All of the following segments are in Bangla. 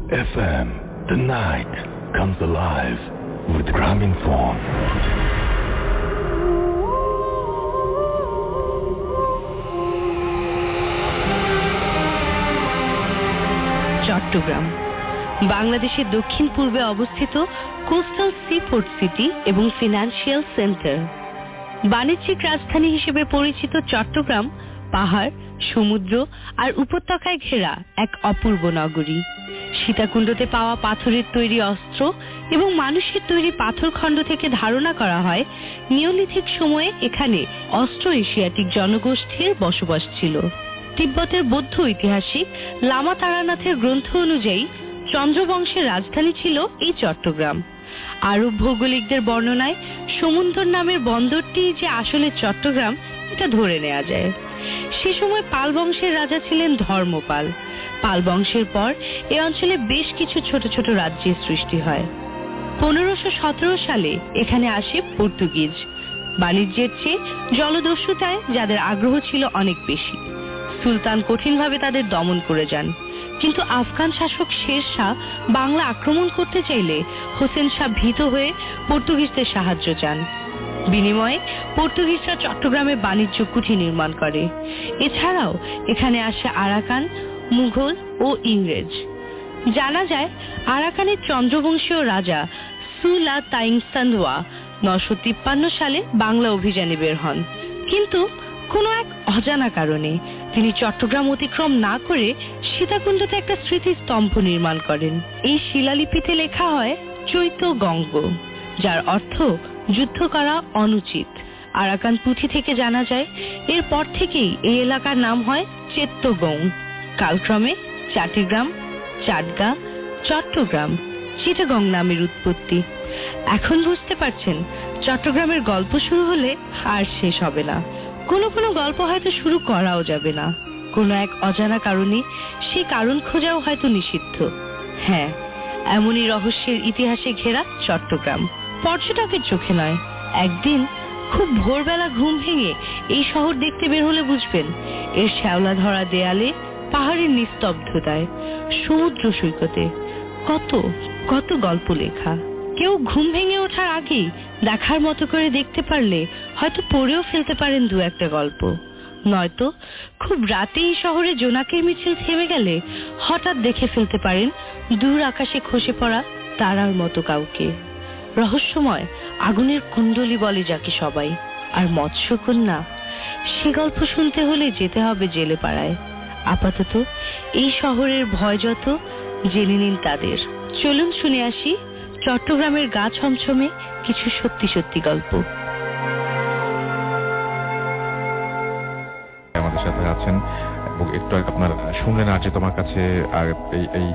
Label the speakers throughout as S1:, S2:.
S1: FM, the night comes alive with Graminphone.
S2: Chittagong বাংলাদেশের দক্ষিণ পূর্বে অবস্থিত কোস্টাল সিপোর্ট সিটি এবং ফিনান্সিয়াল সেন্টার। বাণিজ্যিক রাজধানী হিসেবে পরিচিত চট্টগ্রাম পাহাড়, সমুদ্র আর উপত্যকায় ঘেরা এক অপূর্ব নগরী। সীতাকুণ্ডতে পাওয়া পাথরের তৈরি অস্ত্র এবং মানুষের তৈরি পাথরখণ্ড থেকে ধারণা করা হয় নিওলিথিক সময়ে এখানে অস্ট্রো এশিয়াটিক জনগোষ্ঠীর বসবাস ছিল। তিব্বতের বৌদ্ধ ঐতিহাসিক লামা তারানাথের গ্রন্থ অনুযায়ী চন্দ্রবংশের রাজধানী ছিল এই চট্টগ্রাম। আরব ভৌগোলিকদের বর্ণনায় সমুন্দর নামের বন্দরটি যে আসলে চট্টগ্রাম এটা ধরে নেওয়া যায়। সে সময় পাল বংশের রাজা ছিলেন ধর্মপাল। পাল বংশের পর এই অঞ্চলে বেশ কিছু ছোট ছোট রাজ্যের সৃষ্টি হয়। 1517 সালে এখানে আসে পর্তুগিজ। বাণিজ্যের চেয়ে জলদস্যুতায় যাদের আগ্রহ ছিল অনেক বেশি। সুলতান কঠিনভাবে তাদের দমন করে যান, কিন্তু আফগান শাসক শের শাহ বাংলা আক্রমণ করতে চাইলে হোসেন শাহ ভীত হয়ে পর্তুগিজদের সাহায্য চান। বিনিময়ে পর্তুগিজরা চট্টগ্রামে বাণিজ্য কুঠি নির্মাণ করে। এছাড়াও এখানে আসে আরাকান, মুঘল ও ইংরেজ। জানা যায় আরাকানের চন্দ্রবংশীয় রাজা সুলা তাইংসান্দওয়া 953 সালে বাংলা অভিযানে বের হন, কিন্তু কোনো এক অজানা কারণে তিনি চট্টগ্রাম অতিক্রম না করে সীতাকুণ্ডতে একটা স্মৃতিস্তম্ভ নির্মাণ করেন। এই শিলালিপিতে লেখা হয় চৈত গঙ্গ, যার অর্থ যুদ্ধ করা অনুচিত। আরাকান পুঁথি থেকে জানা যায় এরপর থেকেই এই এলাকার নাম হয় চেত্তগং। কালক্রমে চাটিগ্রাম, চাটগা, চট্টগ্রাম, চিটাগং নামের উৎপত্তি। এখন বুঝতে পারছেন চট্টগ্রামের গল্প শুরু হলে আর শেষ হবে না। কোনো কোনো গল্প হয়তো শুরু করাও যাবে না। কোনো এক অজানা কারণে সেই কারণ খোঁজাও হয়তো নিষিদ্ধ। হ্যাঁ, এমনই রহস্যের ইতিহাসে ঘেরা চট্টগ্রাম পর্যটকের চোখে নয়। একদিন খুব ভোরবেলা ঘুম ভেঙে এই শহর দেখতে বের হলে বুঝবেন এর শ্যাওলা ধরা দেয়ালে, পাহাড়ের নিস্তব্ধতায়, সমুদ্র সৈকতে কত কত গল্প লেখা। কেউ ঘুম ভেঙে ওঠার আগেই দেখার মতো করে দেখতে পারলে হয়তো পড়েও ফেলতে পারেন দু একটা গল্প। নয়তো খুব রাতেই শহরে জোনাকের মিছিল থেমে গেলে হঠাৎ দেখে ফেলতে পারেন দূর আকাশে খসে পড়া তারার মতো কাউকে। রহস্যময় আগুনের কুণ্ডলী বলে যাকে সবাই। আর মৎস্যকন্যা, সে গল্প শুনতে হলে যেতে হবে জেলে পাড়ায়। আপাতত এই শহরের ভয় যত, জেনে নিন তাদের। চলুন শুনে আসি চট্টগ্রামের গা ছমছমে কিছু সত্যি সত্যি গল্প।
S3: আমাদের সাথে আছেন এবং একটু আপনারা শুনলেন আজ তোমার কাছে এই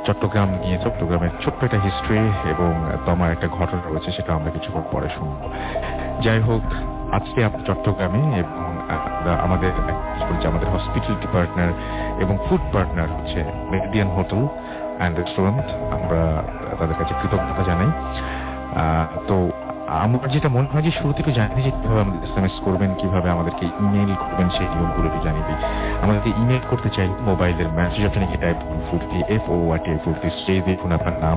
S3: চট্টগ্রাম নিয়ে, চট্টগ্রামের ছোট্ট একটা হিস্ট্রি এবং তোমার একটা ঘটনা রয়েছে, সেটা আমরা কিছুক্ষণ পরে শুনবো। যাই হোক, আজকে আমরা চট্টগ্রামে এবং আমাদের হসপিটালিটি পার্টনার এবং ফুড পার্টনার হচ্ছে মেরিডিয়ান হোটেল অ্যান্ড রেস্টুরেন্ট। আমরা তাদের কাছে কৃতজ্ঞতা জানাই। তো আমার যেটা মনে হয় যে শুরু থেকে জানি যে কিভাবে আমাদের SMS করবেন, কিভাবে আমাদেরকে ইমেইল করবেন, সেই নিয়মগুলো একটু জানিয়ে দিই। আমাদেরকে ইমেইল করতে চাইলে মোবাইলের মেসেজ অপশনে গিয়ে টাইপ করুন ফুর্তি, FORT স্পেস দেখুন আপনার নাম,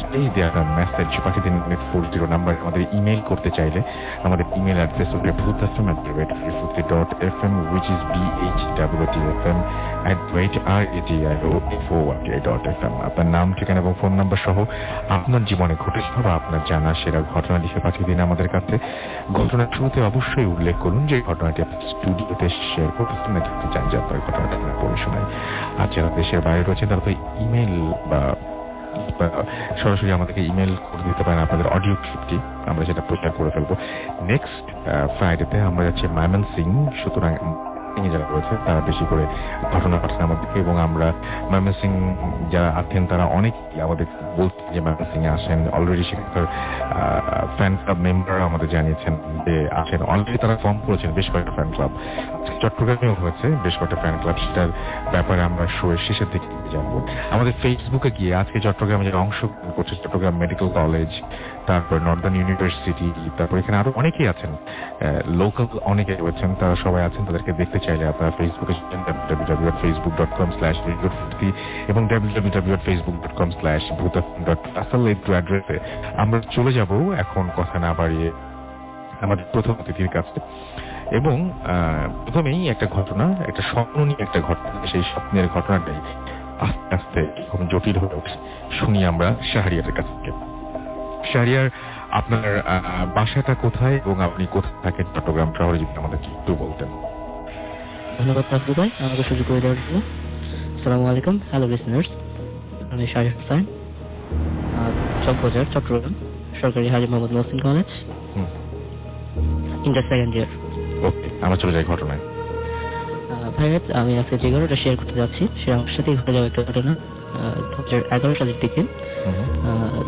S3: স্পেস দিয়ে আপনার মেসেজ পাঠিয়ে দিন 40 নাম্বার। আমাদের ইমেইল করতে চাইলে আমাদের ইমেইল অ্যাড্রেস হচ্ছে bhutfm@freefruity.fm, which is BHWTFM@radio.fm। আপনার নাম, ঠিকানা এবং ফোন নাম্বার সহ আপনার জীবনে ঘটেছে বা আপনার জানা সেরা ঘটনা লিখে পাঠিয়ে দিন আমাদের কাছে। ঘটনার শুরুতে অবশ্যই উল্লেখ করুন যে ঘটনাটি আপনি স্টুডিওতে শেয়ার করতেছেন, নাকি আপনি চান যে আপনার ঘটনাটা আপনার পড়ে শোনায়। আর যারা দেশের বাইরে রয়েছেন তারা তো ইমেইল বা সরাসরি আমাদেরকে ইমেইল করে দিতে পারেন আপনাদের অডিও ক্লিপটি, আমরা সেটা প্রচার করে ফেলবো। নেক্সট ফ্রাইডেতে আমরা যাচ্ছি ময়মনসিং, সুতরাং যারা রয়েছে তারা বেশি করে ঘটনা পাঠান আমাদেরকে এবং আমরা ময়মনসিং যারা আছেন তারা অনেকেই আমাদের বলছে যে ময়মনসিং এ আসেন। অলরেডি সেখানকার ফ্যান ক্লাব মেম্বার আমাদের জানিয়েছেন যে আসেন, অলরেডি তারা ফর্ম করেছেন বেশ কয়েকটা ফ্যান ক্লাব। চট্টগ্রামেও হয়েছে বেশ কয়েকটা ফ্যান ক্লাব, সেটার ব্যাপারে আমরা শোয়ের শেষের দিকে জানবো। আমাদের ফেসবুকে গিয়ে আজকে চট্টগ্রামে যারা অংশগ্রহণ করছে, চট্টগ্রাম মেডিকেল কলেজ, তারপর নর্দার্ন ইউনিভার্সিটি, তারপর এখানে আরো অনেকেই আছেন, লোকাল অনেকে রয়েছেন, তারা সবাই আছেন। তাদেরকে দেখতে চাইলে আপনারা ফেসবুকে www.facebook.com/রেডিওফ্রিকোয়েন্সি এবং www.facebook.com/bhutafm.asal এই অ্যাড্রেসে আমরা চলে যাব এখন কথা না বাড়িয়ে আমাদের প্রথম অতিথির কাছে। এবং প্রথমেই একটা ঘটনা, একটা স্বপ্ন নিয়ে একটা ঘটনা, সেই স্বপ্নের ঘটনাটাই আস্তে আস্তে খুব জটিল হয়ে ওঠে। শুনি আমরা শাহরিয়ারের কাছ থেকে। শাহরিয়ার, আপনার বাসাটা কোথায় এবং আপনি কোথায় থাকেন চট্টগ্রাম শহরে, যদি আমাদেরকে একটু বলতেন।
S4: ধন্যবাদ নাজমু ভাই আমাকে সুযোগ করে দেওয়ার জন্য। আসসালামু আলাইকুম, হ্যালো লিসনার্স। আমি শাহরিয়ার হোসেন, চকবাজার, চট্টগ্রাম সরকারি Haji Mohammad Mohsin College, inter second year.
S3: Okay, আমরা চলে যাই ঘটনায়।
S4: ভাইয়া, আমি আজকে যে ঘটনাটা শেয়ার করতে যাচ্ছি সেটা আমার সাথেই ঘটে যাওয়া একটা ঘটনা। 2011 সালের দিকে,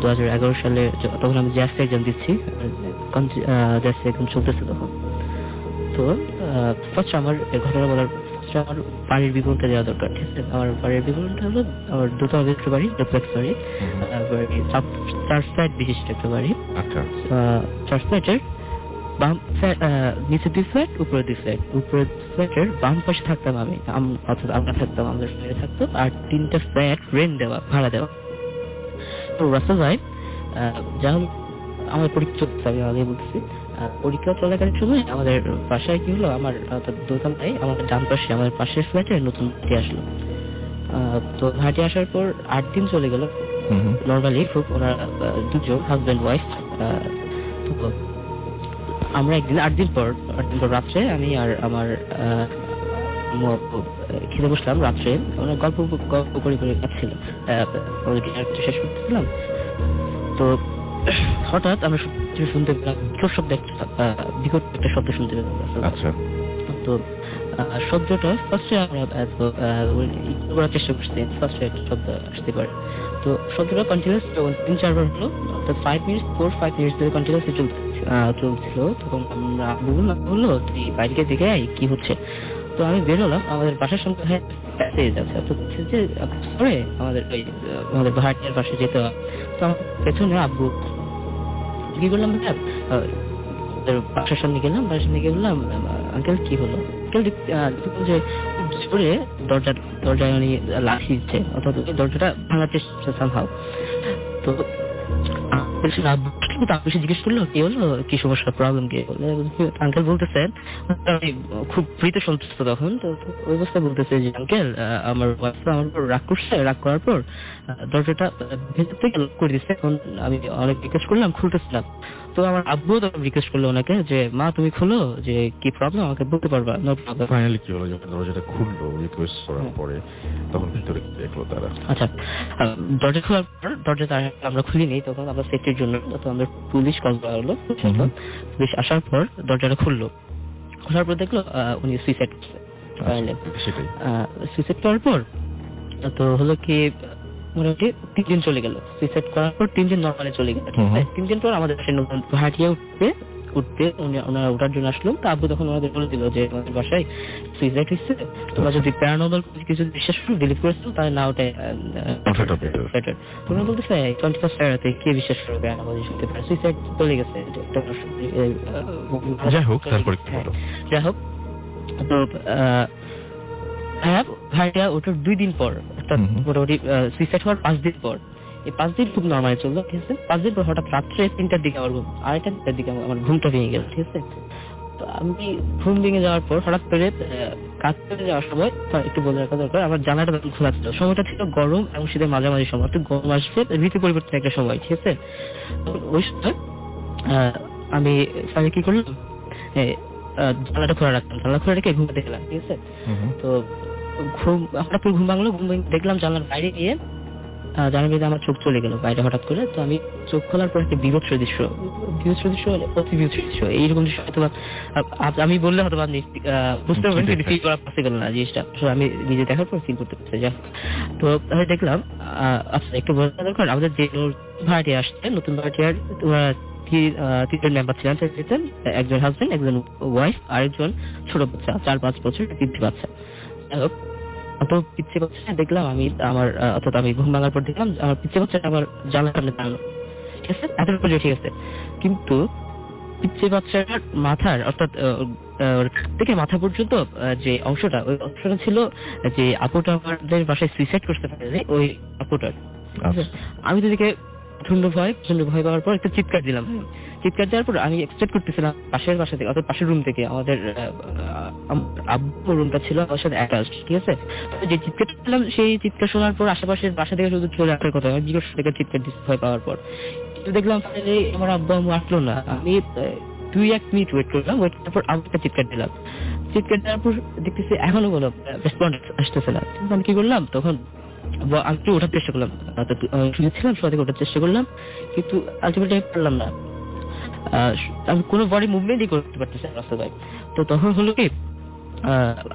S4: 2011 সালে তখন আমি জ্যাস এক্সাম দিচ্ছি, জ্যাস এক্সাম চলতেছে তখন। তো ফার্স্ট আমার ঘটনা বলার আমার বাড়ির বিবরণটা দেওয়া দরকার। ঠিক আছে, আমার বাড়ির বিবরণটা হলো আমার দুটো অবস্থা বাড়ি, ডুপ্লেক্স বাড়ি, 4 ফ্ল্যাট বিশিষ্ট একটা বাড়ি।
S3: আচ্ছা,
S4: 4 ফ্ল্যাটের নিচে 2 ফ্ল্যাট, উপরে 2 ফ্ল্যাট। উপরের ফ্ল্যাটের বাম পাশে থাকতাম আমি, অর্থাৎ আমরা থাকতাম, আমাদের ফ্ল্যাটে থাকতো, আর 3টা ফ্ল্যাট রেন্ট দেওয়া, ভাড়া দেওয়া। তো রাসেল ভাই, যখন আমার পরীক্ষা চলছে, আমি আগে বলতেছি, পরীক্ষা চলাকালীন সময় আমাদের বাসায় কি হলো, আমার দোতলায় আমাদের ডান পাশে আমাদের পাশের ফ্ল্যাটে নতুন ভাড়াটি আসলো। তো ভাড়াটি আসার পর 8 দিন চলে গেল নর্মালি, খুব ওনারা দুজন হাজব্যান্ড ওয়াইফ। তো আমরা একদিন 8 দিন পর রাত্রে আমি আর আমার খেতে বসলাম। রাত্রে আমরা গল্প করে করে খাচ্ছিল, ডিনারটা শেষ করতেছিলাম। তো হঠাৎ আমরা শুনতে পেলাম বিকট শব্দ, বিকট একটা শব্দ শুনতে পেলাম।
S3: আচ্ছা,
S4: তো শব্দটা ফার্স্টে আমরা করার চেষ্টা করছি, ফার্স্টে একটা শব্দ আসতে পারে। তো শব্দটা কন্টিনিউস 3-4 বার হলো, অর্থাৎ 5 মিনিট ধরে কন্টিনিউসলি চলছিল। তখন আমরা বললো তুই বাইরে দেখে আয় কি হচ্ছে। তো আমি বেরোলাম, আমাদের বাসার সামনে প্যাসেজ আছে, তো যে আমাদের ভাড়াটিয়ার পাশে যেতে হয়। তো আমার পেছনে আব্বু কি করলাম, বাসার সামনে গেলাম, বাসার সামনে গিয়ে বললাম আঙ্কেল কি হলো। আঙ্কেল যে জোরে দরজায় উনি লাঠি দিচ্ছে, অর্থাৎ দরজাটা ভাঙার চেষ্টা সামহাও। তো আব্বু জিজ্ঞেস করলো কি হলো, কি সমস্যা, প্রবলেম কি? আঙ্কেল বলতেছেন, আমি খুব ফ্রিতে শুনতেছি তখন। তো ওই অবস্থায় বলতেছে যে আঙ্কেল আমার ওয়াইফ আমার উপর রাগ করছে, রাগ করার পর দরজাটা ভেতর থেকে লক করে দিচ্ছে। এখন আমি অনেক রিকোয়েস্ট করলাম, খুলতেছিলাম। তো আমার আব্বু তখন রিকোয়েস্ট করলো ওনাকে যে মা তুমি খুলো, যে কি প্রবলেম আমাকে বলতে পারবা। No problem.
S3: ফাইনালি কি হলো যখন দরজাটা খুললো রিকোয়েস্ট করার পরে, তখন ভিতরে দেখলো তারা?
S4: আচ্ছা, দরজা খোলার পর দরজাটা আমরা খুলিনি, তখন আমরা সেফটির জন্য তো আমরা পুলিশ কল করা হলো। পুলিশ আসার পর দরজাটা খুললো, খোলার পর দেখলো উনি সুইসাইড করছে।
S3: সেটাই
S4: সুইসাইড করার পর তো হলো কি, মোটামুটি 3 দিন চলে গেল। সুইসাইড করার পর 3 দিন নর্মালি চলে গেল। 3 দিন পর আমাদের নতুন ভাড়াটিয়া উঠতে ওনারা ওঠার জন্য আসলো। তো আব্বু তখন ওনাদের বলে দিল যে আমাদের বাসায় সুইসাইড হয়েছে, তোমরা যদি প্যারানর্মাল কিছু বিশ্বাস করো, ডিলিট করেছো, তাহলে না ওটাই তোমরা বলতেছে 21st century কে বিশ্বাস করবে প্যারানর্মাল জিনিস হতে পারে, সুইসাইড চলে গেছে।
S3: যাই হোক, তারপরে
S4: যাই হোক, তো ভাড়াটিয়া ওঠার 2 দিন পর, মোটামুটি সুইসাইড হওয়ার 5 দিন পর, এই 5 দিন খুব নর্মালি চললো। ঠিক আছে, 5 দিন পর হঠাৎ রাত্রে 3টার দিকে আমার ঘুম, 2:30টার দিকে আমার ঘুমটা ভেঙে গেল। ঠিক আছে, তো আমি ঘুম ভেঙে যাওয়ার পর হঠাৎ করে কাজ করে যাওয়ার সময় একটু বলে রাখা দরকার, আমার জানালাটা তখন খোলা ছিল। সময়টা ছিল গরম এবং শীতের মাঝামাঝি সময়, একটু গরম আসছে, ঋতু পরিবর্তন একটা সময়। ঠিক আছে, ওই সময় আমি কি করলাম, জানালাটা খোলা রাখতাম, জানালা খোলা রেখে ঘুমাতে গেলাম। ঠিক আছে, তো হঠাৎ করে ঘুম ভাঙলো, ঘুম ভেঙে দেখলাম জানলার বাইরে গিয়ে জানার ভিতরে আমার চোখ চলে গেল বাইরে হঠাৎ করে। তো আমি চোখ খোলার পর একটা বিভৎস দৃশ্য, অতি বিভৎস দৃশ্য, এইরকম দৃশ্য হয়তো আমি বললে হয়তো আপনি বুঝতে পারবেন, কিন্তু ফিল করা পসিবল না জিনিসটা, আমি নিজে দেখার পর ফিল করতে পারছি। তো আমি দেখলাম, আচ্ছা একটু বোঝা দরকার, আমাদের যে ভাড়াটি আসছে, নতুন ভাড়াটিয়ার 3জন মেম্বার ছিলেন। একজন হাজবেন্ড, একজন ওয়াইফ, আরেকজন ছোট বাচ্চা, 4-5 বছর পিচ্ছি বাচ্চা। তো পিচ্ছি বাচ্চা দেখলাম আমি, অর্থাৎ আমি ঘুম ভাঙার পর দেখলাম আমার পিচ্ছি বাচ্চা আমার জানলার সামনে দাঁড়ানো। ঠিক আছে, এত পর্যন্ত ঠিক আছে। কিন্তু পিচ্চি বাচ্চাটার মাথার অর্থাৎ থেকে মাথা পর্যন্ত যে অংশটা, ওই অংশটা ছিল যে আপুটা আমাদের বাসায় সুইসাইড করতে পারে ওই আপুটার। আমি তো দেখে প্রচন্ড ভয় পাওয়ার পর একটা চিৎকার দিলাম। চিৎকার দেওয়ার পর আমি এক্সপেক্ট করতেছিলাম পাশের বাসা থেকে, অর্থাৎ পাশের রুম থেকে, আমাদের আব্বু রুমটা ছিল আমার সাথে অ্যাটাচড, ঠিক আছে। যে চিৎকার দিলাম, সেই চিৎকার শোনার পর আশেপাশের বাসা থেকে শুধু চলে আসার কথা, আমি জিজ্ঞেস থেকে চিৎকার দিচ্ছি ভয় পাওয়ার পর। দেখলাম আমার আব্বু আম্মু আসলো না। আমি 2-1 মিনিট ওয়েট করলাম, ওয়েট করার পর আবার একটা চিৎকার দিলাম। চিৎকার দেওয়ার পর দেখতেছি এখনো কোনো রেসপন্স আসতেছে না। আমি কি করলাম, তখন আমি একটু ওঠার চেষ্টা করলাম, শুনেছিলাম শোয়া থেকে ওঠার চেষ্টা করলাম, কিন্তু আলটিমেটলি পারলাম না। আমি কোনো বডি মুভমেন্টই করতে পারতেছি না রাস্তায়। তো তখন হলো কি,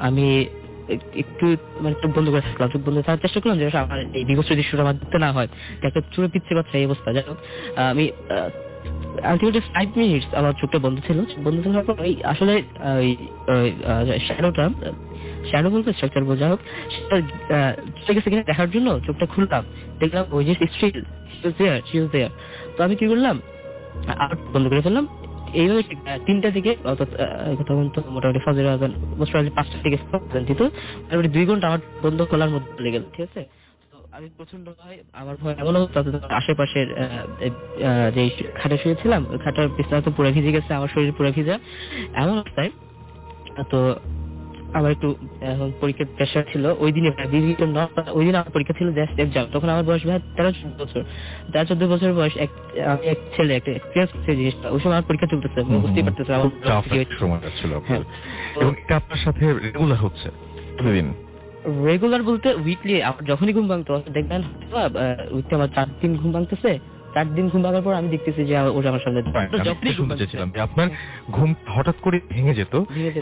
S4: আমি একটু মানে চোখ বন্ধ করে থাকলাম, চোখ বন্ধ থাকার চেষ্টা করলাম যে আমার এই বিভৎস দৃশ্যটা আমার দেখতে না হয়, একটা চুড়ে পিচ্ছে বাচ্চা এই অবস্থা। যাই হোক, আমি আলটিমেটলি 5 মিনিটস আমার চোখটা বন্ধ ছিল। বন্ধ থাকার পর আসলে শ্যাডো বলতে স্ট্রাকচার বোঝা হোক, সেটা চলে গেছে কিনা দেখার জন্য চোখটা খুললাম, দেখলাম ওই যে স্টিল শি ওয়াজ দেয়ার। তো আমি কি করলাম, আবার বন্ধ করে ফেললাম। এইভাবে 3টা থেকে, অর্থাৎ তখন তো মোটামুটি ফজর আজান মোটামুটি 5টা থেকে দিত, মোটামুটি 2 ঘন্টা আমার বন্ধ খোলার মধ্যে চলে গেল, ঠিক আছে। তো আমি প্রচন্ড আমার ভয় এমন অবস্থা, আশেপাশের যে খাটে শুয়েছিলাম, ওই খাটার বিছানা তো পুরো ভিজে গেছে, আমার শরীর পুরো ভিজা এমন অবস্থায়। তো আমার একটু পরীক্ষার প্রেশার ছিল ওই দিনে, ওই দিন আমার পরীক্ষা ছিল জাস্ট এক্সাম। তখন আমার বয়স 13-14 বছর, 13-14 বছর বয়স। আমি এক ছেলে, একটা এক্সপিরিয়েন্স করছে জিনিসটা। ওই সময় আমার পরীক্ষা চলতেছে, বুঝতেই পারতেছে আমার
S3: সময়টা ছিল। এবং এটা আপনার সাথে রেগুলার হচ্ছে প্রতিদিন?
S4: রেগুলার বলতে উইকলি, আমার যখনই ঘুম ভাঙতো, দেখবেন উইকলি আমার 4 দিন ঘুম ভাঙতেছে। 4 দিন ঘুম ভাঙার পর আমি দেখতেছি যে ওটা আমার সামনে।
S3: শুনতে চেয়েছিলাম যে আপনার ঘুম হঠাৎ করে ভেঙে যেত,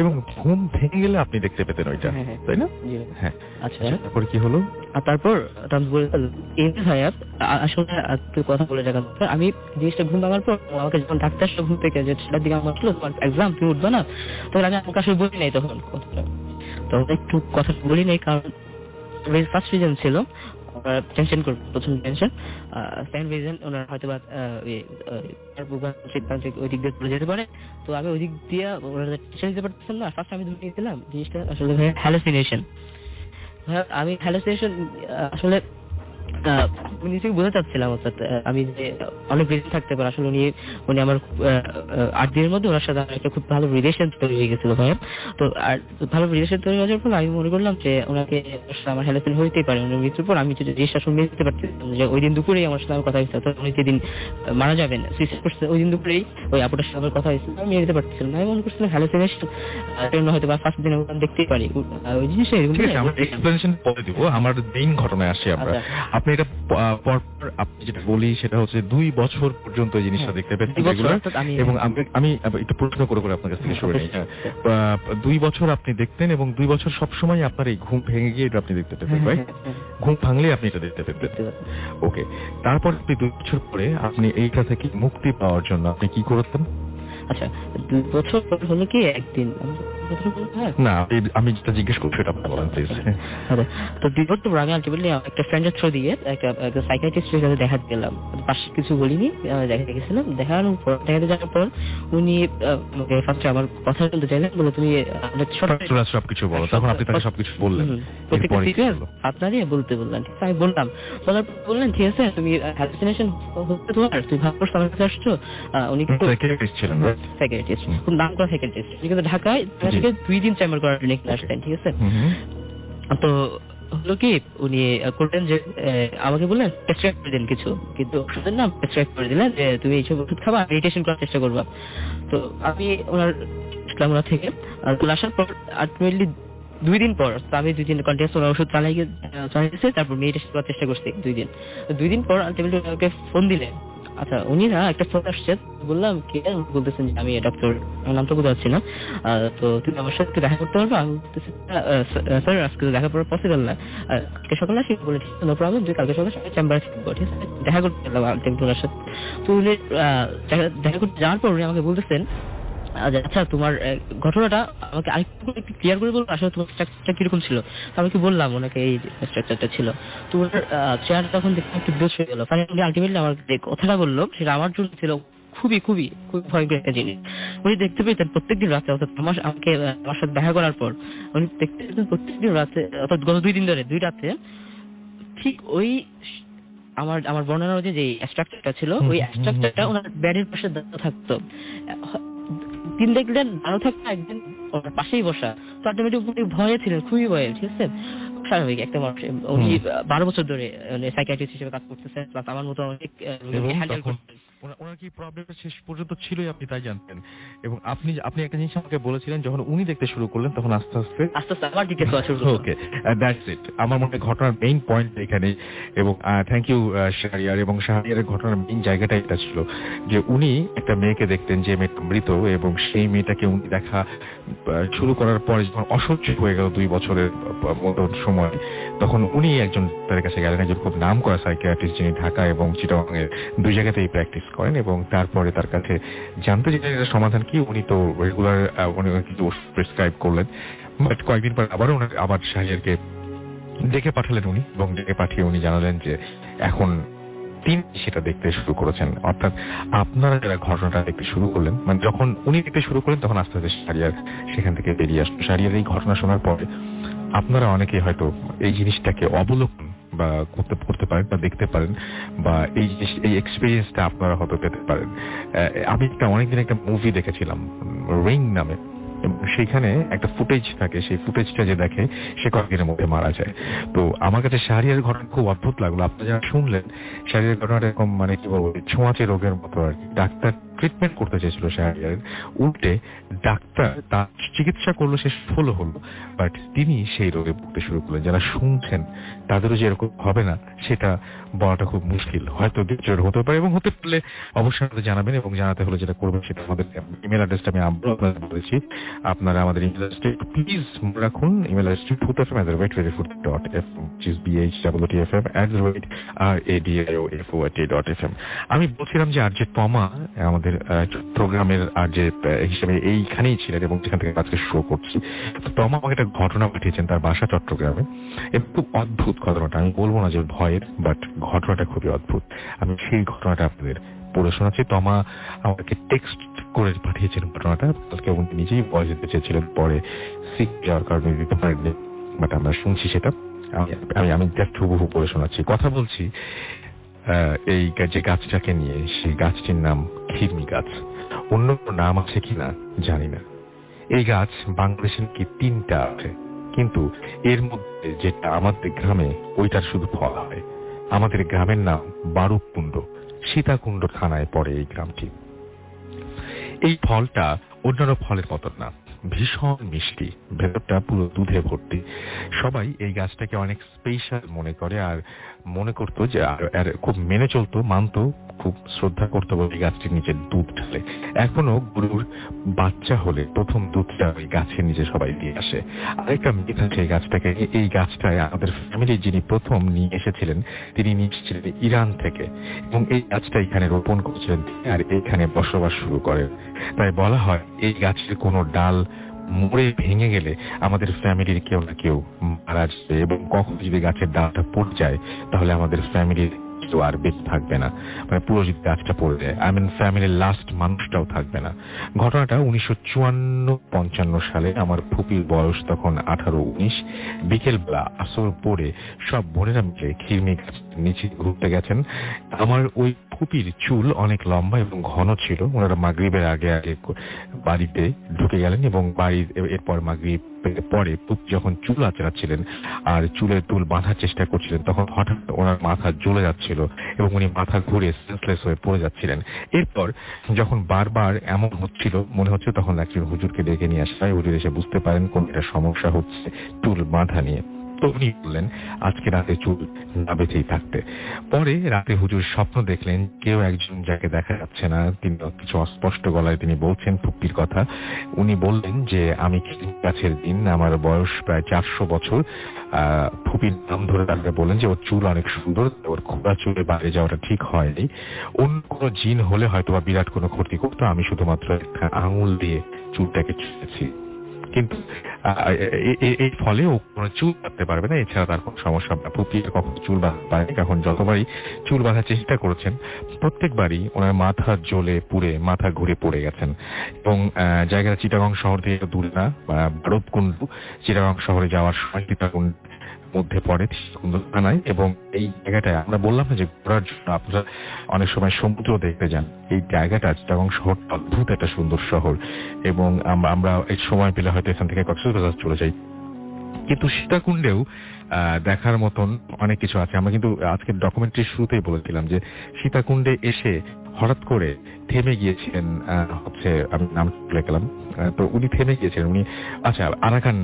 S3: এবং ঘুম ভেঙে গেলে আপনি দেখতে পেতেন ওইটা, তাই না? হ্যাঁ। আচ্ছা, তারপর কি হলো?
S4: তারপর আসলে কথা বলে দেখা, আমি জিনিসটা ঘুম ভাঙার পর আমাকে যখন ডাক্তার আসলো ঘুম থেকে, যে সেটার দিকে আমার আসলো তোমার এক্সাম, তুমি উঠবে না, তখন আমি আমাকে আসলে বলি নাই তখন কথাটা। তখন একটু কথা বলি নাই, কারণ ফার্স্ট রিজন ছিল টেনশন করবো, প্রথম টেনশন। সেকেন্ড রিজন ওনার হয়তো বা ওই দিক দিয়ে চলে যেতে পারে। তো আমি ওই দিক দিয়ে ওনারা টেনশন নিতে পারতেছেন না। ফার্স্ট আমি ধরে নিয়েছিলাম জিনিসটা আসলে হ্যালুসিনেশন। আমি হ্যালুসিনেশন আসলে আমি নিজেকে বোঝা চাচ্ছিলাম, অর্থাৎ আমি যে অনেক রিজন থাকতে পারে। আসলে উনি আমার 8 দিনের মধ্যে ওনার সাথে একটা খুব ভালো রিলেশন তৈরি হয়ে গেছিল ভাইয়া। তো আর ভালো রিলেশন তৈরি হওয়ার পর আমি মনে করলাম যে ওনাকে আমার হ্যালুসিনেশন হইতেই পারে। উনি মৃত্যুর পর আমি যদি জিনিসটা শুনে নিতে পারতেছিলাম যে ওই দিন দুপুরেই আমার সাথে আমার কথা হয়েছে, তো উনি যেদিন মারা যাবেন সুইসাইড করছে ওই দিন দুপুরেই ওই আপুটার সাথে আমার কথা হয়েছে, আমি নিতে পারতেছিলাম না। আমি মনে করছিলাম হ্যালুসিনেশন হয়তো বা ফার্স্ট দিনে দেখতেই পারি ওই জিনিসটা এরকম।
S3: এক্সপ্লেনেশন পরে দিব, আমার মেইন ঘটনায় আসি আমরা। আপনি এটা পরপর আপনি যেটা বলি সেটা হচ্ছে 2 বছর পর্যন্ত এই জিনিসটা দেখতে পেতেন এবং আমি একটু প্রশ্ন করে আপনার কাছ থেকে শুনে নিই। 2 বছর আপনি দেখতেন এবং 2 বছর সবসময় আপনার এই ঘুম ভেঙে গিয়ে এটা আপনি দেখতে পেতেন, রাইট? ঘুম ভাঙলে আপনি এটা দেখতে পেতেন। ওকে, তারপর আপনি 2 বছর পরে আপনি এইটা থেকে মুক্তি পাওয়ার জন্য আপনি কি করতেন?
S4: আচ্ছা, 2 বছর পর হলো কি একদিন
S3: না, আমি যেটা জিজ্ঞেস করছি সেটা আপনি বলেন প্লিজ।
S4: তো 2 বছর পর আমি আলটিমেটলি একটা ফ্রেন্ডের থ্রু দিয়ে একটা সাইকিয়াট্রিস্টের কাছে দেখাতে গেলাম। পাশে কিছু বলিনি, দেখাতে গেছিলাম। দেখানোর পর দেখাতে যাওয়ার পর উনি আমাকে ফার্স্টে আমার কথা বলতে চাইলেন, বলে তুমি
S3: সবকিছু বলো। তখন আপনি তাকে সবকিছু বললেন,
S4: আপনারই বলতে বললেন। ঠিক আছে, আমি বললাম। বলার পর বললেন ঠিক আছে, তুমি হ্যালুসিনেশন হচ্ছে তোমার, তুমি ভাব করছো আমার কাছে আসছো। উনি
S3: সাইকিয়াট্রিস্ট ছিলেন,
S4: সাইকিয়াট্রিস্ট, খুব নাম করা সাইকিয়াট্রিস্ট। উনি কিন্তু ঢাকায় 2 দিন চেম্বার করার জন্য আসতেন, ঠিক আছে। তো হলো কি, উনি করলেন যে আমাকে বললেন প্রেসক্রাইব করে দিন কিছু, কিন্তু ওষুধের নাম প্রেসক্রাইব করে দিলেন যে তুমি এইসব ওষুধ খাবা, মেডিটেশন করার চেষ্টা করবা। তো আমি ওনার ইসলামরা থেকে চলে আসার পর আলটিমেটলি 2 দিন পর আমি 2 দিন কন্টিনিউয়াস ওনার ওষুধ চালিয়েছে, তারপর মেডিটেশন করার চেষ্টা করছি 2 দিন পর আলটিমেটলি ওনাকে ফোন দিলেন। আচ্ছা, উনি না একটা ফোন আসছে, বললাম কে? বলতেছেন যে আমি ডক্টর, আমার নামটা বোঝা যাচ্ছে না। তো তুমি আমার সাথে দেখা করতে পারবে? আমি বলতেছি স্যার আজকে দেখা করা পসিবল না, আজকে সকালে আসি। বলে ঠিক আছে, নো প্রবলেম, তুই কালকে সকালে চেম্বারে থাকবো, ঠিক আছে। দেখা করতে গেলাম ওনার সাথে। তো উনি দেখা করতে যাওয়ার পর উনি আমাকে বলতেছেন আচ্ছা তোমার ঘটনাটা আমাকে আরেকটু ক্লিয়ার করে বলবো, আসলে তোমার স্ট্রাকচারটা কিরকম ছিল? আমি কি বললাম ওনাকে এই স্ট্রাকচারটা ছিল, তোমার চেয়ার তখন দেখতে একটু বেশ হয়ে গেল। ফাইনালি আলটিমেটলি আমার যে কথাটা বললো সেটা আমার জন্য ছিল খুবই খুবই খুবই ভয়ঙ্কর একটা জিনিস। উনি দেখতে পেতেন প্রত্যেকদিন রাতে, অর্থাৎ আমার সাথে দেখা করার পর উনি দেখতে পেতেন প্রত্যেকদিন রাতে, অর্থাৎ গত 2 দিন ধরে 2 রাতে ঠিক ওই আমার বর্ণনা অনুযায়ী যে স্ট্রাকচারটা ছিল ওই স্ট্রাকচারটা ওনার ব্যাডের পাশে দাঁড়ানো থাকতো। দিন দেখলেন দাঁড়ানো থাকতো, একদিন ওনার পাশেই বসা। তো আলটিমেটলি ভয়ে ছিলেন, খুবই ভয়ে, ঠিক আছে, স্বাভাবিক একটা মানুষ। উনি 12 বছর ধরে সাইকিয়াট্রিস্ট হিসেবে কাজ করতেছেন, প্লাস আমার মতো অনেক হ্যান্ডেল করতেন।
S3: ওনার কি প্রবলেমটা শেষ পর্যন্ত ছিলই আপনি তাই জানতেন, এবং আপনি একটা জিনিস আমাকে বলেছিলেন যখন উনি দেখতে শুরু করলেন তখন আস্তে আস্তে
S4: আবার জিজ্ঞেস করা শুরু করলেন।
S3: ওকে, দ্যাটস ইট। আমার মনে হয় ঘটনার মেইন পয়েন্ট এখানেই, এবং থ্যাংক ইউ শাহরিয়ার। এবং শাহরিয়ারের ঘটনার মেইন জায়গাটা এটা ছিল যে উনি একটা মেয়েকে দেখতেন যে মেয়েটা মৃত, এবং সেই মেয়েটাকে উনি দেখা শুরু করার পরে যখন অসহ্য হয়ে গেল 2 বছরের মতো সময়, তখন উনি একজন তার কাছে গেলেন, একজন খুব নাম করা সাইকিয়াট্রিস্ট, যিনি ঢাকা এবং চিটাগাংয়ের 2 জায়গাতেই প্র্যাকটিস করেন। এবং তারপরে তার কাছে জানতে চাইলেন এর সমাধান কি। উনি তো রেগুলার উনি কিছু ওষুধ প্রেসক্রাইব করলেন, বাট কয়েকদিন পর আবার শাহরিয়ারকে ডেকে পাঠালেন উনি, এবং ডেকে পাঠিয়ে উনি জানালেন যে এখন তিনি সেটা দেখতে শুরু করেছেন। অর্থাৎ আপনারা যারা ঘটনাটা দেখতে শুরু করলেন, মানে যখন উনি দেখতে শুরু করলেন তখন আস্তে আস্তে শাহরিয়ার সেখান থেকে বেরিয়ে আসলো। শাহরিয়ার এই ঘটনা শোনার পরে আপনারা অনেকেই হয়তো এই জিনিসটাকে অবলোকন বা করতে পারেন বা দেখতে পারেন, বা এই এক্সপিরিয়েন্সটা আপনারা হয়তো পেতে পারেন। আমি অনেকদিন একটা মুভি দেখেছিলাম রিং নামে, এবং সেখানে একটা ফুটেজ থাকে, সেই ফুটেজটা যে দেখে সে কয়েকদিনের মধ্যে মারা যায়। তো আমার কাছে শাহরিয়ারের ঘটনা খুব অদ্ভুত লাগলো। আপনারা যারা শুনলেন শাহরিয়ারের ঘটনাটা এরকম, মানে কি বলবো, ছোঁয়াচে রোগের মতো আর কি। ডাক্তার ট্রিটমেন্ট করতে চেয়েছিল শাহরিয়ারের, উল্টে ডাক্তার তার চিকিৎসা করলো, সে হলো, বাট তিনি সেই রোগে ভুগতে শুরু করলেন। যারা শুনছেন তাদেরও যে এরকম হবে না সেটা বলাটা খুব মুশকিল, হয়তো কিছু হতে পারে, এবং হতে পারলে অবশ্যই আমাদের জানাবেন, এবং জানাতে হলে যেটা করবেন সেটা আমাদের ইমেল অ্যাড্রেসটা আমি আবারও আপনাদের বলেছি। আপনারা আমাদের ইমেল অ্যাড্রেসটা প্লিজ মনে রাখুন, ইমেল অ্যাড্রেসটি bhfm@radiofoot.fm। আমি বলছিলাম যে আর যে তমা আমাদের প্রোগ্রামের আর যে হিসেবে এইখানেই ছিলেন এবং যেখান থেকে আজকে শো করছি। তো তমা আমাকে একটা ঘটনা পাঠিয়েছেন, তার বাসা চট্টগ্রামে। খুব অদ্ভুত ঘটনাটা, আমি বলবো না যে ভয়ের, বাট ঘটনাটা খুবই অদ্ভুত। আমি সেই ঘটনাটা আপনাদের পড়ে শোনাচ্ছি। তমা আমাকে টেক্সট করে পাঠিয়েছেন ঘটনাটা, কালকে উনি নিজেই ভয়েস দিতে চেয়েছিলেন, পরে সিক যাওয়ার কারণে দিতে পারেননি, বাট আমরা শুনছি সেটা। আমি জাস্ট হুবহু পড়ে শোনাচ্ছি। কথা বলছি এই যে গাছটাকে নিয়ে, সেই গাছটির নাম খিরমি গাছ। অন্য কোনো নাম আছে কিনা জানি না। এই গাছ বাংলাদেশে কি 3টা আছে, কিন্তু এর মধ্যে যেটা আমাদের গ্রামে, ওইটার শুধু ফল হয়। আমাদের গ্রামের নাম বারুকুণ্ড, সীতাকুণ্ড থানায় পড়ে এই গ্রামটি। এই ফলটা অন্যান্য ফলের মতন না, ভীষণ মিষ্টি, ভেতরটা পুরো দুধে ভর্তি। সবাই এই গাছটাকে অনেক স্পেশাল মনে করে, আর মনে করতো যে আর খুব মেনে চলতো, মানতো, খুব শ্রদ্ধা করতো বলে এই গাছটির নিচে দুধ ঢালে। এখনো গরুর বাচ্চা হলে প্রথম দুধটা ওই গাছের নিচে সবাই দিয়ে আসে। আরেকটা মিথ আছে এই গাছটাকে। এই গাছটায় আমাদের ফ্যামিলির যিনি প্রথম নিয়ে এসেছিলেন তিনি নিয়ে এসেছিলেন ইরান থেকে, এবং এই গাছটা এখানে রোপণ করেছিলেন আর এখানে বসবাস শুরু করেন। তাই বলা হয় এই গাছের কোনো ডাল মরে ভেঙে গেলে আমাদের ফ্যামিলির কেউ না কেউ মারা যাবে, এবং কখন যদি গাছের ডালটা পড়ে যায় তাহলে আমাদের ফ্যামিলির কেউ আর বেঁচে থাকবে না, মানে পুরো যদি গাছটা পড়ে যায়, ফ্যামিলির লাস্ট মানুষটাও থাকবে না। ঘটনাটা 1954-55 সালে। আমার ফুপির বয়স তখন 18-19। বিকেলবেলা আসর পরে সব বোনেরা মিলে খিরমি গাছ নিচে ঘুরতে গেছেন। আমার ওই ফুপির চুল অনেক লম্বা এবং ঘন ছিল। ওনারা মাগরিবের আগে আগে বাড়িতে ঢুকে গেলেন, এবং বাড়ির এরপর মাগরিব পরে যখন চুল আঁচড়াচ্ছিলেন আর চুলের চুল বাঁধার চেষ্টা করছিলেন, তখন হঠাৎ ওনার মাথা জ্বলে যাচ্ছিল এবং উনি মাথা ঘুরে সেন্সলেস হয়ে পড়ে যাচ্ছিলেন। এরপর যখন বারবার এমন হচ্ছিল মনে হচ্ছে, তখন একজন হুজুরকে ডেকে নিয়ে আসা হয়। হুজুর এসে বুঝতে পারেন কোন একটা সমস্যা হচ্ছে চুল বাঁধা নিয়ে। তো উনি বললেন আজকে রাতে চুল না বেঁধেই থাকতে। পরে রাতে হুজুর স্বপ্ন দেখলেন কেউ একজন যাকে দেখা যাচ্ছে না, তিনি কিছু অস্পষ্ট গলায় তিনি বলছেন ফুপ্পির কথা। উনি বললেন যে আমি গাছের দিন, আমার বয়স প্রায় 400 বছর। ফুপির নাম ধরে তাকে বললেন যে ওর চুল অনেক সুন্দর, ওর খোঁড়া চুলে বাইরে যাওয়াটা ঠিক হয়নি, অন্য কোনো জিন হলে হয়তো বা বিরাট কোনো ক্ষতি করতো, আমি শুধুমাত্র একটা আঙুল দিয়ে চুলটাকে ছুঁয়েছি, কিন্তু এই ফলে ও কোনো চুল বাঁধতে পারবে না, এছাড়া তার কোনো সমস্যা না। ফুপি কখনো চুল বাঁধতে পারেনি, এখন যতবারই চুল বাঁধার চেষ্টা করেছেন প্রত্যেকবারই ওনার মাথা জ্বলে পুড়ে মাথা ঘুরে পড়ে গেছেন। এবং জায়গাটা চিটাগং শহর থেকে দূরে না, বারবকুণ্ডু চিটাগং শহরে যাওয়ার সময় চিটাগং মধ্যে পড়ে থানায়। এবং এই জায়গাটায় আমরা বললাম না যে ঘোরার জন্য আপনারা অনেক সময় সমুদ্র দেখতে যান, এই জায়গাটা চিটাগং শহর অদ্ভুত একটা সুন্দর শহর, এবং আমরা এই সময় পেলে হয়তো এখান থেকে কক্সবাজার চলে যাই। কিন্তু সীতাকুণ্ডেও দেখার মতন অনেক কিছু আছে। আমরা কিন্তু আজকের ডকুমেন্টারির শুরুতেই বলেছিলাম যে সীতাকুণ্ডে এসে হঠাৎ করে থেমে গিয়েছিলেন, হচ্ছে আমি নাম ভুলে গেলাম, তো উনি থেমে গিয়েছিলেন, উনি আচ্ছা আরাকান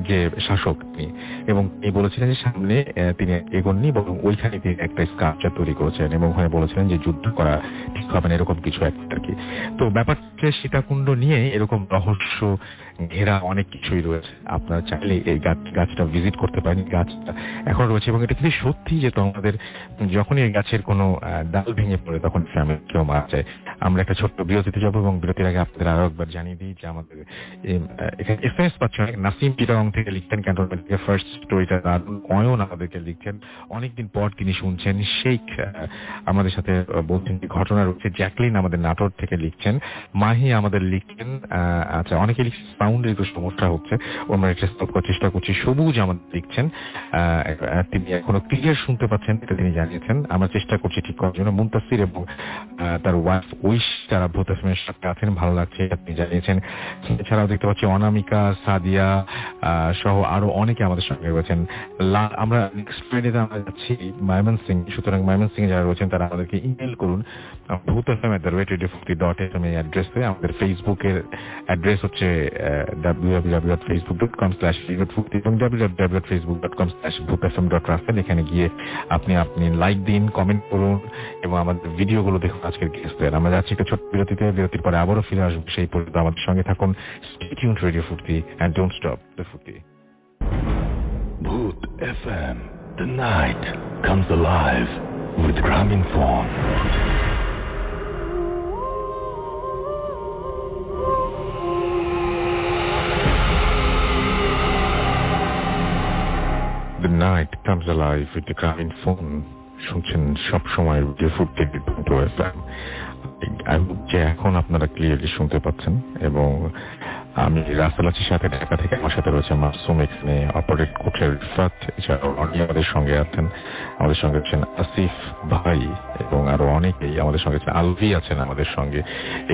S3: যে শাসক তিনি, এবং তিনি বলেছিলেন যে সামনে তিনি এগোননি, এবং ওইখানে তিনি একটা স্কাল্পচার তৈরি করেছেন এবং ওখানে বলেছিলেন যে যুদ্ধ করা ঠিক হবে না, এরকম কিছু একটা আর কি। তো ব্যাপারটা সীতাকুণ্ড নিয়ে এরকম রহস্য ঘেরা অনেক কিছুই রয়েছে, আপনারা চাইলে এই গাছটা ভিজিট করতে পারেন। গাছটা এখন রয়েছে এবং এটা কিন্তু সত্যি যে তোমাদের যখনই এই গাছের কোনো ডাল ভেঙে পড়ে তখন ফ্যামিলি কেউ মারা যায়। আমরা একটা ছোট্ট বিরতিতে যাবো এবং বিরতির আগে আপনাদের আরো একবার জানিয়ে দিই যে আমাদের এখানে এসএমএস পাচ্ছি অনেক। নাসিম চিটাগং থেকে লিখছেন, ক্যান্টনমেন্ট থেকে ফার্স্ট স্টোরিটা দারুণ, অয়ন আমাদেরকে লিখছেন অনেকদিন পর তিনি শুনছেন। শেখ আমাদের সাথে বলছেন যে ঘটনা রয়েছে। জ্যাকলিন আমাদের নাটোর থেকে লিখছেন, মাহি আমাদের লিখছেন, আচ্ছা অনেকে লিখছেন সাউন্ডের একটু সমস্যা হচ্ছে, আমরা এটা সলভ করার চেষ্টা করছি। সবুজ আমাদের লিখছেন তিনি এখনো ক্লিয়ার শুনতে পাচ্ছেন, এটা তিনি জানিয়েছেন, আমরা চেষ্টা করছি ঠিক করার জন্য। মুনতাসির এবং তার ওয়াইফ উইশ তারা ভূত এফএমের সাথে আছেন, ভালো লাগছে আপনি জানিয়েছেন। এছাড়াও দেখতে পাচ্ছি অনামিকা, সাদিয়া সহ আরো অনেকে আমাদের সঙ্গে রয়েছেন। আমরা নেক্সট ফ্রাইডেতে আমরা যাচ্ছি ময়মনসিং, সুতরাং ময়মনসিং যারা রয়েছেন তারা আমাদেরকে ইমেল করুন bhutfm@radio50.fm এই অ্যাড্রেসে। আমাদের ফেসবুকের অ্যাড্রেস হচ্ছে www.facebook.com/radio50 এবং www.facebook.com/bhutfm.raffle। এখানে গিয়ে আপনি লাইক দিন, কমেন্ট করুন এবং আমাদের ভিডিওগুলো দেখুন আজকের গেস্টদের। আমরা যাচ্ছি একটা ছোট্ট বিরতিতে, বিরতির পরে আবারও ফিরে আসবো। সেই পর্যন্ত আমাদের সঙ্গে থাকুন। Stay tuned to Radio 50 and don't stop the 50.
S1: Bhoot FM. The night comes alive with Graminphone.
S3: The night comes alive with the Graminphone. শুনছেন সবসময় রেডিও 50 FM। যে এখন আপনারা ক্লিয়ারলি শুনতে পাচ্ছেন এবং আমি রাসেল আছির সাথে ঢাকা থেকে, আমার সাথে রয়েছে মাসুম, এখানে অপারেট করছে রিফাত, এছাড়াও অনেক আমাদের সঙ্গে আছেন, আমাদের সঙ্গে আছেন আসিফ ভাই এবং আরো অনেকেই আমাদের সঙ্গে আছেন। আলভি আছেন আমাদের সঙ্গে,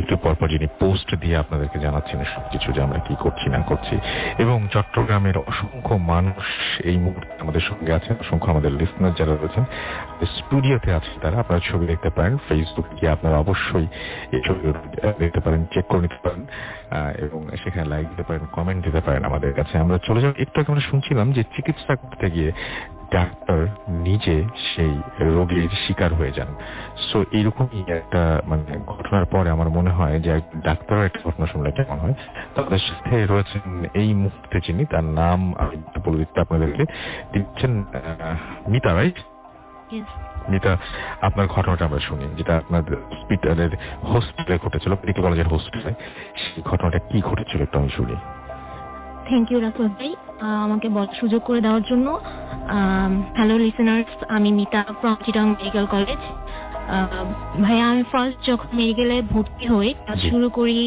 S3: একটু পরপর যিনি পোস্ট দিয়ে আপনাদেরকে জানাচ্ছেন সবকিছু যে আমরা কি করছি না করছি। এবং চট্টগ্রামের অসংখ্য মানুষ এই মুহূর্তে আমাদের সঙ্গে আছেন, অসংখ্য আমাদের লিসনার যারা রয়েছেন স্টুডিওতে আছেন, তারা আপনারা ছবি দেখতে পারেন, ফেসবুকে গিয়ে আপনারা অবশ্যই এই ছবি দেখতে পারেন, চেক করে নিতে পারেন এবং সেখানে লাইক দিতে পারেন, কমেন্ট দিতে পারেন আমাদের কাছে। আমরা চলে যাব একটু আগে আমরা শুনছিলাম যে চিকিৎসা করতে গিয়ে ডাক্তার নিজে সেই রোগীর শিকার হয়ে যান। সো এইরকমই একটা মানে ঘটনার পরে আমার মনে হয় যে ডাক্তারের একটা ঘটনা শুনলে কেমন হয়। তাদের সাথে রয়েছেন এই মুহূর্তে যিনি, তার নাম আমি বলে দিতে আপনাদেরকে, দিচ্ছেন মিতা, রাইট? মিতা, আপনার ঘটনাটা আমরা শুনি, যেটা আপনাদের হসপিটালের হোস্টেলে ঘটেছিল, মেডিকেল কলেজের হোস্টেলে, সেই ঘটনাটা কি ঘটেছিল একটু আমি শুনি।
S5: থ্যাংক ইউ রাসেল ভাই আমাকে বলার সুযোগ করে দেওয়ার জন্য। হ্যালো লিসেনার্স, আমি Mita from Chittagong medical college. ভাইয়া আমি ফার্স্ট যখন মেডিকেলে ভর্তি হই কাজ শুরু করি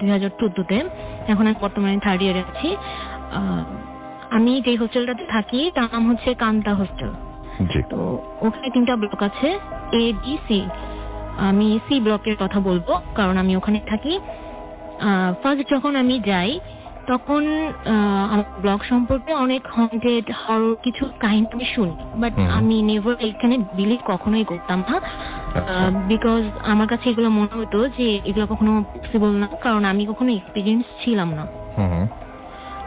S5: 2014-তে, এখন আমি বর্তমানে 3rd ইয়ারে আছি। আমি যে হোস্টেলটাতে থাকি তার নাম হচ্ছে কান্তা হোস্টেল। তো ওখানে 3টা ব্লক আছে, A, B, C। আমি সি ব্লকের কথা বলবো কারণ আমি ওখানে থাকি। ফার্স্ট যখন আমি যাই তখন আমার ব্লগ সম্পর্কে অনেক হন্টেড হরর কিছু কাহিনী আমি শুনি, বাট আমি নেভার এখানে বিলিভ কখনোই করতাম না, বিকজ আমার কাছে এগুলো মনে হতো যে এগুলো কখনো পসিবল না, কারণ আমি কখনো এক্সপিরিয়েন্স ছিলাম না।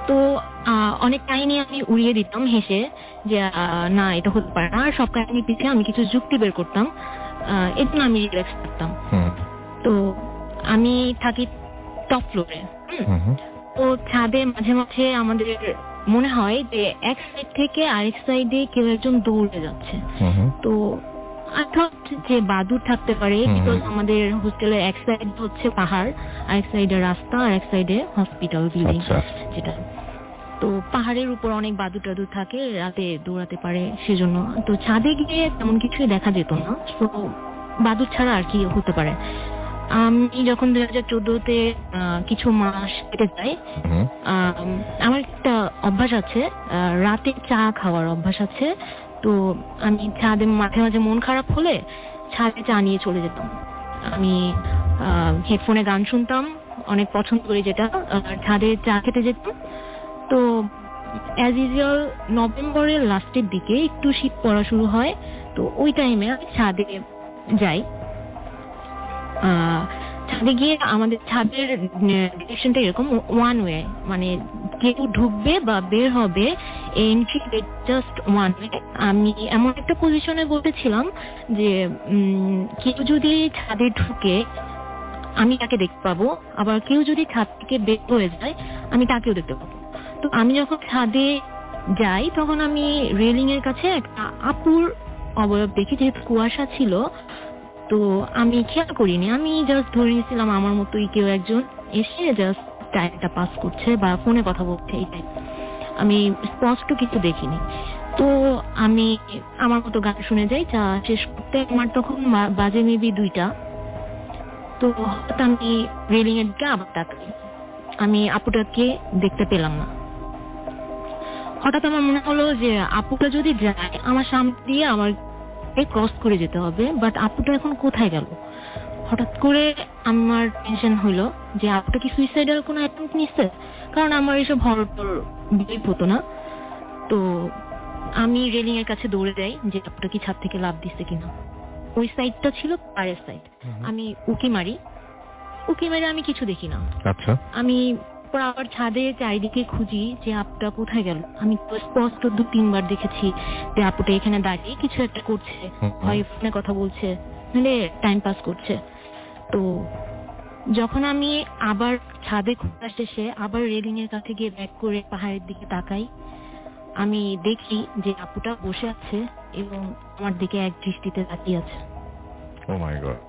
S5: তো অনেক কাহিনী আমি উড়িয়ে দিতাম হেসে যে না এটা হতে পারে না, আর সব কাহিনী পিছিয়ে আমি কিছু যুক্তি বের করতাম, এর জন্য আমি রিল্যাক্স থাকতাম। তো আমি থাকি টপ ফ্লোরে, তো ছাদে মাঝে মাঝে আমাদের মনে হয় যে এক সাইড থেকে আরেক সাইডে কেউ একজন দৌড়ে যাচ্ছে। তো যে বাদুড় থাকতে পারে, বিকজ আমাদের হোস্টেলের এক সাইড হচ্ছে পাহাড়, আরেক সাইডে রাস্তা, আর এক সাইডে হসপিটাল বিল্ডিং যেটা। তো পাহাড়ের উপর অনেক বাদুড় টাদুর থাকে, রাতে দৌড়াতে পারে সেজন্য। তো ছাদে গিয়ে তেমন কিছুই দেখা যেত না, তো বাদুড় ছাড়া আর কি হতে পারে। আমি যখন 2014-তে কিছু মাস কেটে যায়, আমার একটা অভ্যাস আছে, রাতে চা খাওয়ার অভ্যাস আছে। তো আমি ছাদে মাঝে মাঝে মন খারাপ হলে ছাদে চা নিয়ে চলে যেতাম। আমি হেডফোনে গান শুনতাম, অনেক পছন্দ করি যেটা, ছাদে চা খেতে যেতাম। তো অ্যাজ ইউজুয়াল নভেম্বরের লাস্টের দিকে একটু শীত পড়া শুরু হয়, তো ওই টাইমে আমি ছাদে যাই। ছাদে গিয়ে আমাদের ছাদের ডিরেকশনটা এরকম ওয়ান ওয়ে, মানে কেউ ঢুকবে বা বের হবে এন্ট্রি জাস্ট ওয়ান ওয়ে। আমি এমন একটা পজিশনে বসেছিলাম যে কেউ যদি ছাদে ঢুকে আমি তাকে দেখতে পাবো, আবার কেউ যদি ছাদ থেকে বের হয়ে যায় আমি তাকেও দেখতে পাবো। তো আমি যখন ছাদে যাই তখন আমি রেলিং এর কাছে একটা আপুর অবয়ব দেখি, যেহেতু কুয়াশা ছিল তো আমি খেয়াল করিনি, আমি জাস্ট ধরে নিয়েছিলাম আমার মতোই কেউ একজন এসে জাস্ট টাইমটা পাস করছে বা ফোনে কথা বলছে, এই টাইপ। আমি স্পষ্ট কিছু দেখিনি। তো আমি আমার মতো গান শুনে যাই, চা শেষ করতে আমার তখন বাজে মেবি 2টা। তো হঠাৎ আমি রেলিং এর দিকে আবার তাকাই, আমি আপুটাকে দেখতে পেলাম না। হঠাৎ আমার মনে হলো যে আপুটা যদি যায় আমার সামনে দিয়ে আমার ক্রস করে যেতে হবে, বাট আপুটা এখন কোথায় গেল। হঠাৎ করে আমার টেনশন হলো যে আপুটা কি সুইসাইডাল কোনো অ্যাটেম্প্ট নিচ্ছে, কারণ আমার এসব হরর বিলিভ হতো না। তো আমি রেলিং এর কাছে দৌড়ে যাই যে আপুটা কি ছাদ থেকে লাফ দিচ্ছে কিনা। ওই সাইডটা ছিল পাড়ের সাইড। আমি উকি মারি আমি কিছু দেখি না। আচ্ছা, আমি আবার ছাদে চারিদিকে খুঁজি যে আপুটা কোথায় গেল। আমি তো স্পষ্ট 2-3 বার দেখেছি যে আপুটা এখানে দাঁড়িয়ে কিছু একটা করছে, হয় ফোনে কথা বলছে, নাহলে টাইম পাস করছে। তো যখন আমি আবার ছাদে খোঁজা শেষে আবার রেলিং এর কাছে গিয়ে ব্যাক করে পাহাড়ের দিকে তাকাই, আমি দেখি যে আপুটা বসে আছে এবং আমার দিকে এক দৃষ্টিতে তাকিয়ে আছে।
S3: ও মাই গড।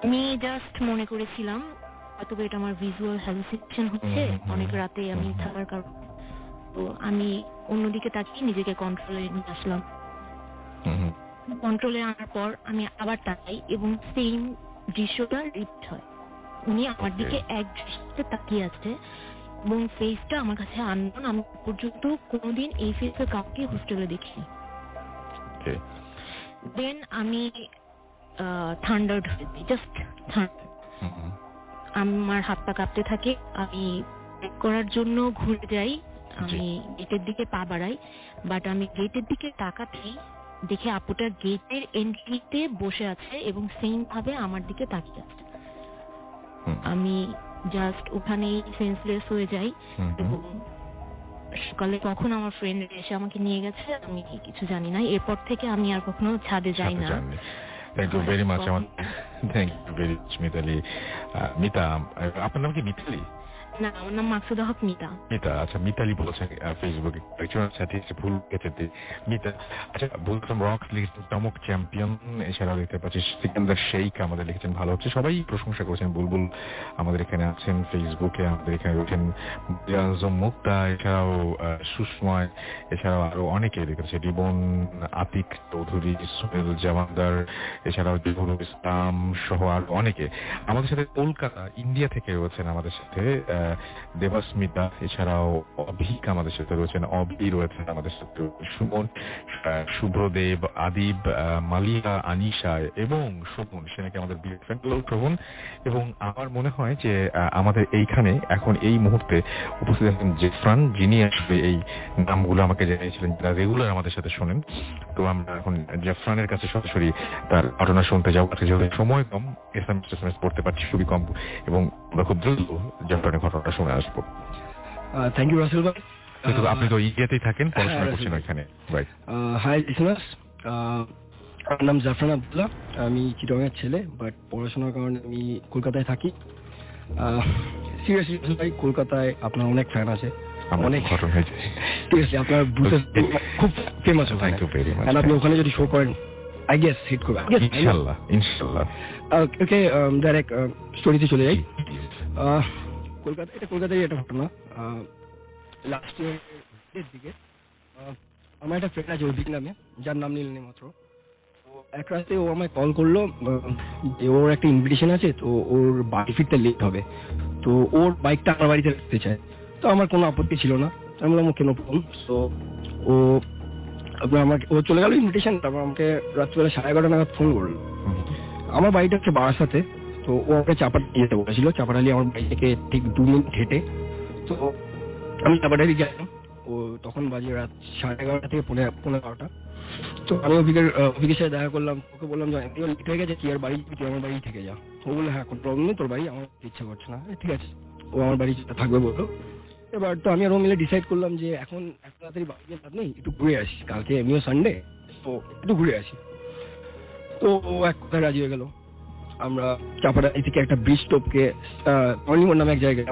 S5: আমি জাস্ট মনে করেছিলাম হয়তো এটা আমার ভিজুয়াল হ্যালুসিনেশন হচ্ছে অনেক রাতে আমি থাকার কারণে। তো আমি অন্যদিকে তাকিয়ে নিজেকে কন্ট্রোলে নিয়ে আসলাম। কন্ট্রোলে আনার পর আমি আবার তাকাই এবং সেম দৃশ্যটা রিপিট হয়। উনি আমার দিকে এক দৃষ্টিতে তাকিয়ে আছে এবং ফেসটা আমার কাছে আননোন। আমি পর্যন্ত কোনোদিন এই ফেসে কাউকে হোস্টেলে দেখিনি। দেন আমি থান্ডার্ড হয়ে যাই, জাস্ট থান্ডার্ড। আমার হাত পা কাঁপতে থাকে, আমি ব্যাক করার জন্য ঘুরে যাই, আমি গেটের দিকে পা বাড়াই, বাট আমি গেটের দিকে তাকাতেই দেখে আপুটা গেটের এন্ট্রিতে বসে আছে এবং সেম ভাবে আমার দিকে তাকিয়ে আছে। আমি জাস্ট ওখানেই সেন্সলেস হয়ে যাই এবং সকালে কখন আমার ফ্রেন্ড এসে আমাকে নিয়ে গেছে আমি কিছু জানি না। এরপর থেকে আমি আর কখনো ছাদে যাই না।
S3: Thank you very much. Thank you very much Mitali. Mita, আপনার নাম কি মিতালি?
S5: না, আমার নাম মাকসুদা হক মিতা।
S3: মিতা, আচ্ছা। মিতালি বলেছেন ফেসবুকে, একজনের সাথে ভুল গেছে মিতা। আচ্ছা, বলতাম রক্স লিখেছেন চমক চ্যাম্পিয়ন, এছাড়াও দেখতে পাচ্ছি সিকান্দার শেখ আমাদের লিখেছেন ভালো হচ্ছে, সবাই প্রশংসা করেছেন। বুলবুল আমাদের এখানে আছেন ফেসবুকে, আমাদের এখানে রয়েছেন মুক্তা, এছাড়াও সুষময়, এছাড়াও আরো অনেকে দেখেছে, রিবন, আতিক চৌধুরী, সুহেল জামানদার, এছাড়াও জহুরুল ইসলাম সহ আরো অনেকে আমাদের সাথে। কলকাতা ইন্ডিয়া থেকে রয়েছেন আমাদের সাথে দেবাস্মিতা, এছাড়াও অভিক আমাদের সাথে রয়েছেন, অবি রয়েছেন আমাদের সাথে, সুমন, শুভ্রদেব, আদিব, মালিয়া, আনিশা এবং শোভন, সে নাকি আমাদের বিগ ফ্যান। শোভন, এবং আমার মনে হয় যে আমাদের এইখানে এখন এই মুহূর্তে উপস্থিত আছেন জেফরান, যিনি আসলে এই নামগুলো আমাকে জানিয়েছিলেন, যারা রেগুলার আমাদের সাথে শোনেন। তো আমরা এখন জেফরানের কাছে সরাসরি তার ঘটনা শুনতে যাবো। যেহেতু সময় কম, এসএমএস পড়তে পারছি খুবই কম, এবং আমরা খুব দ্রুত জেফরানের ঘটনাটা শুনে আসবো।
S6: থ্যাংক ইউ রাসেল ভাই।
S3: কিন্তু আপনি তো ইয়েতেই থাকেন, পড়াশোনা
S6: হ্যাঁ,
S3: করছেন ওইখানে, রাইট?
S6: হাই লিসেনার্স, আমার নাম জাফরান আব্দুল্লাহ, আমি চিটগাঁয়ের ছেলে, বাট পড়াশোনার কারণে আমি কলকাতায় থাকি। সিরিয়াসলি ভাই, কলকাতায় আপনার অনেক ফ্যান আছে, অনেক
S3: ঘটনা হয়েছে।
S6: ঠিক আছে, আপনার বুথে খুব famous,
S3: thank you very much.
S6: আপনি ওখানে যদি শো করেন আই গেস হিট করবে
S3: ইনশাআল্লাহ, ইনশাআল্লাহ।
S6: ওকে, ডাইরেক্ট স্টোরিতে চলে যাই। কলকাতায় একটা ঘটনা, লাস্ট ইয়ারের দিকে আমার একটা ফ্রেন্ড আছে অভিক নামে, যার নাম নিলেন মাত্র। তো এক রাতে ও আমায় কল করলো যে ওর একটা ইনভিটেশন আছে, তো ওর বাড়ি ফিরতে লেট হবে, তো ওর বাইকটা আমার বাড়িতে রাখতে চায়। তো আমার কোনো আপত্তি ছিল না, আমি বললাম কেন প্রবলেম। সো ও চলে গেল ইনভিটেশন, তারপর আমাকে রাত্রিবেলা 11:30 নাগাদ ফোন করলো। আমার বাড়িটা হচ্ছে বারাসাতে, তো ও আমাকে চাপাটালি যেতে বলেছিল। চাপাটালি আমার বাড়ি থেকে ঠিক 2 মিনিট হেঁটে। তো আমি চাপাটালি গেলাম, ও তখন বাজে রাত 11:30 থেকে 11:15। তো আমি অভিকের সাথে দেখা করলাম, ওকে বললাম যে এমনিও লেট হয়ে গেছে, তুই আর বাড়ি তুই আমার বাড়ি থেকে যা। ও বললো হ্যাঁ কোনো প্রবলেম নেই, তোর বাড়ি আমার ইচ্ছা করছে না। ঠিক আছে, ও আমার বাড়ি থাকবে বললো। এবার তো আমি আর ও মিলে ডিসাইড করলাম যে এখন এত তাড়াতাড়ি বাড়ি গিয়ে লাভ নেই, একটু ঘুরে আসি, কালকে এমনিও সানডে, তো একটু ঘুরে আসি। তো ও এক কথায় রাজি হয়ে গেল। আমরা চাপাটালি থেকে একটা ব্রিজ টপকে অর্নিমোর নামে এক জায়গায়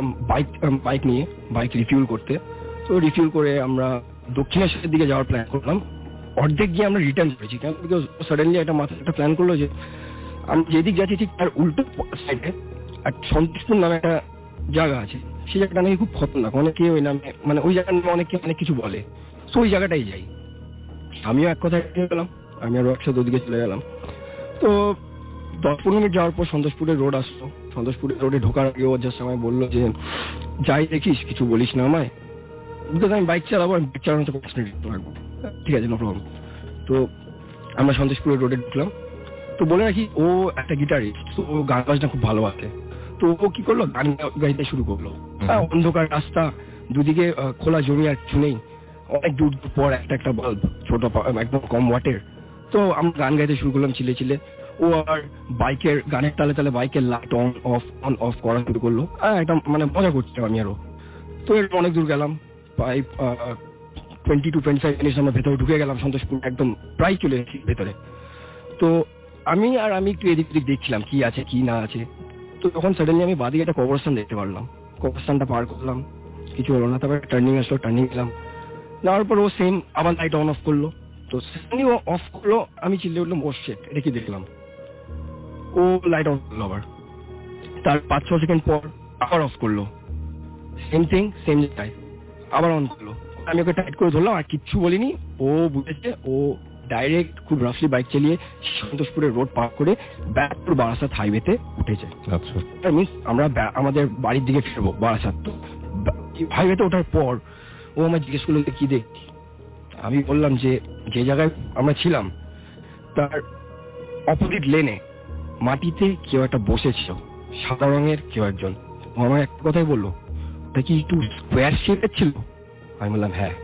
S6: বাইক নিয়ে বাইক রিফিউল করতে। তো রিফিউল করে আমরা দক্ষিণেশ্বরের দিকে যাওয়ার প্ল্যান করলাম। অর্ধেক গিয়ে আমরা রিটার্ন করেছি, কেন বিকজ সাডেনলি একটা মাথায় একটা প্ল্যান করলো যে আমি যেদিক যাচ্ছি ঠিক তার উল্টো সাইডে এক সন্তোষপুর নামে একটা জায়গা আছে, সেই জায়গাটা নাকি খুব খতরনাক, অনেকে ওই নামে মানে ওই জায়গার নামে অনেকে অনেক কিছু বলে। তো ওই জায়গাটাই যাই। আমিও এক কথায় গেলাম, আমি আর একসাথে ওদিকে চলে গেলাম। তো 10-15 মিনিট যাওয়ার পর সন্তোষপুরের রোড আসলো। সন্তোষপুরের রোডে ঢোকার আগে ও জাস্ট আমায় বললো যে যাই দেখিস কিছু বলিস না আমায়, বিকজ আমি বাইক চালাবো, আমি বাইক চালানোতে কনসেন্ট্রেট রাখবো। ঠিক আছে, নো প্রবলেম। তো আমরা সন্তোষপুরের রোডে ঢুকলাম। তো বলে রাখি ও একটা গিটারিস্ট, তো ও গান বাজনা খুব ভালোবাসে। তো ও কি করলো, গান গাইতে শুরু করলো। অন্ধকার রাস্তা, দুদিকে খোলা জমি আর কিছু নেই, অনেক দূর পর একটা বাল্ব, ছোট একদম কম ওয়াটের। তো আমরা গান গাইতে শুরু করলাম চিলে চিলে। ও আর বাইকের গানের তালে তালে বাইকের লাইট অন অফ করা শুরু করলো। একটা মানে মজা করছিলাম আমি আরো। তো এরপর অনেক দূর গেলাম, প্রায় 20-25 মিনিট আমরা ভেতরে ঢুকে গেলাম সন্তোষপুর, একদম প্রায় চলে এসেছি ভেতরে। তো আমি একটু এদিক ওদিক দেখছিলাম কি আছে কি না আছে। তো তখন সাডেনলি আমি বাদিকে একটা কবরস্থান দেখতে পারলাম। কবরস্থানটা পার করলাম, কিছু হলো না। তারপর টার্নিং আসলো, টার্নিং গেলাম। যাওয়ার পর ও সেম আবার লাইট অন অফ করলো। তো সেখানে ও অফ করলো, আমি চিল্লে উঠলাম ও শিট, এটা কি দেখলাম। ও লাইট অফ করলো আবার, তার 5-6 সেকেন্ড পর আবার অফ করলো, সেম থিং সেম জায়গায় আবার অন করলো। আমি ওকে টাইট করে ধরলাম, আর কিচ্ছু বলিনি। ও বুঝেছে, ও ডাইরেক্ট খুব রাফলি বাইক চালিয়ে সন্তোষপুরের রোড পার করে ব্যাক টু বারাসাত হাইওয়েতে উঠেছে।
S3: আচ্ছা,
S6: মিনস আমরা আমাদের বাড়ির দিকে ফিরবো বারাসাত। তো হাইওয়েতে ওঠার পর ও আমায় জিজ্ঞেস করলো কি দেখছি। আমি বললাম যে জায়গায় আমরা ছিলাম তার অপোজিট লেনে মাটিতে কেউ একটা বসেছিল, সাদা রঙের কেউ একজন। ও আমার একটা কথাই বললো, ওটা কি একটু স্কোয়ার শেপের ছিল? আমি বললাম হ্যাঁ।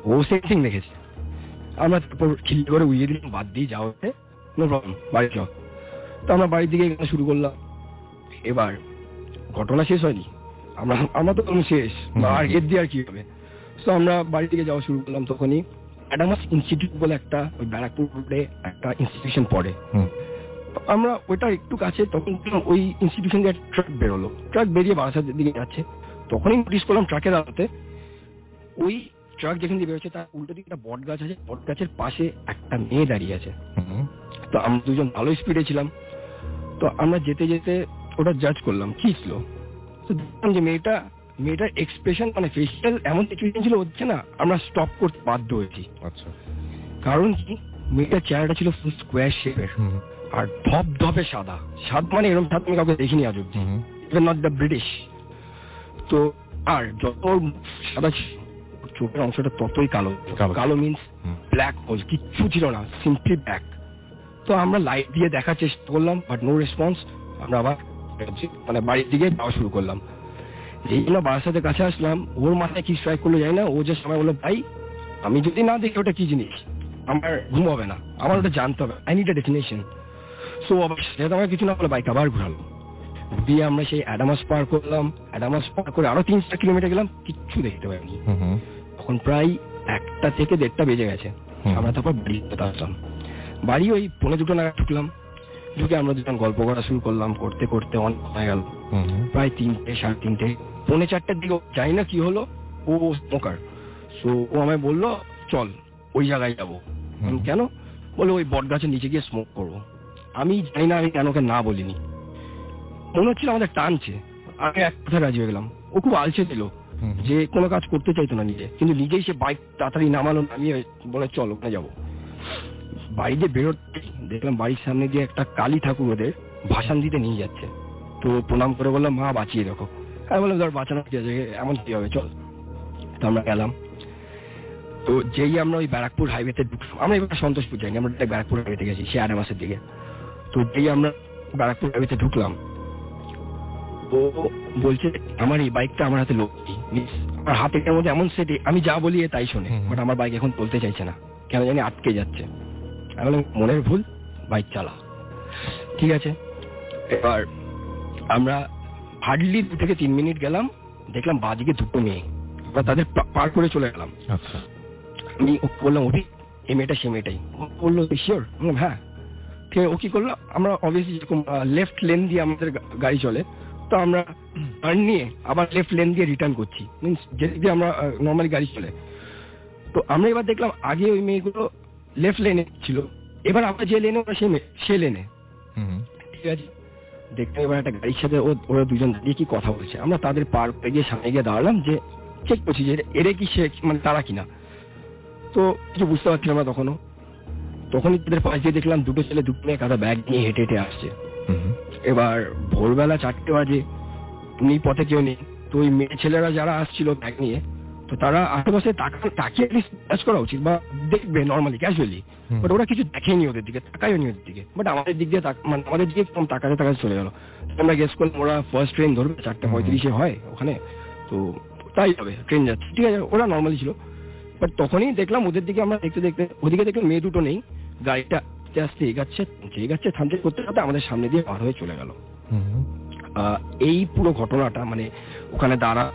S6: ও সেম থিং দেখেছে। আমরা তারপর খিল্লি করে উইয়ে দিলাম, বাদ দিয়ে যাওয়া হচ্ছে, নো প্রবলেম, বাড়ি যাও। তো আমরা বাড়ির দিকে শুরু করলাম। এবার ঘটনা শেষ হয়নি, আমরা তো শেষ, আর এর দিয়ে আর কি হবে। তো আমরা বাড়ির দিকে যাওয়া শুরু করলাম। তখনই অ্যাডামাস ইনস্টিটিউট বলে একটা ওই ব্যারাকপুর রোডে একটা ইনস্টিটিউশন পড়ে। আমরা ওইটা একটু কাছে, তখন ওই ইনস্টিটিউশন দিয়ে ট্রাক বেরোলো। ট্রাক বেরিয়ে বারাসাতের দিকে যাচ্ছে। তখনই নোটিস করলাম ট্রাকের আলোতে ওই ট্রাক যেখান দিয়ে বেরোচ্ছে তার উল্টো দিকে একটা বট গাছ আছে, বট গাছের পাশে একটা মেয়ে দাঁড়িয়ে আছে। তো আমরা দুজন ভালো স্পিডে ছিলাম। তো আমরা যেতে যেতে ওটা জাজ করলাম কি ছিল। তো দেখলাম যে মেয়েটার এক্সপ্রেশন মানে ফেসিয়াল এমন সিচুয়েশন ছিল হচ্ছে না, আমরা স্টপ করতে বাধ্য হয়েছি।
S3: আচ্ছা,
S6: কারণ কি, মেয়েটার চেহারাটা ছিল ফুল স্কোয়ার শেপের আর ধপ ধপে সাদা। মানে এরকম সাদা আমি কাউকে দেখিনি আজ অব্দি, ইভেন নট দ্য ব্রিটিশ। তো আর যত সাদা ছিল, চোখের অংশটা ততই কালো। কালো মিনস ব্ল্যাক হোল, কিচ্ছু ছিল না, সিম্পলি ব্ল্যাক। তো আমরা লাইট দিয়ে দেখার চেষ্টা করলাম, বাট নো রেসপন্স। আমরা আবার মানে বাড়ির দিকে যাওয়া শুরু করলাম। এই জন্য বারাসাতের কাছে আসলাম, ওর মাথায় কি স্ট্রাইক করলো জানি না। ও যে সময় বললো ভাই আমি যদি না দেখি ওটা কি জিনিস আমার ঘুম হবে না, আমার ওটা জানতে হবে, I need a definition. So আমার কিছু না বলে বাইক আবার ঘুরালো। দিয়ে আমরা সেই অ্যাডামাস পার করলাম, অ্যাডামাস পার করে আরো 3-4 কিলোমিটার গেলাম, কিচ্ছু দেখতে পাইনি। তখন প্রায় 1টা থেকে 1:30 বেজে গেছে। আমরা তারপর বাড়িতে আসলাম, বাড়ি ওই 1:45 নাগাদ ঢুকলাম। ঢুকে আমরা দুজন গল্প করা শুরু করলাম, করতে করতে অনেক হয়ে গেল, প্রায় 3টে 3:30 3:45 দিকে। জানি না কি হলো, ও স্মোকার, সো ও আমায় বললো চল ওই জায়গায় যাবো। কেন? বলে ওই বট গাছের নিচে গিয়ে স্মোক করবো। আমি জানি না আমি কেন ওকে না বলিনি, মনে হচ্ছিল আমাদের টানছে। আমি এক কথা রাজি হয়ে গেলাম। ও খুব আলছে দিল, যে কোনো কাজ করতে চাইতো না নিজে, কিন্তু নিজেই সে বাইক তাড়াতাড়ি নামালো, নামিয়ে বলে চল ওখানে যাবো। বাড়িতে বেরোতে দেখলাম বাড়ির সামনে দিয়ে একটা কালী ঠাকুর ওদের ভাসান দিতে নিয়ে যাচ্ছে। তো প্রণাম করে বললাম মা বাঁচিয়ে রাখো। আমি বললাম ধর বাঁচানো কি আছে, এমন কি হবে, চল। তো আমরা গেলাম। তো যেই আমরা ওই ব্যারাকপুর হাইওয়েতে ঢুকলাম, আমরা এবার সন্তোষপুর যাইনি, আমরা ব্যারাকপুর হাইওয়েতে গেছি, সে অ্যাডামাসের দিকে। তো যেই আমরা ব্যারাকপুর হাইওয়েতে ঢুকলাম, ও বলছে আমার এই বাইকটা আমার হাতে লোক নেই। আমার হাতের মধ্যে এমন সেট, আমি যা বলি তাই শোনে, বাট আমার বাইক এখন চলতে চাইছে না, কেন জানি আটকে যাচ্ছে। আমি বললাম মনের ভুল, বাইক চালা। ঠিক আছে। এবার আমরা হার্ডলি 2 থেকে 3 মিনিট গেলাম, দেখলাম বাদিকে 2টো মেয়ে, আমরা তাদের পার করে চলে গেলাম।
S3: আচ্ছা,
S6: আমি ওকে বললাম ওটি এই মেয়েটা সে মেয়েটাই। ও বললো শিওর? বললাম হ্যাঁ। ঠিক আছে। ও কি করলো, আমরা অবভিয়াসলি যেরকম লেফট লেন দিয়ে আমাদের গাড়ি চলে, তো আমরা টার্ন নিয়ে আবার লেফট লেন দিয়ে রিটার্ন করছি, মিনস যেদিক দিয়ে আমরা নর্মালি গাড়ি চলে। তো আমরা এবার দেখলাম আগে ওই মেয়েগুলো লেফট লেনে ছিল, এবার আমরা যে লেনে ওরা সে লেনে। ঠিক আছে। দেখতে এবার একটা গাড়ির সাথে ওরা দুজন দাঁড়িয়ে কি কথা বলছে। আমরা তাদের পার করে গিয়ে সামনে গিয়ে দাঁড়ালাম, যে চেক করছি যে এরে কি সে মানে তারা কিনা। তো কিছু বুঝতে পারছিলাম না তখনই তাদের পাশ দিয়ে দেখলাম 2টো ছেলে 2 মেয়ে কাঁধে ব্যাগ নিয়ে হেঁটে হেঁটে আসছে। এবার ভোরবেলা 4টে বাজে, এমনি পথে কেউ নেই। তো ওই মেয়ে ছেলেরা যারা আসছিল ব্যাগ নিয়ে, তো তারা আশেপাশে তাকিয়ে কাজ করা উচিত বা দেখবে নর্মালি ক্যাজুয়ালি, বাট ওরা কিছু দেখেনি ওদের দিকে, তাকায়নি ওদের দিকে, বাট আমাদের দিক দিয়ে মানে আমাদের দিকে একদম তাকাতে চলে গেল। আমরা গেস করলাম ওরা ফার্স্ট ট্রেন ধরবে, 4:35 হয় ওখানে, তো তাই হবে ট্রেন যাচ্ছে। ঠিক আছে, ওরা নর্মালি ছিল। বাট তখনই দেখলাম ওদের দিকে, আমরা দেখতে দেখতে ওদিকে দেখলাম মেয়ে 2টো নেই, গাড়িটা আস্তে আস্তে এগাচ্ছে থামতে করতে করতে আমাদের সামনে দিয়ে পার হয়ে চলে গেল। এই পুরো ঘটনাটা মানে ওখানে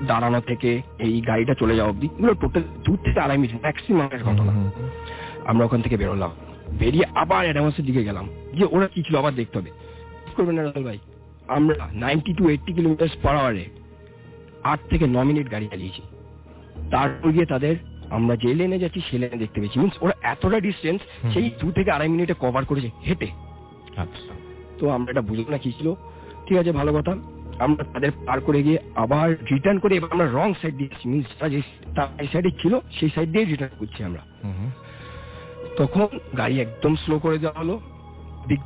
S6: দাঁড়ানো থেকে এই গাড়িটা চলে যাওয়া অব্দি, এগুলো টোটাল 2 থেকে 2.5 মিনিট ম্যাক্সিমামের ঘটনা। আমরা ওখান থেকে বেরোলাম, বেরিয়ে আবার অ্যাডামাসের দিকে গেলাম, যে ওরা কি ছিল আবার দেখতে হবে। কি করবেন না রাহুল ভাই, আমরা 90 to 80 কিলোমিটার পার আওয়ারে 8 থেকে 9 মিনিট গাড়ি চালিয়েছি। তারপর গিয়ে তাদের আমরা যে লেনে যাচ্ছি সে লেনে দেখতে পেয়েছি, মিনস ওরা এতটা ডিস্টেন্স সেই 2 থেকে 2.5 মিনিটে কভার করেছে হেঁটে।
S3: আচ্ছা।
S6: তো আমরা এটা বুঝলাম না কি ছিল। ঠিক আছে, ভালো কথা। আমরা তাদের পার করে গিয়ে আবার রিটার্ন করে এবার আমরা রং সাইড দিয়েছি, মিনস যে সাইডে ছিল সেই সাইড দিয়ে রিটার্ন করছি আমরা। তখন গাড়ি একদম স্লো করে দেওয়া হলো।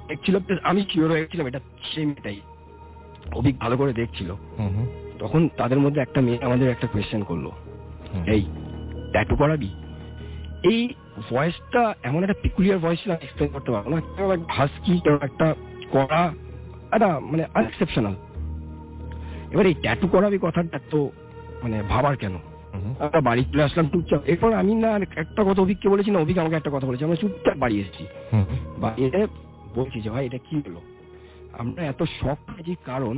S6: দেখছিল, আমি শিওর হয়ে গেছিলাম এটা সেই মেয়েটাই, অভিক ভালো করে দেখছিল। তখন তাদের মধ্যে একটা মেয়ে আমাদের একটা কোয়েশ্চেন করলো, এই ট্যাটু করাবি? এই ভয়েসটা এমন একটা পিকুলিয়ার ভয়েস ছিল, এক্সপ্লেন করতে পারবো না। কেউ একটা হাস্কি, কেউ একটা কড়া, একটা মানে আনএক্সেপশনাল। এবার এই ট্যাটু করাবি কথাটা তো মানে ভাবার কেন। আমরা বাড়ি চলে আসলাম চুপচাপ। এরপর আমি না একটা কথা অভিককে বলেছি, না অভিক আমাকে একটা কথা বলেছি। আমরা চুপচাপ বাড়ি এসেছি, বাড়ি বলছি যে ভাই এটা কি হলো। আমরা এত শখ পেয়েছি কারণ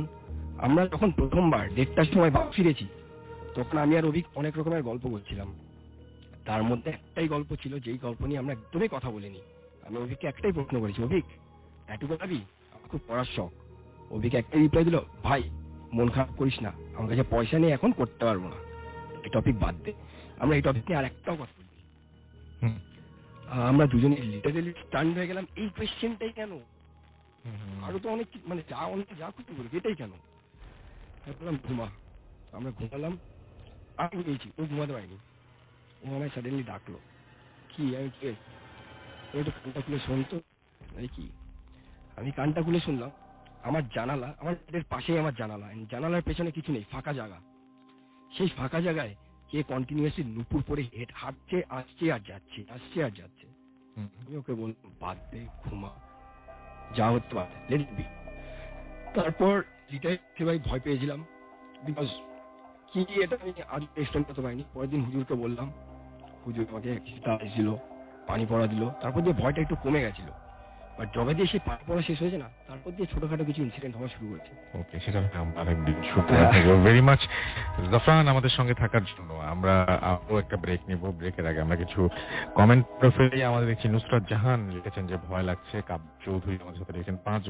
S6: আমরা যখন প্রথমবার 1:30টার সময় বাড়ি ফিরেছি, তখন আমি আর অভিক অনেক রকমের গল্প করছিলাম। তার মধ্যে একটাই গল্প ছিল, যেই গল্প নিয়ে আমরা একদমই কথা বলিনি। আমি অভিককে একটাই প্রশ্ন করেছি, অভিক ট্যাটু করাবি? আমার খুব পড়ার শখ। অভিক একটাই রিপ্লাই দিল, ভাই মন খারাপ করিস না, আমার কাছে পয়সা নেই, এখন করতে পারবো না, এই টপিক বাদ দে। আমরা এই টপিক নিয়ে আর একটাও কথা বলি। আমরা দুজনে লিটারেলি স্টান্ড হয়ে গেলাম, এই কোয়েশ্চেনটাই কেন? আরো তো অনেক মানে যা খুশি বলি, এটাই কেন? বললাম ঘুমা। আমরা ঘুমালাম, আমি ঘুমিয়েছি, ও ঘুমাতে পারিনি। ও আমায় সাডেনলি ডাকলো, কি? আমি কি একটু কানটা খুলে শুনতো। কি? আমি কানটা খুলে শুনলাম, আমার জানালা, আমার পাশেই আমার জানালার পেছনে কিছু নেই, ফাঁকা জায়গা। সেই ফাঁকা জায়গায় কে কন্টিনিউয়াসলি নুপুর পরে হাঁটছে, আসছে আর যাচ্ছে। আমি ওকে বললাম বাদ দে, ঘুমা, যা হতে পারে লেট ইট বি। তারপর লিটারেলি ভাই ভয় পেয়েছিলাম, বিকজ কি এটা আমি আজ এক্সপ্লেন করতে পারিনি। পরের দিন হুজুরকে বললাম, হুজুর আমাকে কিছুটা দিল, পানি পড়া দিল, তারপর যে ভয়টা একটু কমে গেছিল। বাট জবে দিয়ে সেই পাঠ পড়া শেষ হয়েছে না, তারপর দিয়ে ছোটখাটো কিছু ইনসিডেন্ট হওয়া শুরু করেছে।
S3: ওকে, সেটা আমরা আরেকদিন শুনতে ভেরি মাচ জাফরান আমাদের সঙ্গে থাকার জন্য। আমরা আরো একটা ব্রেক নিব। ব্রেকের আগে আমরা কিছু কমেন্ট করে ফেলি। আমাদের দেখছি নুসরাত জাহান লিখেছেন যে ভয় লাগছে। কাব্য চৌধুরী আমাদের সাথে লিখেছেন 5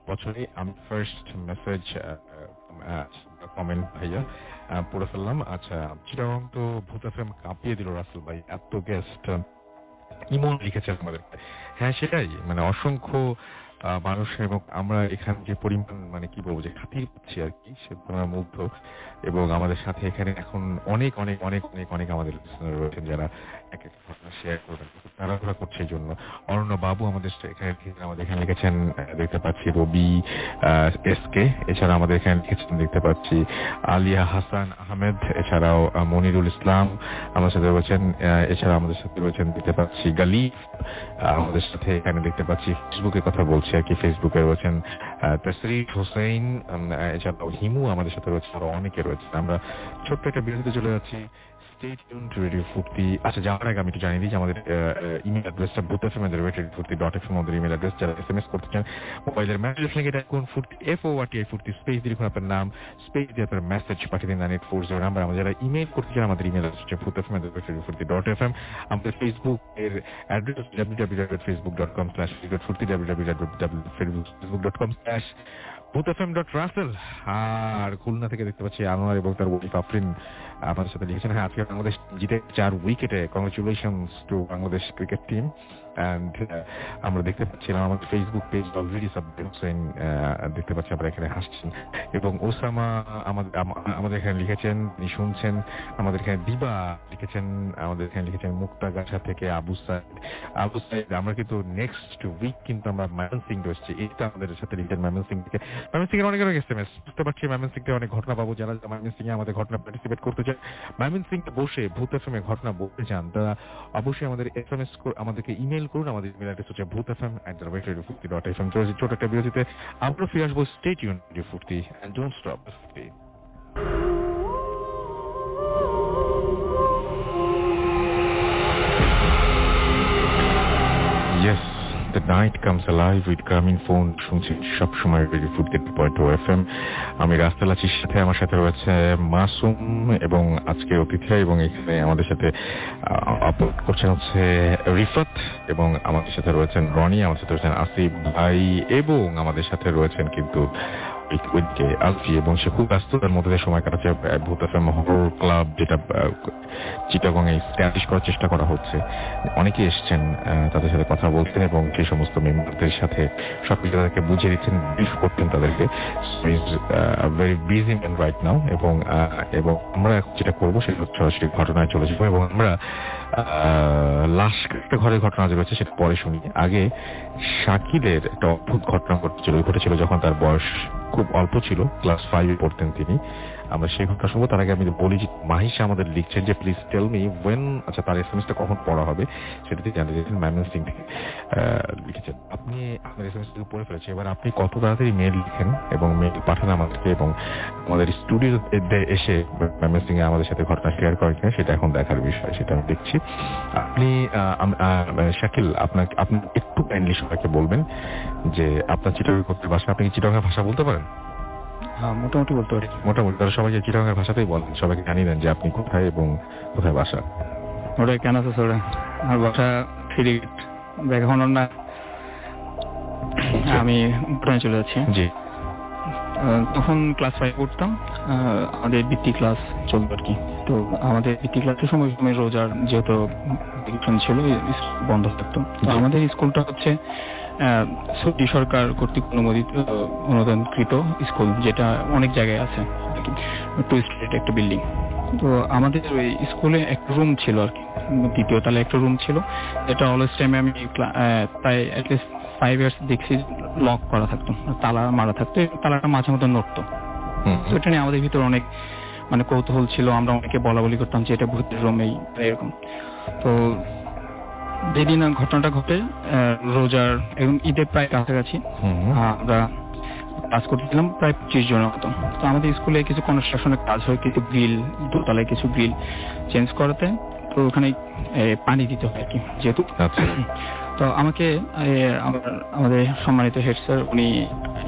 S3: বছরে আমি ফার্স্ট মেসেজ কমেন্ট ভাইয়া পড়ে ফেললাম। আচ্ছা, চিটাগং তো ভূত এফএম কাঁপিয়ে দিল রাসেল ভাই, এত গেস্ট ইমন লিখেছেন আমাদের। হ্যাঁ সেটাই, মানে অসংখ্য মানুষ, এবং আমরা এখানে যে পরিমাণ মানে কি বলবো যে খাতির পাচ্ছি আর কি, সে আমরা মুগ্ধ। এবং আমাদের সাথে এখানে এখন অনেক অনেক অনেক অনেক অনেক আমাদের লিসেনার রয়েছেন যারা এক এক ঘটনা শেয়ার করবেন, তাড়াহুড়া করছে এই জন্য। অরণ্য বাবু আমাদের এখানে লিখেছেন দেখতে পাচ্ছি, রবি এসকে, এছাড়া আমাদের এখানে লিখেছেন দেখতে পাচ্ছি আলিয়া হাসান আহমেদ, এছাড়াও মনিরুল ইসলাম আমাদের সাথে রয়েছেন, এছাড়া আমাদের সাথে রয়েছেন দেখতে পাচ্ছি গালিফ আমাদের সাথে এখানে দেখতে পাচ্ছি। ফেসবুকের কথা বলছি আর কি, ফেসবুকে রয়েছেন তসরিফ হোসেন, এছাড়াও হিমু আমাদের সাথে রয়েছে, আরো অনেকে রয়েছে। আমরা ছোট্ট একটা বিরতিতে চলে যাচ্ছি। স্টে টিউন টু রেডিও ফুর্তি। আচ্ছা, যাওয়ার আগে আমি একটু জানিয়ে দিই যে আমাদের ইমেল অ্যাড্রেসটা boothfm@radiofurti.fm আমাদের ইমেল অ্যাড্রেস। যারা SMS করতে চান মোবাইলের মেসেজ লিখে রাখুন ফুর্তি FORTI ফুর্তি স্পেস দিয়ে লিখুন আপনার নাম, স্পেস দিয়ে আপনার মেসেজ পাঠিয়ে দিন 9840 নাম্বার। আমরা যারা ইমেল করতে চান আমাদের ইমেল অ্যাড্রেস হচ্ছে boothfm@radiofurti.fm। আমাদের ফেসবুক এর অ্যাড্রেস www.facebook.com/furti www.facebook.com/boothfm.russell। আর খুলনা থেকে দেখতে পাচ্ছি আনোয়ার এবং তার ওয়াইফ আফরিন আমাদের সাথে লিখেছেন। হ্যাঁ, আজকে বাংলাদেশ জিতে 4 উইকেটে, congratulations two Bangladesh cricket team. And আমরা দেখতে পাচ্ছিলাম আমাদের Facebook page already Sabbir Hossain দেখতে পাচ্ছি আমরা এখানে হাসছেন, এবং ওসামা আমাদের এখানে লিখেছেন, তিনি শুনছেন। আমাদের এখানে দিবা লিখেছেন, আমাদের এখানে লিখেছেন মুক্তাগাছা থেকে আবু সাইদ। আমরা কিন্তু নেক্সট উইক কিন্তু আমরা ময়মনসিং এসেছি, এটা আমাদের সাথে লিখেছেন ময়মনসিং থেকে। ময়মনসিং এর অনেক এসএমএস, বুঝতে পারছি ময়মনসিং থেকে অনেক ঘটনা পাবো। যারা ময়মনসিং এ আমাদের ঘটনা পার্টিসিপেট করতে চায়, ময়মনসিং এ বসে ভূত এফএম এ ঘটনা বলতে চান, তারা অবশ্যই আমাদের এসএমএস আমাদেরকে ইমেল করুন। আমাদের ইমেল অ্যাড্রেস হচ্ছে boothfm@radiofurti.fm। ছোট একটা বিরতিতে আমরা ফিরে আসবো। স্টে টিউন টু রেডিও ফুর্তি এন্ড ডোন্ট স্টপ ফুর্তি। Yes, the night comes alive with Gramin Phone শুনছি সবসময় রেডিও ফুর্তি 2.2 FM। আমি রাস্তাল আছির সাথে, আমার সাথে রয়েছে মাসুম এবং আজকে অতিথি, এবং এখানে আমাদের সাথে আপলোড করছেন হচ্ছে রিফাত, এবং আমাদের সাথে রয়েছেন রনি, আমাদের সাথে রয়েছেন আসিফ ভাই, এবং আমাদের সাথে রয়েছেন কিন্তু আলফি, এবং সে খুব ব্যস্ততার মধ্যে সময় কাটাচ্ছে। ভূত এফএম হরর ক্লাব, যেটা চিটাগং এ স্ট্যাবলিশ করার চেষ্টা করা হচ্ছে, অনেকে এসছেন তাদের সাথে কথা বলতেন এবং সেই সমস্ত মেম্বারদের সাথে সবকিছু তাদেরকে বুঝিয়ে দিচ্ছেন, ব্রিফ করতেন তাদেরকে। Very busy man right now. এবং আমরা যেটা করবো সেটা হচ্ছে সরাসরি ঘটনায় চলে যাবো, এবং আমরা লাস্ট একটা ঘরের ঘটনা যে রয়েছে সেটা পরে শুনি। আগে শাকিলের একটা অদ্ভুত ঘটনা ঘটেছিল যখন তার বয়স খুব অল্প ছিল, ক্লাস 5 পড়তেন তিনি। আমরা সেই ঘটনা শুনবো। তার আগে আমি বলি যে মাহিশা আমাদের লিখছেন যে প্লিজ টেল মি ওয়েন, আচ্ছা তার এসএমএসটা কখন পড়া হবে সেটা থেকে জানতে চাইছেন। ময়মনসিং থেকে লিখেছেন, আপনি আপনার এসএমএস থেকে পড়ে ফেলেছে, এবার আপনি কত তাড়াতাড়ি মেল লিখেন এবং মেল পাঠান আমাদেরকে, এবং আমাদের স্টুডিওতে এসে ময়মনসিং এ আমাদের সাথে ঘটনা শেয়ার করেন কিনা সেটা এখন দেখার বিষয়, সেটা আমি দেখছি। আপনি শাকিল, আপনি একটু কাইন্ডলি সবাইকে বলবেন যে আপনার চিটাগং ভাষা, আপনি কি চিটাগং ভাষা বলতে পারেন?
S6: হ্যাঁ, মোটামুটি বলতে পারি।
S3: মোটামুটি তারা সবাইকে চিটাগং ভাষাতেই বলেন, সবাইকে জানিয়ে দেন যে আপনি কোথায় এবং কোথায় বাসা।
S7: ওটা কেন আছে ওরা, আমার বাসা ফিরিট দেখানো না, আমি ঘটনায় চলে যাচ্ছি।
S3: জি,
S7: তখন ক্লাস 5 পড়তাম, আমাদের বৃত্তি ক্লাস চলতো আর কি। তো আমাদের বৃত্তি ক্লাসের সময় রোজার যেহেতু ছিল বন্ধ থাকতো, তো আমাদের স্কুলটা হচ্ছে সৌদি সরকার কর্তৃক অনুদানকৃত স্কুল, যেটা অনেক জায়গায় আছে, টুরিস্ট একটা বিল্ডিং। তো আমাদের ওই স্কুলে একটা রুম ছিল আর কি, 2য় তলায় একটা রুম ছিল, যেটা অলওয়েজ টাইমে আমি প্রায় অ্যাটলিস্ট 5 ইয়ার্স দেখছি লক করা থাকতো, তালা মারা থাকতো, তালাটা মাঝে মধ্যে নড়তো। তো এটা নিয়ে আমাদের ভিতরে অনেক মানে কৌতূহল ছিল, আমরা অনেকে বলা বলি করতাম যে এটা ভূতের রুম এরকম। তো যেদিন ঘটনাটা ঘটে রোজার এবং ঈদের প্রায় কাছাকাছি, আমরা ক্লাস করতেছিলাম প্রায় 25 জনের মতো। তো আমাদের স্কুলে কিছু কনস্ট্রাকশনের কাজ হয়, কিছু গ্রিল, দোতলায় কিছু গ্রিল চেঞ্জ করাতে, তো ওখানে পানি দিতে হয় আর কি যেহেতু। তো তো আমাকে আমাদের সম্মানিত হেড স্যার উনি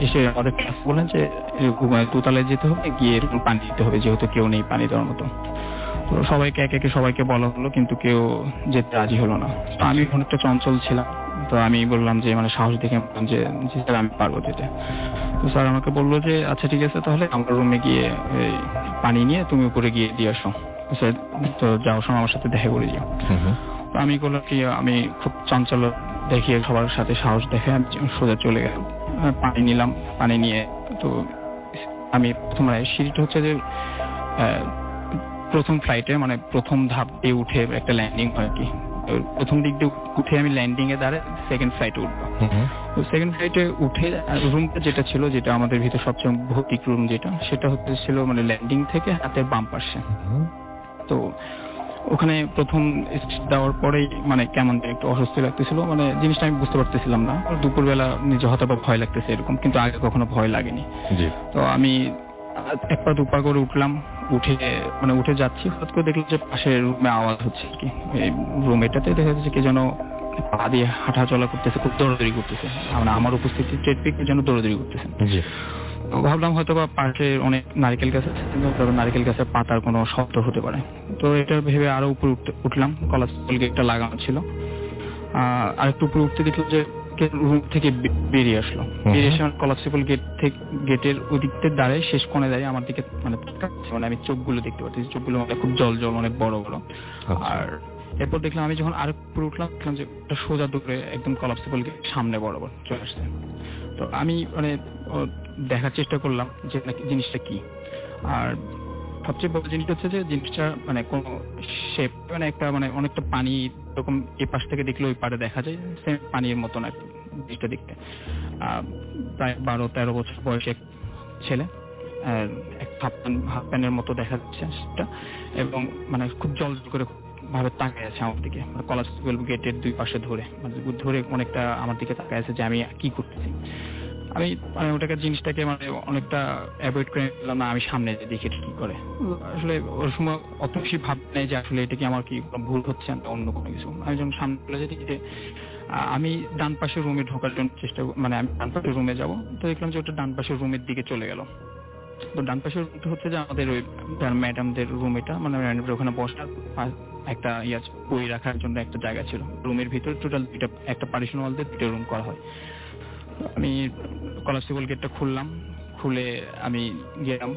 S7: এসে আমাদের ক্লাস বলেন যে দোতলায় যেতে হবে, গিয়ে এরকম পানি দিতে হবে, যেহেতু কেউ নেই পানি দেওয়ার মতো। তো সবাইকে একে সবাইকে বলা হলো, কিন্তু কেউ যেতে রাজি হলো না। তো আমি অনেকটা চঞ্চল ছিলাম, তো আমি বললাম যে মানে সাহস দেখে যে স্যার আমি পারবো যেতে। তো স্যার আমাকে বললো যে আচ্ছা ঠিক আছে, তাহলে আমার রুমে গিয়ে পানি নিয়ে তুমি উপরে গিয়ে দিয়ে আসো, স্যার তো যাওয়ার সময় আমার সাথে দেখা করে দিও। তো আমি করলাম কি, আমি খুব চঞ্চল দেখিয়ে সবার সাথে সাহস দেখে আমি সোজা চলে গেলাম, পানি নিলাম। পানি নিয়ে তো আমি প্রথমে সিঁড়িটা হচ্ছে যে প্রথম ফ্লাইটে মানে প্রথম ধাপ দিয়ে উঠে একটা ল্যান্ডিং হয় কি, প্রথম দিক দিয়ে উঠে আমি ল্যান্ডিং এ দাঁড়ায় সেকেন্ড ফ্লাইটে উঠবো। তো সেকেন্ড ফ্লাইটে উঠে রুমটা যেটা ছিল, যেটা আমাদের ভিতরে সবচেয়ে ভৌতিক রুম যেটা, সেটা হচ্ছে ছিল মানে ল্যান্ডিং থেকে হাতের বাম পাশে। তো ওখানে প্রথম দেওয়ার পরেই মানে কেমন একটু অস্বস্তি লাগতেছিল, মানে জিনিসটা আমি বুঝতে পারতেছিলাম না। দুপুরবেলা নিজে হয়তো ভয় লাগতেছে এরকম, কিন্তু আগে কখনো ভয় লাগেনি। তো আমি এক পা দুপা করে উঠলাম, উঠে যাচ্ছি, হঠাৎ করে দেখলাম যে পাশের রুমে আওয়াজ হচ্ছে কি, এই রুম এটাতে দেখা যাচ্ছে কি যেন পা দিয়ে হাঁটা চলা করতেছে, খুব দৌড়াদৌড়ি করতেছে, আমার উপস্থিতি টের পেয়ে যেন দৌড়াদৌড়ি করতেছে। ভাবলাম হয়তো বা পাশে অনেক নারকেল গাছ আছে, নারকেল গাছের পাতার কোনো শব্দ হতে পারে। তো এটা ভেবে আরো উপরে উঠলাম, কলাপসিবল গেটটা লাগানো ছিল। আর একটু উপরে উঠতে দেখলাম যে রুম থেকে বেরিয়ে আসলো, বেরিয়ে এসে কলাপসিবল গেটের ওদিকতে দাঁড়ায়, শেষ কোণে দাঁড়িয়ে আমার দিকে মানে মানে আমি চোখগুলো দেখতে পাচ্ছি, চোখগুলো মানে খুব জল অনেক বড় বড়। আর এরপর দেখলাম আমি যখন আরো উপরে উঠলাম, দেখলাম যে সোজা দূরে একদম কলাপসিবল গেট সামনে বরাবর চলে আসছে। তো আমি মানে দেখার চেষ্টা করলাম যে নাকি জিনিসটা কি। আর সবচেয়ে বড় জিনিসটা হচ্ছে যে জিনিসটা মানে কোনো শেপ, মানে একটা মানে অনেকটা পানি এরকম এই পাশ থেকে দেখলে ওই পাড়ে দেখা যায়, সেম পানির মতন একটা জিনিসটা দেখতে। প্রায় 12-13 বছর বয়সী এক ছেলে, এক হাফ প্যান্টের মতো দেখা যাচ্ছে সেটা, এবং মানে খুব জল করে ভাবে তাকায় আছে আমার দিকে, মানে কলাপসিবল গেটের দুই পাশে ধরে অনেকটা আমার দিকে তাকায় আছে যে আমি কি করতেছি। আমি মানে ওটাকে জিনিসটাকে মানে অনেকটা অ্যাভয়েড করে নিলাম না, আমি সামনে দেখি কি করে। আসলে ওর সময় অত বেশি ভাব নেই যে আসলে এটা কি আমার কি ভুল হচ্ছে অন্য কোনো কিছু। আমি যখন সামনে চলে যাই দেখি যে আমি ডান পাশের রুমে ঢোকার জন্য মানে আমি ডান পাশের রুমে যাবো, তো দেখলাম যে ওটা ডান পাশের রুমের দিকে চলে গেল। তো ডান পাশের রুমটা হচ্ছে যে আমাদের ওই ম্যাডামদের রুম, এটা মানে ওখানে বসার একটা বই রাখার জন্য একটা জায়গা ছিল। রুমের ভিতরে টোটাল একটা পার্টিশন ওয়াল দিয়ে 2টা রুম করা হয়। আমি কলাপসিবল গেটটা খুললাম, খুলে আমি গেলাম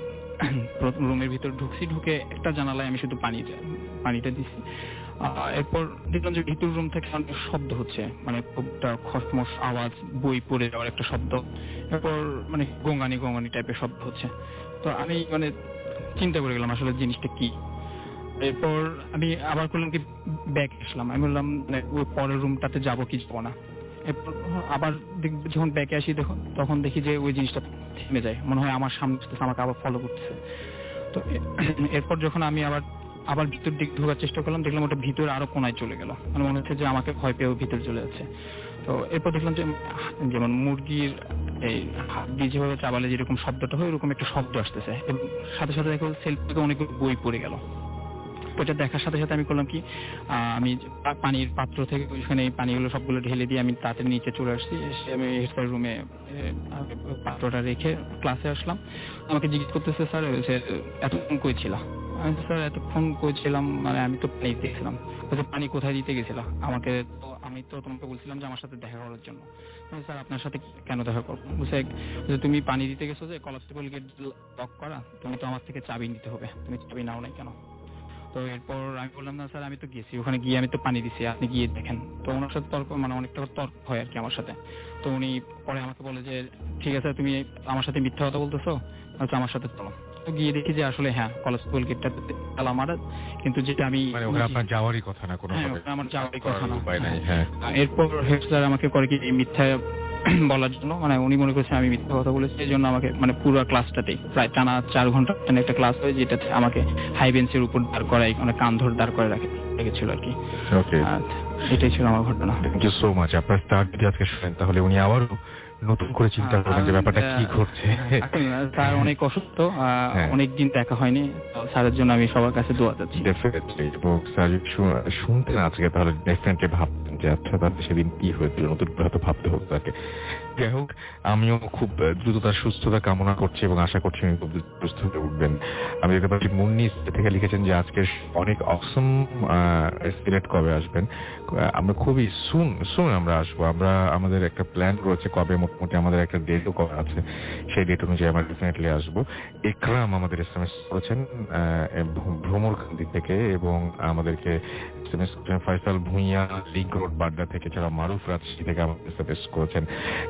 S7: রুমের ভিতর, ঢুকে একটা জানালায় আমি শুধু পানিটা দিছি। এরপর দেখলাম যে ভিতর রুম থেকে অনেক শব্দ হচ্ছে, মানে খুবটা খসমস আওয়াজ, বই পড়ে যাওয়ার একটা শব্দ, এরপর মানে গঙ্গানি টাইপের শব্দ হচ্ছে। তো আমি মানে চিন্তা করে গেলাম আসলে জিনিসটা কি। এরপর আমি আবার করলাম কি ব্যাক আসলাম, আমি বললাম মানে ওই পরের রুমটাতে যাবো কি যাবো না। এরপর আবার যখন ব্যাকে আসি তখন দেখি যে ওই জিনিসটা থেমে যায়, মনে হয় আমার সামনে আমাকে আবার ফলো করতেছে। তো এরপর যখন আমি আবার ভিতর দিক ঢোকার চেষ্টা করলাম, দেখলাম ওটা ভিতরে আরো কোনায় চলে গেল, মানে মনে হচ্ছে যে আমাকে ভয় পেয়েও ভিতরে চলে যাচ্ছে। তো এরপর দেখলাম যে যেমন মুরগির এই হাত দিয়ে যেভাবে চাবালে যেরকম শব্দটা হয়, ওরকম একটা শব্দ আসতেছে, এবং সাথে সাথে দেখো সেলফ থেকে অনেকগুলো বই পড়ে গেল। ওটা দেখার সাথে সাথে আমি করলাম কি, আমি পানির পাত্র থেকে ওইখানে পানিগুলো সবগুলো ঢেলে দিয়ে আমি তাড়াতাড়ি নিচে চলে আসছি। এসে আমি হেডস্যার রুমে পাত্রটা রেখে ক্লাসে আসলাম। আমাকে জিজ্ঞেস করতেছে, স্যার এতক্ষণ কই ছিল? আমি স্যার এতক্ষণ কই ছিলাম মানে আমি তো পানি দিতে গেছিলাম। পানি কোথায় দিতে গেছিল? আমি তো তোমাকে বলছিলাম যে আমার সাথে দেখা করার জন্য। স্যার আপনার সাথে কেন দেখা করবো? বলছে যে তুমি পানি দিতে গেছো যে কলাপসিবল গেট লক করা, তুমি তো আমার থেকে চাবি নিতে হবে, তুমি চাবি নাও নাই কেন? তো এরপর আমি বললাম না স্যার আমি তো গেছি, ওখানে গিয়ে আমি তো পানি দিছি, আপনি গিয়ে দেখেন। তো ওনার সাথে তর্ক, মানে অনেকটা তর্ক হয় আর কি আমার সাথে। তো উনি পরে আমাকে বলে যে ঠিক আছে তুমি আমার সাথে মিথ্যা কথা বলতেছো, আচ্ছা আমার সাথে চলো। তো গিয়ে দেখি যে আসলে হ্যাঁ কলাপসিবল গেটটা তালা মারা, কিন্তু যেটা আমি
S3: মানে ওখানে আপনার যাওয়ারই কথা না, কোনো
S7: আমার যাওয়ারই কথা না।
S3: হ্যাঁ।
S7: এরপর হেড স্যার আমাকে করে কি মিথ্যা বলার জন্য, মানে উনি মনে করছে আমি মিথ্যা কথা বলেছি, এই জন্য আমাকে মানে পুরো ক্লাসটাতেই প্রায় টানা 4 ঘন্টা একটা ক্লাস হয়, যেটাতে আমাকে হাই বেঞ্চের উপর দাঁড় করাই, মানে কান ধরে দাঁড় করে রেখেছিল আর কি।
S3: ওকে,
S7: এটাই ছিল আমার ঘটনা।
S3: Thank you so much. আপনার স্টার্ট যদি আজকে শুনেন তাহলে উনি আবারও নতুন করে চিন্তা করবেন যে ব্যাপারটা কি ঘটছে।
S7: স্যার অনেক অসুস্থ, অনেকদিন দেখা হয়নি, স্যারের জন্য আমি সবার কাছে দোয়া চাচ্ছি।
S3: ডেফিনেটলি, এবং স্যার শুনতেন আজকে তাহলে ডেফিনেটলি ভাবতেন যে যে আচ্ছা তাহলে সেদিন কি হয়েছিল, নতুন করে হয়তো ভাবতে হতো তাকে। যাই হোক, আমিও খুব দ্রুত তার সুস্থতা কামনা করছি এবং আশা করছি উনি খুব সুস্থ হয়ে উঠবেন। আমি দেখতে পাচ্ছি মুন্নি থেকে লিখেছেন যে আজকের অনেক অসম সিলেট কবে আসবেন। আমরা খুবই সুন আমরা আসবো। আমরা আমাদের একটা প্ল্যান রয়েছে কবে, মোটামুটি আমাদের একটা ডেটও করা আছে, সেই ডেট অনুযায়ী আমরা ডেফিনেটলি আসবো। ইকরাম আমাদের SMS করেছেন ভ্রমরকান্দি থেকে এবং আমাদেরকে SMS করেছেন ফয়সাল ভুঁইয়া লিঙ্ক রোড বাড্ডা থেকে, এছাড়া মারুফ রাজশাহী থেকে আমাদের SMS করেছেন।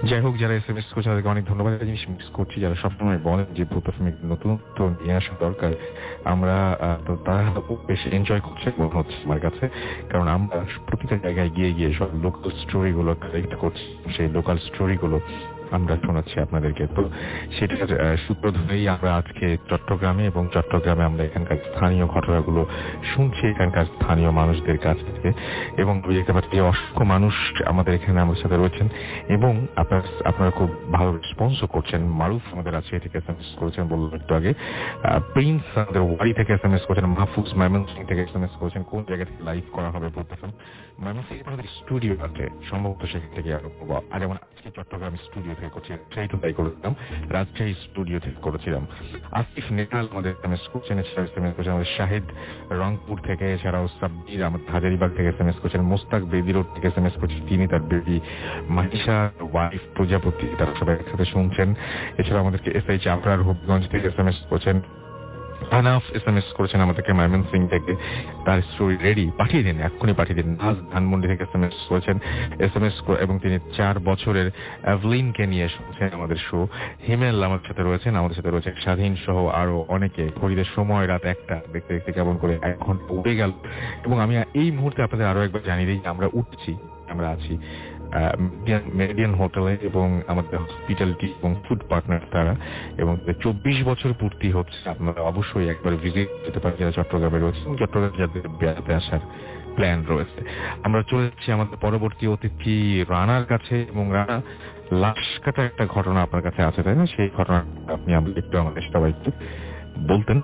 S3: যাই হোক, যারা SMS করেছেন তাদেরকে অনেক ধন্যবাদ। একটা জিনিস মিস করছি, যারা সবসময় বলেন যে ভূত ফিল্ম নতুনত্ব নিয়ে আসা দরকার, আমরা তো তারা খুব বেশি এনজয় করছে মনে হচ্ছে আমার কাছে, কারণ আমরা প্রতিটা জায়গায় গিয়ে গিয়ে সব লোকাল স্টোরিগুলো কালেক্ট করছি, সেই লোকাল স্টোরিগুলো আমরা শোনাচ্ছি আপনাদেরকে। তো সেটার সূত্র ধরেই আমরা আজকে চট্টগ্রামে এবং চট্টগ্রামে আমরা এখানকার স্থানীয় ঘটনাগুলো শুনছি এখানকার স্থানীয় মানুষদের কাছ থেকে, এবং দেখতে পাচ্ছি অসংখ্য মানুষ আমাদের এখানে আমাদের সাথে রয়েছেন এবং আপনারা খুব ভালো রেসপন্সও করছেন। মারুফ আমাদের আছে থেকে SMS করেছেন, বললাম একটু আগে। প্রিন্স আমাদের ওয়ারি থেকে SMS করেছেন, মাহফুজ ময়মনসিং থেকে SMS করেছেন কোন জায়গা থেকে লাইভ করা হবে বলতেছেন। ময়মনসিং আমাদের স্টুডিও আছে, সম্ভবত সেখান থেকে আর যেমন আজকে চট্টগ্রাম স্টুডিও থেকে করছি, সেইটু তাই করেছিলাম, রাজশাহী স্টুডিও থেকে করেছিলাম। আসিফ নেতাল আমাদের SMS করছেন, এছাড়াও SMS করেছেন আমাদের শাহিদ রংপুর থেকে, এছাড়াও সাব্বির আমাদের হাজারিবাগ থেকে SMS করছেন, মোস্তাক বেদি রোড থেকে SMS করছেন, তিনি তার বেবি মাহিষা ওয়াইফ প্রজাপতি, তারা সবাই একসাথে শুনছেন। এছাড়া আমাদেরকে SI চাপড়ার হবিগঞ্জ থেকে SMS করছেন। আনাফ SMS করেছেন আমাদেরকে ময়মনসিং থেকে, তার স্টোরি রেডি, পাঠিয়ে দিন, এক্ষুনি পাঠিয়ে দিন। নাজ ধানমন্ডি থেকে SMS করেছেন এবং তিনি 4 বছরের অ্যাভলিনকে নিয়ে শুনছেন আমাদের শো। হিমেল আমাদের সাথে রয়েছেন স্বাধীন সহ আরো অনেকে। ঘড়িতে সময় রাত 1টা, দেখতে দেখতে কেমন করে 1 ঘন্টা উঠে গেল। এবং আমি এই মুহূর্তে আপনাদের আরো একবার জানিয়ে দিই, আমরা উঠছি, আমরা আছি মেরিডিয়ান হোটেলে এবং আমাদের হসপিটালিটি এবং ফুড পার্টনার তারা, এবং 24 বছর পূর্তি হচ্ছে। আপনারা অবশ্যই একবার ভিজিট করতে পারেন যারা চট্টগ্রামে রয়েছে এবং চট্টগ্রামে যাদের বেড়াতে আসার প্ল্যান রয়েছে। আমরা চলে যাচ্ছি আমাদের পরবর্তী অতিথি রানার কাছে, এবং রানা লাশ কাটা একটা ঘটনা আপনার কাছে আছে, তাই না? সেই ঘটনা আপনি একটু আমাদের সবাইকে বলতেন,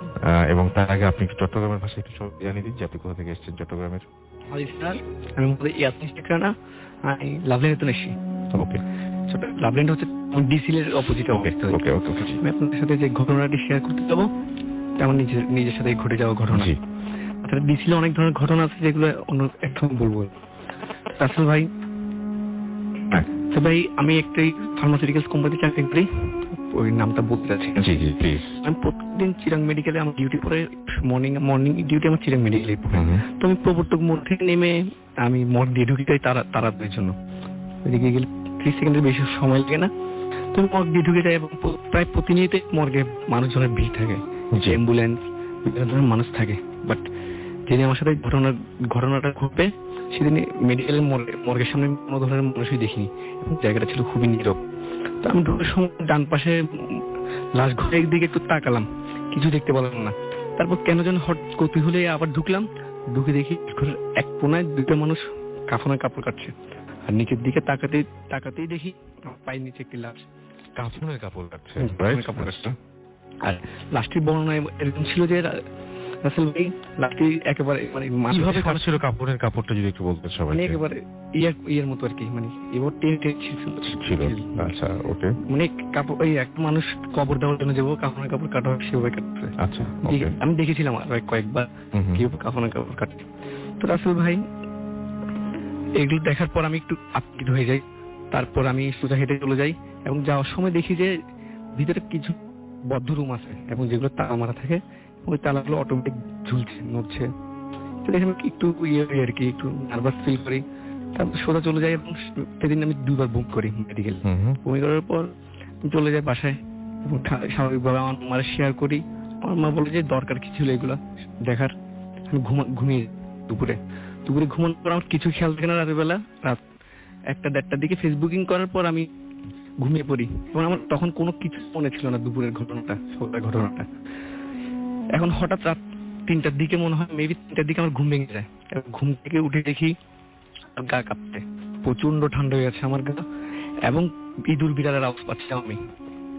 S3: এবং তার আগে আপনি চট্টগ্রামের ভাষায় একটু জানিয়ে দিন যে আপনি কোথা থেকে এসেছেন চট্টগ্রামের।
S6: আমি ইয়াসমিন শেখ রানা, আমি লাভল্যান্ড নতুন এসেছি।
S3: ওকে,
S6: লাভল্যান্ড হচ্ছে ডিসিল এর অপোজিট অবস্থা।
S3: ওকে ওকে ওকে,
S6: আমি আপনাদের সাথে যে ঘটনাটি শেয়ার করতে যাবো তেমন নিজের সাথে ঘটে যাওয়া ঘটনা। আসলে ডিসিলে অনেক ধরনের ঘটনা আছে যেগুলো অন্য একদম বলবো। রাসেল ভাই, ভাই আমি একটি ফার্মাসিউটিক্যালস কোম্পানিতে চাকরি করি, ওই নামটা বলতে চাচ্ছি।
S3: জি জি প্লিজ।
S6: আমি প্রতিদিন চিরাং মেডিকেলে আমার ডিউটি পড়ে, মর্নিং ডিউটি আমার চিরাং মেডিকেলে পড়ে। তো আমি প্রবর্তক মোড় থেকে নেমে আমি মোড় দিয়ে ঢুকি যাই তাড়াতাড়ির জন্য, ওইদিকে গেলে 30 সেকেন্ডের বেশি সময় লাগে না। তো আমি মর্গ দিয়ে ঢুকে যাই এবং প্রায় প্রতিনিয়ত মর্গে মানুষজনের ভিড় থাকে, অ্যাম্বুলেন্স, বিভিন্ন ধরনের মানুষ থাকে। বাট যেদিন আমার সাথে ঘটনাটা ঘটবে সেদিন মেডিকেলের মর্গের সামনে কোনো ধরনের মানুষই দেখিনি এবং জায়গাটা ছিল খুবই নীরব। তো আমি ঢোকার সময় ডান পাশে লাশ ঘরের দিকে একটু তাকালাম, কিছু দেখতে পেলাম না। তারপর কেন যেন হঠাৎ কৌতূহলে আবার ঢুকলাম, ঢুকে দেখি ঘরের এক কোনায় 2টা মানুষ কাফনের কাপড় কাটছে, আর নিচের দিকে তাকাতেই দেখি পায়ের নিচে একটি লাশ
S3: কাফনের কাপড় কাটছে।
S6: আর লাশটির বর্ণনা এরকম ছিল যে রাসেল ভাই লাশটি একেবারে মানে
S3: কিভাবে কাটছিল কাপড়ের কাপড়টা যদি একটু বলতেন সবাই।
S6: মানে একেবারে ইয়ের মতো আর কি, মানে এবার টেনে
S3: ছিল। আচ্ছা ওকে,
S6: মানে কাপড় ওই একটা মানুষ কবর দেওয়ার জন্য যাবো কাফনের কাপড় কাটা হয় সেভাবে কাটছে।
S3: আচ্ছা,
S6: আমি দেখেছিলাম আর কয়েকবার কিভাবে কাফনের কাপড় কাটছে। তো রাসেল ভাই এগুলো দেখার পর আমি একটু আতঙ্কিত হয়ে যাই। তারপর আমি সোজা হেঁটে চলে যাই এবং যাওয়ার সময় দেখি যে ভিতরে কিছু বদ্ধ রুম আছে এবং যেগুলো তালা মারা থাকে, ওই তালাগুলো অটোমেটিক ঝুলছে, নড়ছে। তো দেখে আমি একটু আর কি একটু নার্ভাস ফিল করি। তারপর সোজা চলে যাই এবং সেদিন আমি 2বার বুক করি মেডিকেল। বমি করার পর চলে যাই বাসায় এবং স্বাভাবিকভাবে আমার মায়ের শেয়ার করি। আমার মা বলে যে দরকার কি ছিল এগুলা দেখার। আমি ঘুমিয়ে দুপুরে ঘুমানোর পর আমার কিছু খেয়াল থাকে না। রাতের বেলা রাত 1টা-1:30টার দিকে ফেসবুকিং করার পর আমি ঘুমিয়ে পড়ি এবং আমার তখন কোনো কিছু মনে ছিল না দুপুরের ঘটনাটা, সকালের ঘটনাটা। এখন হঠাৎ রাত 3টার দিকে মনে হয়, মেবি 3টার দিকে আমার ঘুম ভেঙে যায়। ঘুম থেকে উঠে দেখি গা কাঁপতে, প্রচন্ড ঠান্ডা হয়ে যাচ্ছে আমার গা, এবং ইঁদুর বিড়ালের আওয়াজ পাচ্ছি আমি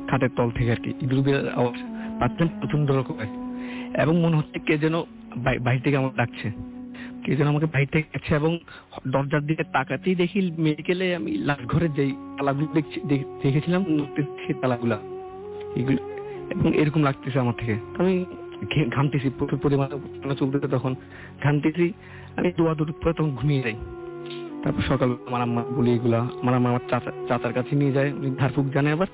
S6: খাটের তল থেকে আর কি। ইঁদুর বিড়ালের আওয়াজ পাচ্ছেন প্রচন্ড রকমের, এবং মনে হচ্ছে কে যেন বাইরে থেকে আমার ডাকছে। কে যেন আমাকে বাইরে থেকে গেছে, এবং দরজার দিকে তাকাতেই দেখি মেডিকেলে আমি লাশ ঘরে যেই তালাগুলো দেখেছিলাম সেই তালাগুলা এগুলো, এবং এরকম লাগতেছে আমার থেকে। আমি ঘামতেছি, প্রচুর পরিমাণে চলতেছে, তখন ঘামতেছি, আমি দোয়া দুটো পরে তখন ঘুমিয়ে যাই। তারপর সকাল আমার আম্মা বলি এগুলা, আমার আম্মা আমার চাচার কাছে নিয়ে যায়, উনি ধারফুক জানে আবার।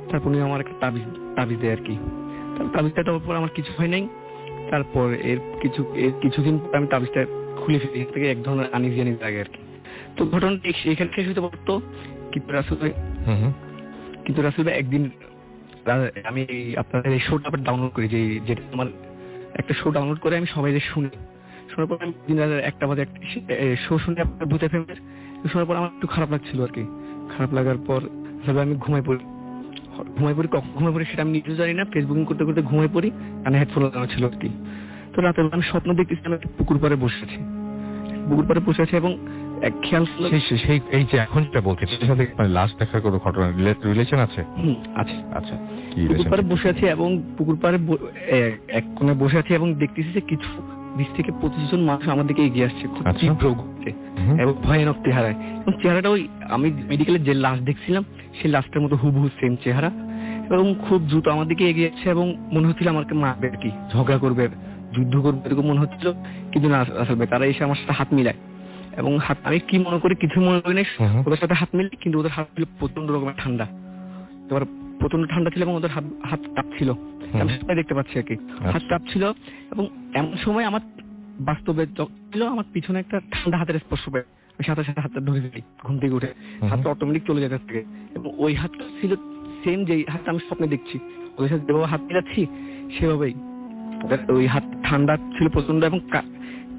S6: তারপর উনি আমার একটা তাবিজ দেয় আর কি। তাবিজটা দেওয়ার পর আমার কিছু হয় নাই। তারপর এর কিছুদিন পর আমি তাবিজটা খুলে ফেলি, থেকে এক ধরনের আনিজি লাগে আর কি। তো ঘটনাটা এখানে শেষ হতে পারতো, কিন্তু রাসূল ভাই একদিন আমি আপনাদের এই শোটা ডাউনলোড করি, যেটা আমার একটা শো ডাউনলোড করে আমি সবাই শুনি। শোনার পর আমি দিন রাত 1টা বাজে শো শুনে আপনার ভূত এফএম-এর শোনার পর আমার একটু খারাপ লাগছিল আর কি। খারাপ লাগার পর আমি ঘুমাই পড়ি। কখন ঘুমাই পড়ি সেটা আমি নিজেও জানি না। ফেসবুকিং করতে করতে ঘুমাই পড়ি, কানে হেডফোন লাগানো ছিল আর কি। তো রাতে আমি স্বপ্ন দেখতেছি আমি একটা পুকুর পাড়ে বসে আছি এবং খেয়াল
S3: সেই এই যে এখন যেটা বলছি সেটার সাথে মানে লাস্ট দেখার কোনো ঘটনা রিলেশন আছে?
S6: আছে।
S3: আচ্ছা,
S6: পুকুর পাড়ে বসে আছি এবং পুকুর পাড়ে এক কোণে বসে আছি এবং দেখতেছি যে কিছু 20 থেকে 25 জন মানুষ আমার দিকে এগিয়ে আসছে, খুব তীব্র গতিতে এবং ভয়ানক চেহারায়। এবং চেহারাটা ওই আমি মেডিকেলে যে লাশ দেখছিলাম সেই লাশটার মতো হুবহু সেম চেহারা, এবং খুব দ্রুত আমার দিকে এগিয়ে আসছে এবং মনে হচ্ছিল আমাকে মারবে আর কি, ঝগড়া করবে, যুদ্ধ করবে, এরকম মনে হচ্ছিল। কিন্তু না, আসলে তারা এসে আমার সাথে হাত মিলায় এবং আমি কি মনে করি কিছু মনে করি না, ওদের সাথে হাত মিলি, কিন্তু ওদের হাত ছিল প্রচন্ড রকমের ঠান্ডা। এবার প্রচন্ড ঠান্ডা ছিল এবং ওদের হাত কাঁপছিল, আমি সবাই দেখতে পাচ্ছি আর কি, হাত কাঁপছিল। এবং এমন সময় আমার বাস্তবে ছিল আমার পিছনে একটা ঠান্ডা হাতের স্পর্শ পাই, আমি সাথে সাথে হাতটা ধরে ফেলি, ঘুম থেকে উঠে হাতটা অটোমেটিক চলে যেতে থাকে। এবং ওই হাতটা ছিল সেম যেই হাতটা আমি স্বপ্নে দেখছি, ওদের সাথে যেভাবে হাত মিলাচ্ছি সেভাবেই ওই হাত ঠান্ডা ছিল প্রচন্ড এবং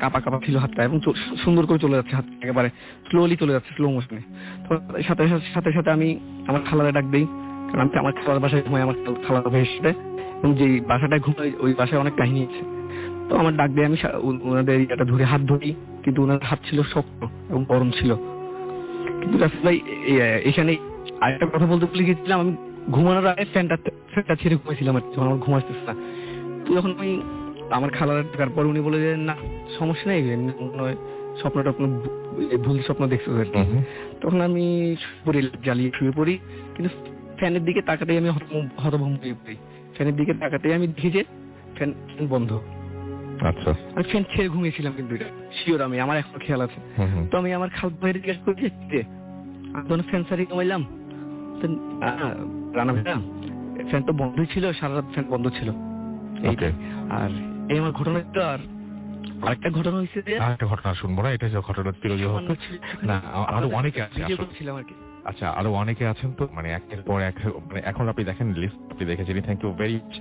S6: কাঁপা ছিল হাতটা, এবং সুন্দর করে চলে যাচ্ছে হাত, একেবারে স্লোলি চলে যাচ্ছে, স্লো মোশনে। তো সাথে সাথে আমি আমার খালারে ডাক দিই, কারণ আমি আমার খালার বাসায় ঘুমাই, আমার খালার ভেসে, এবং যেই বাসাটায় ঘুমাই ওই বাসায় অনেক কাহিনী আছে। তো আমার ডাক দিয়ে আমি ওনাদের এটা ধরে হাত ধরি, কিন্তু ওনার হাত ছিল শক্ত এবং গরম ছিল। কিন্তু রাসূল ভাই এখানে আরেকটা কথা বলতে ভুলে গেছিলাম, আমি ঘুমানোর আগে ফ্যানটা ছেড়ে ঘুমাইছিলাম আর যখন আমার ঘুম আসতেছে না। তো যখন আমি আমার খালার ডাকার পর উনি বলে যে না সমস্যা নেই, স্বপ্নটা কোনো ভুল স্বপ্ন দেখছো আর কি। তখন আমি জ্বালিয়ে শুয়ে পড়ি, কিন্তু ফ্যানের দিকে তাকাতেই আমি হতভম্ব হয়ে পড়ি। ফ্যানের দিকে তাকাতেই আমি দেখি যে ফ্যান বন্ধ।
S3: আচ্ছা, আমি
S6: ফ্যান ছেড়ে ঘুমিয়েছিলাম, কিন্তু এটা শিওর আমার এখন খেয়াল আছে। তো আমি আমার খাল ভাইয়ের জিজ্ঞাসা করি যে আমি তখন ফ্যান সারিয়ে ঘুমাইলাম, রানা ভাইয়া ফ্যান তো বন্ধই ছিল, সারা রাত ফ্যান বন্ধ ছিল। আর এই আমার ঘটনা। তো আর আরেকটা ঘটনা হয়েছে,
S3: আরেকটা ঘটনা শুনবো না, এটা যে ঘটনা ছিল না, আরো অনেকে আছে
S6: ছিলাম আর কি।
S3: আচ্ছা, আরো অনেকে আছেন তো, মানে একের পর এক, মানে এখন আপনি দেখেন লিস্ট আপনি দেখেছেন। থ্যাংক ইউ ভেরি মাচ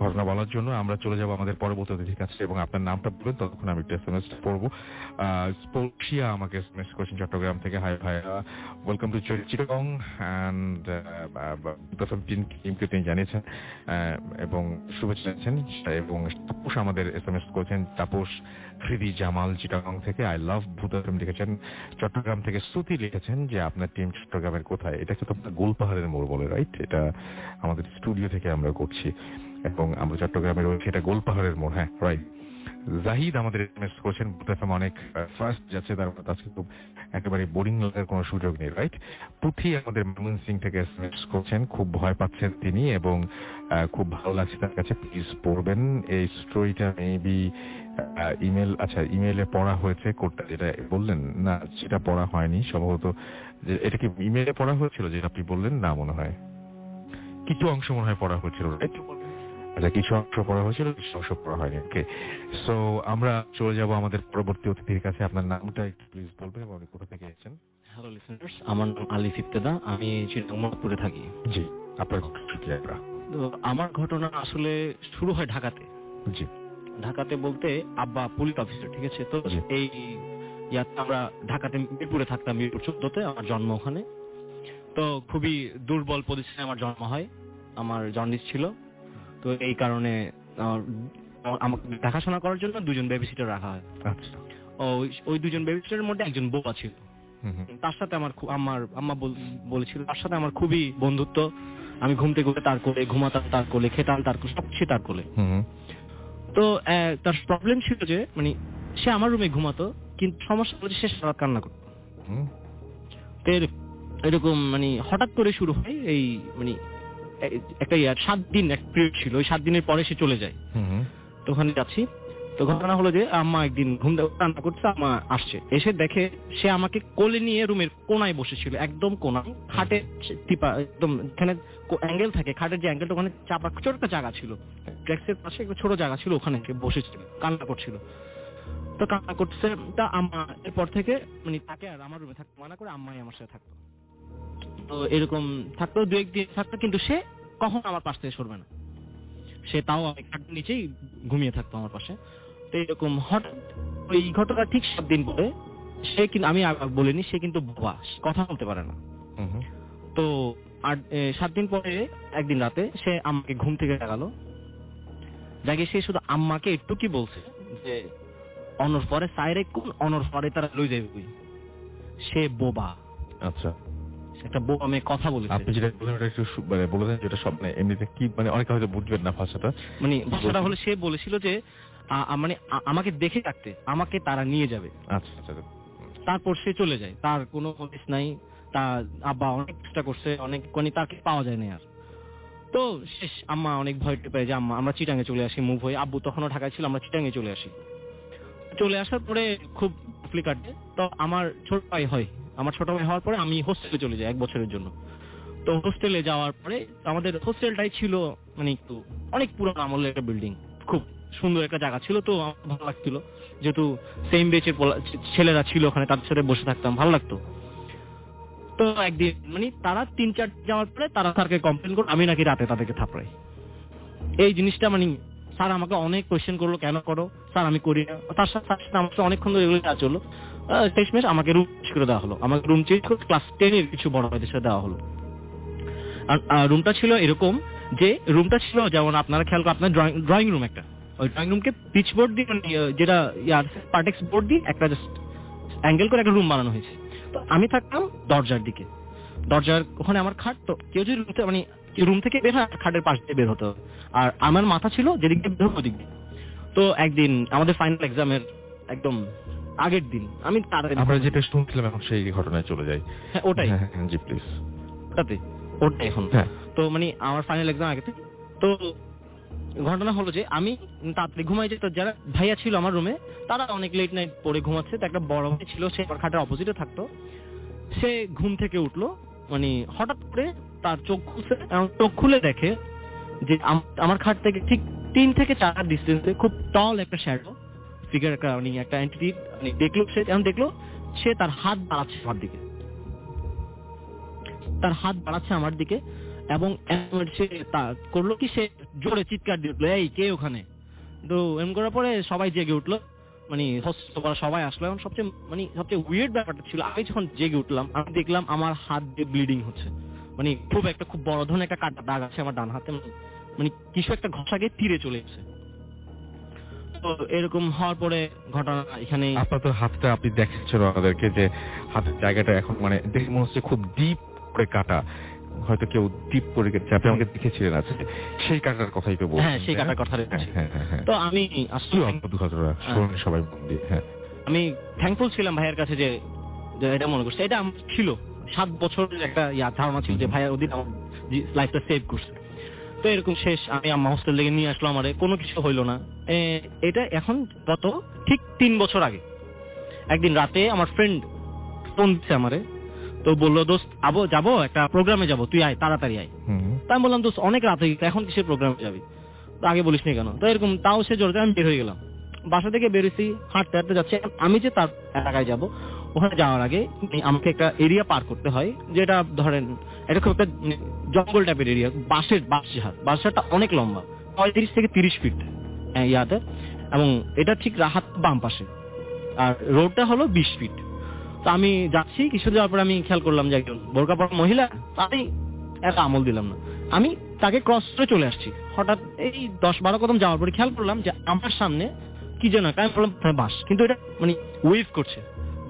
S3: ঘটনা বলার জন্য। আমরা চলে যাবো আমাদের পরবর্তী অতিথির কাছে এবং আপনার নামটা বলবেন, ততক্ষণ আমি একটু এসএমএস পড়বো। স্পোর্শিয়া আমাকে এসএমএস করেছেন চট্টগ্রাম থেকে। হাই ভাইয়া, ওয়েলকাম টু চিটাগং অ্যান্ড প্রথম টিমকে তিনি জানিয়েছেন এবং শুভেচ্ছা জানিয়েছেন। এবং তাপস আমাদের এসএমএস করেছেন, তাপস হৃদি জামাল চিটাগং থেকে। আই লাভ ভূত এফএম লিখেছেন। চট্টগ্রাম থেকে শ্রুতি লিখেছেন যে আপনার টিম চট্টগ্রামের কোথায়? এটা তো আপনার গোলপাহাড়ের মোড় বলে, রাইট? এটা আমাদের স্টুডিও থেকে আমরা করছি এবং আমরা চট্টগ্রামের সেটা গোলপাহাড়ের মোড়। হ্যাঁ, রাইট। জাহিদ আমাদের এসএমএস করেছেন, ভূত এফএম অনেক ফার্স্ট যাচ্ছে, তার আজকে খুব একেবারে বোরিং লাগার কোনো সুযোগ নেই, রাইট? পুথি আমাদের ময়মনসিংহ থেকে এসএমএস করছেন, খুব ভয় পাচ্ছেন তিনি এবং খুব ভালো লাগছে তার কাছে, প্লিজ পড়বেন এই স্টোরিটা। মেবি ইমেল, আচ্ছা ইমেলে পড়া হয়েছে কোডটা যেটা বললেন না, সেটা পড়া হয়নি সম্ভবত। যে এটা কি ইমেলে পড়া হয়েছিল যেটা আপনি বললেন? না, মনে হয় কিছু অংশ মনে হয় পড়া হয়েছিল, রাইট? আচ্ছা, কিছু অংশ পড়া হয়েছিল, কিছু অংশ পড়া হয়নি। ওকে, সো আমরা চলে যাব আমাদের পরবর্তী অতিথির কাছে। আপনার নামটা একটু প্লিজ বলবেন এবং আপনি কোথা থেকে এসেছেন?
S8: হ্যালো লিসেনার্স, আমার নাম আলিফ ইফতেদা, আমি চিটাগংপুরে থাকি।
S3: জি, আপনার ঘটনা?
S8: তো আমার ঘটনা আসলে শুরু হয় ঢাকাতে।
S3: জি,
S8: ঢাকাতে বলতে আব্বা পুলিশ অফিসার, ঠিক আছে? তো এই আমরা ঢাকাতে মিরপুরে থাকতাম, মিরপুর 14-তে আমার জন্ম ওখানে। তো খুবই দুর্বল পজিশনে আমার জন্ম হয়, আমার জন্ডিস ছিল। তো এই কারণে আমাকে দেখাশোনা করার জন্য 2জন বেবিসিটার রাখা হয়।
S3: আচ্ছা,
S8: ওই 2জন বেবিসিটারের মধ্যে একজন বোবা ছিল। তার সাথে আমার আম্মা বলেছিল তার সাথে আমার খুবই বন্ধুত্ব। আমি ঘুম থেকে উঠে তার কোলে, ঘুমাতাম তার কোলে, খেতাম তার কোলে, সবকিছু তার কোলে। তো তার প্রবলেম ছিল যে মানে সে আমার রুমে ঘুমাতো, কিন্তু সমস্যা হচ্ছে সে সারা রাত কান্না করতো। তো এরকম মানে হঠাৎ করে শুরু হয় এই মানে একটা 7 দিন এক পিরিয়ড ছিল, ওই 7 দিনের পরে সে চলে যায়। তো ওখানে যাচ্ছি, তো ঘটনা হলো যে আম্মা একদিন ঘুম থেকে কান্না করছে, আম্মা আসছে, এসে দেখে সে আমাকে কোলে নিয়ে রুমের কোনায় বসেছিল, একদম কোনায়, খাটে টিপা, একদম এখানে অ্যাঙ্গেল থাকে, খাটের যে অ্যাঙ্গেলটা ওখানে চাপা ছোট একটা জায়গা ছিল, ডেস্কের পাশে একটা ছোট জায়গা ছিল, ওখানে বসেছিল, কান্না করছিল। তো কান্না করছে, তা আম্মা এরপর থেকে মানে তাকে আর আমার রুমে থাকতে মানা করে, আম্মাই আমার সাথে থাকতো। তো এরকম থাকতো 2-1 দিন থাকতো, কিন্তু সে কখন আমার পাশ থেকে সরবে না, সে তাও খাটের নিচেই ঘুমিয়ে থাকতো আমার পাশে। তো এরকম হঠাৎ ওই ঘটনা ঠিক 7 দিন পরে সে কিন্তু, আমি বলিনি, সে কিন্তু বোবা, কথা বলতে পারে না। তো 7 দিন পরে একদিন রাতে সে আমাকে ঘুম থেকে জাগালো, জাগিয়ে সে শুধু আম্মাকে একটু কি বলছে যে অনর পরে সাইরে কোন অনর পরে তারা লই যাবে কই। সে বোবা।
S3: আচ্ছা,
S8: একটা বোবা মেয়ে কথা বলেছে।
S3: আপনি যেটা বলেন ওটা একটু মানে বলে দেন, যেটা সব এমনিতে কি মানে অনেকে হয়তো বুঝবেন না ভাষাটা।
S8: মানে ভাষাটা হলো, সে বলেছিল যে মানে আমাকে দেখে রাখতে, আমাকে তারা নিয়ে যাবে।
S3: আচ্ছা আচ্ছা।
S8: তারপর সে চলে যায়, তার কোনো হদিস নাই, তার আব্বা অনেক চেষ্টা করছে, অনেক কোনি তাকে পাওয়া যায় না আর। তো শেষ আম্মা অনেক ভয় পেয়ে যে আম্মা আমরা চিটাঙ্গে চলে আসি মুভ হয়ে, আব্বু তখনও ঢাকায় ছিল, আমরা চিটাঙ্গে চলে আসি। চলে আসার পরে খুব কাটে। তো আমার ছোট ভাই হয়, আমার ছোট ভাই হওয়ার পরে আমি হোস্টেলে চলে যাই 1 বছরের জন্য। তো হোস্টেলে যাওয়ার পরে আমাদের হোস্টেলটাই ছিল মানে একটু অনেক পুরনো আমলের একটা বিল্ডিং, খুব সুন্দর একটা জায়গা ছিল। তো আমার ভালো লাগছিল, যেহেতু সেম বেচের ছেলেরা ছিল ওখানে, তাদের সাথে বসে থাকতাম, ভালো লাগতো। তো একদিন মানে তারা 3-4 যাওয়ার পরে তারা স্যারকে কমপ্লেন করলো আমি নাকি রাতে তাদেরকে থাপড়াই। এই জিনিসটা মানে স্যার আমাকে অনেক কোয়েশ্চেন করলো, কেন করো স্যার, আমি করি না। তার সাথে আমার অনেকক্ষণ ধরে এগুলো কাজ হলো। শেষমেশ আমাকে রুম চেঞ্জ করে দেওয়া হলো, আমাকে রুম চেঞ্জ করে ক্লাস 10 এর কিছু বড় ভাইদের সাথে দেওয়া হলো। আর রুমটা ছিল এরকম যে, রুমটা ছিল যেমন আপনারা খেয়াল করেন, আপনার ড্রয়িং রুম একটা, ওই ড্রয়িং রুমকে পিচ বোর্ড দিয়ে যেটা পার্টেক্স বোর্ড দিয়ে একটা জাস্ট অ্যাঙ্গেল করে একটা রুম বানানো হয়েছে। তো আমি থাকতাম দরজার দিকে, দরজার ওখানে আমার খাট। তো কেউ যদি মানে রুম থেকে বের হয় খাটের পাশ দিয়ে বের হতো, আর আমার মাথা ছিল যেদিক দিয়ে বের হতো ওদিক দিয়ে। তো একদিন আমাদের ফাইনাল এক্সামের একদম আগের দিন আমি তাড়াতাড়ি,
S3: আমরা যেটা শুনছিলাম এখন সেই ঘটনায় চলে যাই।
S8: হ্যাঁ ওটাই,
S3: জি প্লিজ।
S8: ওটাই এখন। তো মানে আমার ফাইনাল এক্সাম আগে, তো ঘটনা হলো যে আমি তাড়াতাড়ি ঘুমাই যেত। যারা ভাইয়া ছিল আমার রুমে তারা অনেক লেট নাইট পরে ঘুমাচ্ছে। তো একটা বড় ভাই ছিল, সে আমার খাটের অপোজিটে থাকতো। সে ঘুম থেকে উঠলো, মানে হঠাৎ করে তার চোখ খুলছে, চোখ খুলে দেখে যে আমার খাট থেকে ঠিক 3 থেকে 4 হাত ডিস্টেন্সে খুব টল একটা শ্যাডো ফিগার, একটা এন্টিটি দেখলো। সে এখন দেখলো সে তার হাত বাড়াচ্ছে আমার দিকে, তার হাত বাড়াচ্ছে আমার দিকে, এবং সে করলো কি, সে জোরে চিৎকার দিয়ে উঠলো, এই কে ওখানে। তো এমন করার পরে সবাই জেগে উঠলো, মানে সবাই আসলো। এখন সবচেয়ে উইয়ার্ড ব্যাপারটা ছিল, আমি যখন জেগে উঠলাম আমি দেখলাম আমার হাত দিয়ে ব্লিডিং হচ্ছে, মানে খুব বড় ধরনের একটা কাটা দাগ আছে আমার ডান হাতে, মানে কিছু একটা ঘষাকে তীরে চলে এসেছে। তো এরকম হওয়ার পরে ঘটনা এখানে,
S3: আপনার তো হাতটা আপনি দেখাচ্ছেন আমাদেরকে যে হাতের জায়গাটা এখন মানে দেখে মনে হচ্ছে খুব ডিপ করে কাটা, হয়তো কেউ ডিপ করে কেটেছে, আপনি আমাকে দেখেছিলেন। আছে সেই কাটার কথাই তো বলছেন।
S8: হ্যাঁ সেই কাটার কথা। তো আমি সবাই মন দিয়ে, হ্যাঁ আমি থ্যাঙ্কফুল ছিলাম ভাইয়ের কাছে যে এটা মনে করছে, এটা আমার ছিল 7 বছরের একটা ধারণা ছিল যে ভাইয়ের ওদিন আমার লাইফটা সেভ করছে। তো এরকম শেষ আমি আম্মা হোস্টেল থেকে নিয়ে আসলো, আমারে কোনো কিছু হইলো না। এটা এখন গত ঠিক 3 বছর আগে একদিন রাতে আমার ফ্রেন্ড ফোন দিচ্ছে আমারে, তো বললো দোস্ত যাবো একটা প্রোগ্রামে যাবো, তুই আয় তাড়াতাড়ি আয়। তাই বললাম দোস্ত অনেক রাত হয়ে গেছে, এখন কিসের প্রোগ্রামে যাবি, তো আগে বলিস না কেন। তো এরকম তাও সে জোরে, আমি বের হয়ে গেলাম, বাসা থেকে বেরোছি, হাঁটতে হাঁটতে যাচ্ছি। আমি যে তার এলাকায় যাবো, ওখানে যাওয়ার আগে আমাকে একটা এরিয়া পার করতে হয়, যেটা ধরেন এটা খুব একটা জঙ্গল টাইপের এরিয়া। বাসটা অনেক লম্বা, 35 থেকে 30 ফিট ইয়াতে, এবং এটা ঠিক হাত বাম পাশে, আর রোডটা হলো 20 ফিট। তো আমি যাচ্ছি, কিছু যাওয়ার পর আমি খেয়াল করলাম যে একজন বোরকা পরা মহিলা, আমি এত আমল দিলাম না, আমি তাকে ক্রস করে চলে আসছি। হঠাৎ এই 10-12 কদম যাওয়ার পরে খেয়াল করলাম যে আমার সামনে কি যেন আমি বললাম বাস, কিন্তু এটা মানে ওয়েভ করছে,